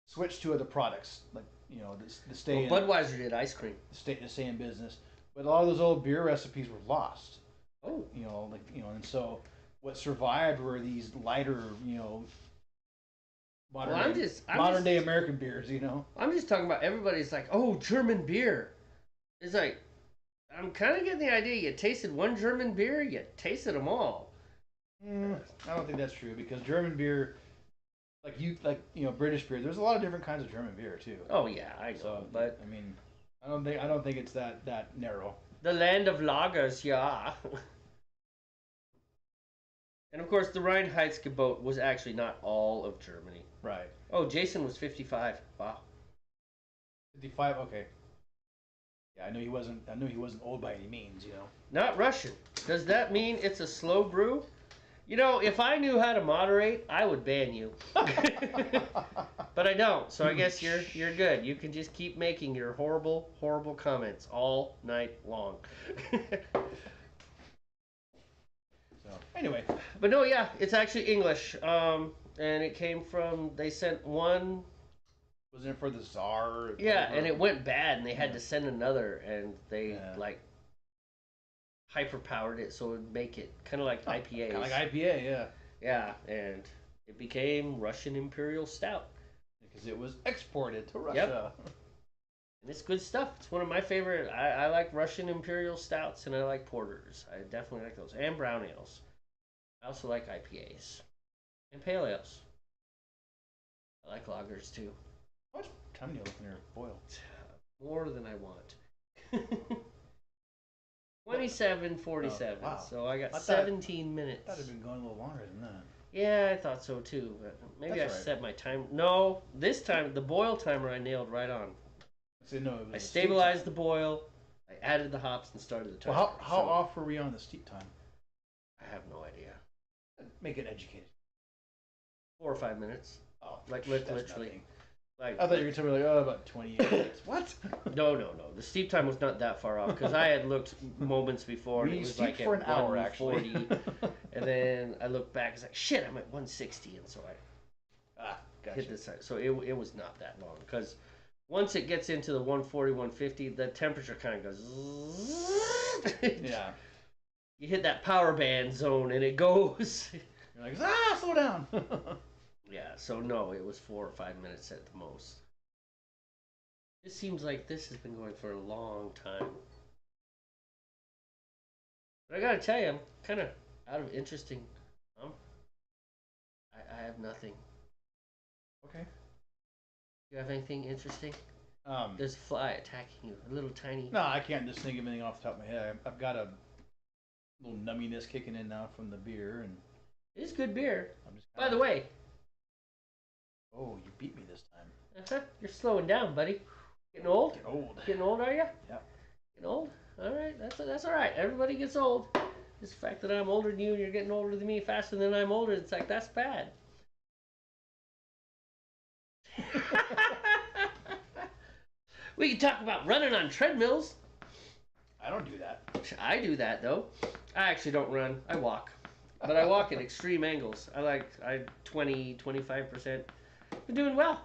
switched to other products, like the stay. Well, Budweiser did ice cream. To stay in business, but a lot of those old beer recipes were lost. Oh. And so what survived were these lighter, modern day American beers. I'm just talking about everybody's like, oh, German beer. It's like, I'm kind of getting the idea you tasted one German beer, you tasted them all. I don't think that's true because German beer, British beer. There's a lot of different kinds of German beer too. Oh yeah, I know. So, but I don't think it's that narrow. The land of lagers, yeah. And of course, the Reinheitsgebot was actually not all of Germany. Right. Oh, Jason was 55. Wow. 55. Okay. Yeah, I knew he wasn't old by any means. Not Russian. Does that mean it's a slow brew? If I knew how to moderate, I would ban you. But I don't, so I guess you're good. You can just keep making your horrible, horrible comments all night long. So anyway, but no, yeah, it's actually English, and it came from. They sent one. Wasn't it for the Tsar? Yeah, and it went bad, and they had to send another, and they hyper-powered it so it would make it kind of like IPAs. Kind of like IPA, yeah. Yeah, and it became Russian Imperial Stout. Because it was exported to Russia. Yep. And it's good stuff. It's one of my favorite. I like Russian Imperial Stouts, and I like porters. I definitely like those. And brown ales. I also like IPAs. And pale ales. I like lagers, too. How much time do you have in your boil? More than I want. 27:47. Oh, wow. So I got 17 minutes. I thought it'd been going a little longer than that. Yeah, I thought so too. But maybe That's I right. set my time. No, this time the boil timer I nailed right on. I said no. It was I a steep stabilized the time. boil. I added the hops and started the timer. Well, how So, off were we on the steep time? I have no idea. Make it educated. 4 or 5 minutes. Oh, Like that's literally. nothing. Like I thought you were telling me like, oh, about 28 minutes. What? no. The steep time was not that far off because I had looked moments before and We it was steeped like for at an hour, actually. 140, and then I looked back. It's like shit. I'm at 160, and so I Gotcha. hit this side. So it was not that long because once it gets into the 140, 150, the temperature kind of goes. Yeah. You hit that power band zone and it goes. You're like, slow down. Yeah. So no, it was 4 or 5 minutes at the most. It seems like this has been going for a long time. But I gotta tell you, I'm kind of out of interesting. I have nothing. Okay. You have anything interesting? Um, There's a fly attacking you. A little tiny. no, I can't just think of anything off the top of my head. I've got a little numminess kicking in now from the beer, and It is good beer. I'm just. By the way, Oh, you beat me this time. you're slowing down, buddy. Getting old? Get old. Getting old, are you? Yeah. Getting old? All right, that's all right. Everybody gets old. Just the fact that I'm older than you and you're getting older than me faster than I'm older, it's like that's bad. We can talk about running on treadmills. I don't do that. I do that though. I actually don't run. I walk. But I walk at extreme angles. I 20, 25%. Been doing well.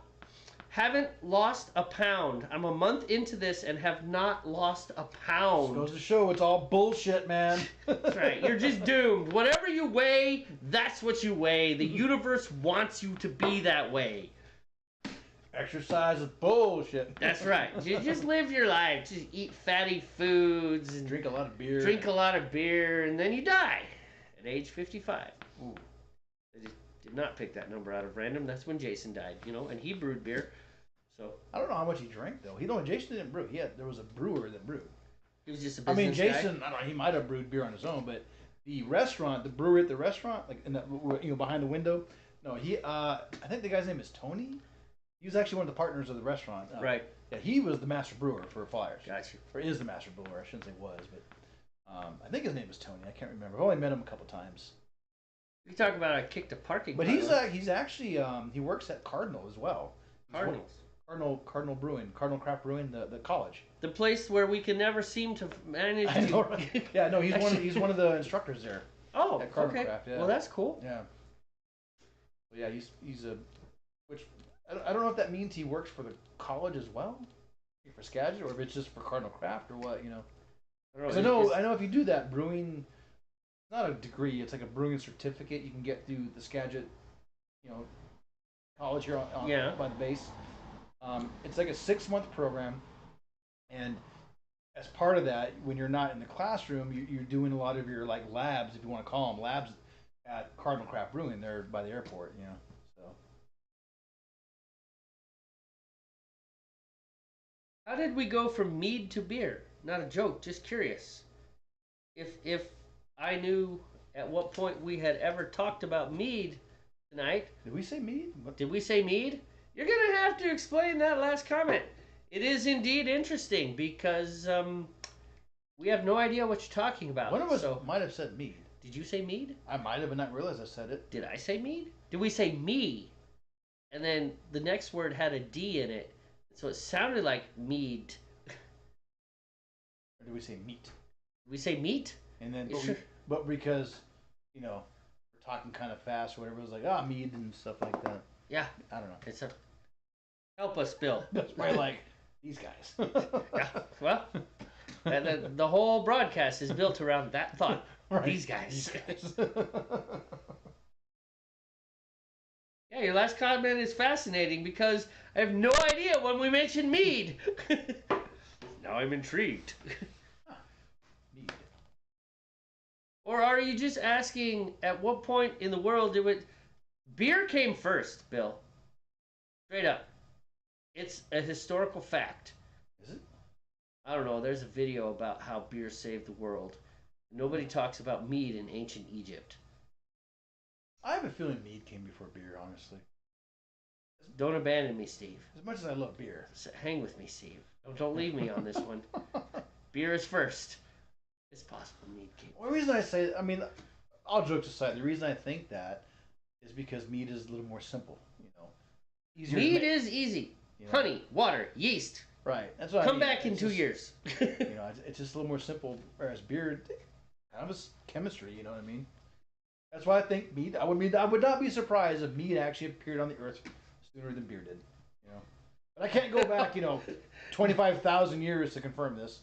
Haven't lost a pound. I'm a month into this and have not lost a pound. Goes to show it's all bullshit, man. That's right. You're just doomed. Whatever you weigh, that's what you weigh. The universe wants you to be that way. Exercise is bullshit. That's right. You just live your life. Just eat fatty foods and Drink a lot of beer. drink a lot of beer, and then you die at age 55. Ooh. I just did not pick that number out of random. That's when Jason died, and he brewed beer. So I don't know how much he drank though. Jason didn't brew. There was a brewer that brewed. he was just a I mean, business Jason. I don't know. He might have brewed beer on his own, but the restaurant, the brewery at the restaurant, like in that, behind the window. No, he. I think the guy's name is Tony. He was actually one of the partners of the restaurant. Right. Yeah, he was the master brewer for Flyers. Gotcha. Or is the master brewer. I shouldn't say was, but I think his name is Tony. I can't remember. I've only met him a couple times. We talk about I kicked a parking. But lot. he's actually he works at Cardinal as well. Cardinals. Cardinal Brewing, Cardinal Craft Brewing, the college. The place where we can never seem to manage I to. know, right? Yeah, no, he's one of the instructors there. Oh, At Cardinal okay. Craft, yeah. Well, that's cool. Yeah. But yeah, he's a which I don't know if that means he works for the college as well, for Skagit, or if it's just for Cardinal Craft or what, Because I know if you do that brewing, it's not a degree, it's like a brewing certificate you can get through the Skagit, college here by the base. It's like a 6-month program, and as part of that, when you're not in the classroom, you're doing a lot of your like labs, if you want to call them labs, at Cardinal Craft Brewing there by the airport. So. How did we go from mead to beer? Not a joke, just curious. If I knew at what point we had ever talked about mead tonight. Did we say mead? Did we say mead? You're gonna have to explain that last comment. It is indeed interesting because we have no idea what you're talking about. One of us might have said mead. Did you say mead? I might have not realized I said it. Did I say mead? Did we say me? And then the next word had a D in it. So it sounded like mead. Or did we say meat? Did we say meat? And then, Sure. but because, we're talking kind of fast or whatever, it was like, mead and stuff like that. Yeah. I don't know. It's a help us, Bill. That's probably like, these guys. Yeah. Well, the whole broadcast is built around that thought. Right. These guys. These guys. Yeah, your last comment is fascinating because I have no idea when we mentioned mead. Now I'm intrigued. Mead. Or are you just asking at what point in the world did it... Beer came first, Bill. Straight up. It's a historical fact. Is it? I don't know. There's a video about how beer saved the world. Nobody talks about mead in ancient Egypt. I have a feeling mead came before beer, honestly. Don't abandon me, Steve. As much as I love beer. Hang with me, Steve. Don't leave me on this one. Beer is first. It's possible mead came. Well, the reason I say, I mean, all jokes aside, the reason I think that is because mead is a little more simple, you know. Easier Mead is easy. you know? Honey, water, yeast. Right. That's what I Come mean. back in It's 2 just, years. You know, it's just a little more simple, whereas beer, kind of a chemistry, you know what I mean? That's why I think mead, I would not be surprised if mead actually appeared on the earth sooner than beer did, you know. But I can't go back, 25,000 years to confirm this.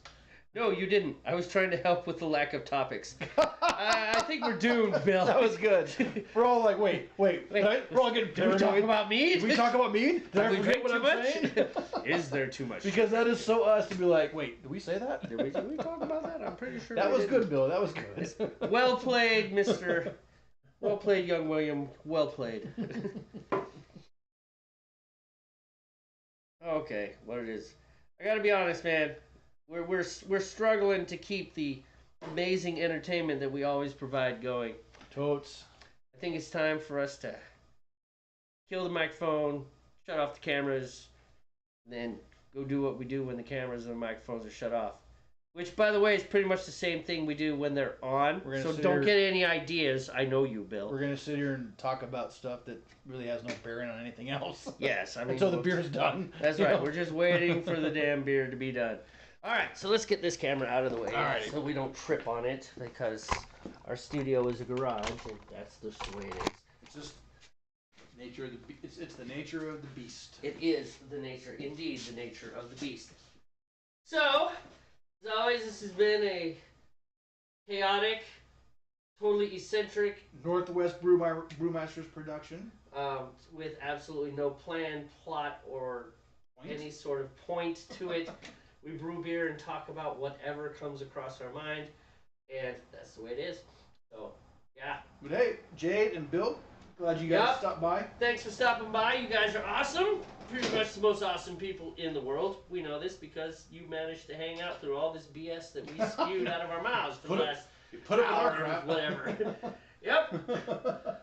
No, you didn't. I was trying to help with the lack of topics. I think we're doomed, Bill. That was good. We're all like, wait. We're all getting Did we talk paranoid. about mead? Did we talk about mead? Did I we forget drink what too I'm much? saying? Is there too much? Because that is so us to be like, wait, did we say that? Did we talk about that? I'm pretty sure That we was didn't. good, Bill. That was good. Well played, Mr. Well played, young William. Well played. Okay, what it is. I gotta be honest, man. We're struggling to keep the amazing entertainment that we always provide going. Totes. I think it's time for us to kill the microphone, shut off the cameras, and then go do what we do when the cameras and the microphones are shut off. Which, by the way, is pretty much the same thing we do when they're on. So don't get any ideas. I know you, Bill. We're going to sit here and talk about stuff that really has no bearing on anything else. Yes, I mean... Until the beer's done. That's right. We're just waiting for the damn beer to be done. All right, so let's get this camera out of the way. All right. So we don't trip on it, because our studio is a garage, and that's just the way it is. It's just nature of the it's the nature of the beast. It is the nature, indeed, the nature of the beast. So, as always, this has been a chaotic, totally eccentric, Northwest Brewmasters production. with absolutely no plan, plot, or any sort of point to it. We brew beer and talk about whatever comes across our mind, and that's the way it is. So, yeah. But hey, Jade and Bill, glad you guys stopped by. Thanks for stopping by. You guys are awesome. Pretty much the most awesome people in the world. We know this because you managed to hang out through all this BS that we spewed out of our mouths for the last Put up with hour our crap. or whatever. Yep.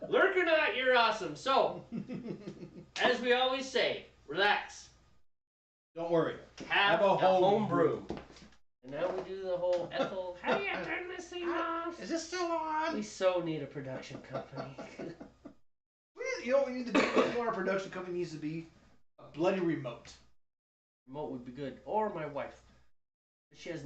Lurk or not, you're awesome. So, as we always say, relax. Don't worry. Have a a home brew. brew. And now we do the whole Ethel. How do you turn this thing off? Is this still on? We so need a production company. What we need to do? Our production company needs to be a bloody remote. Remote would be good. Or my wife. She has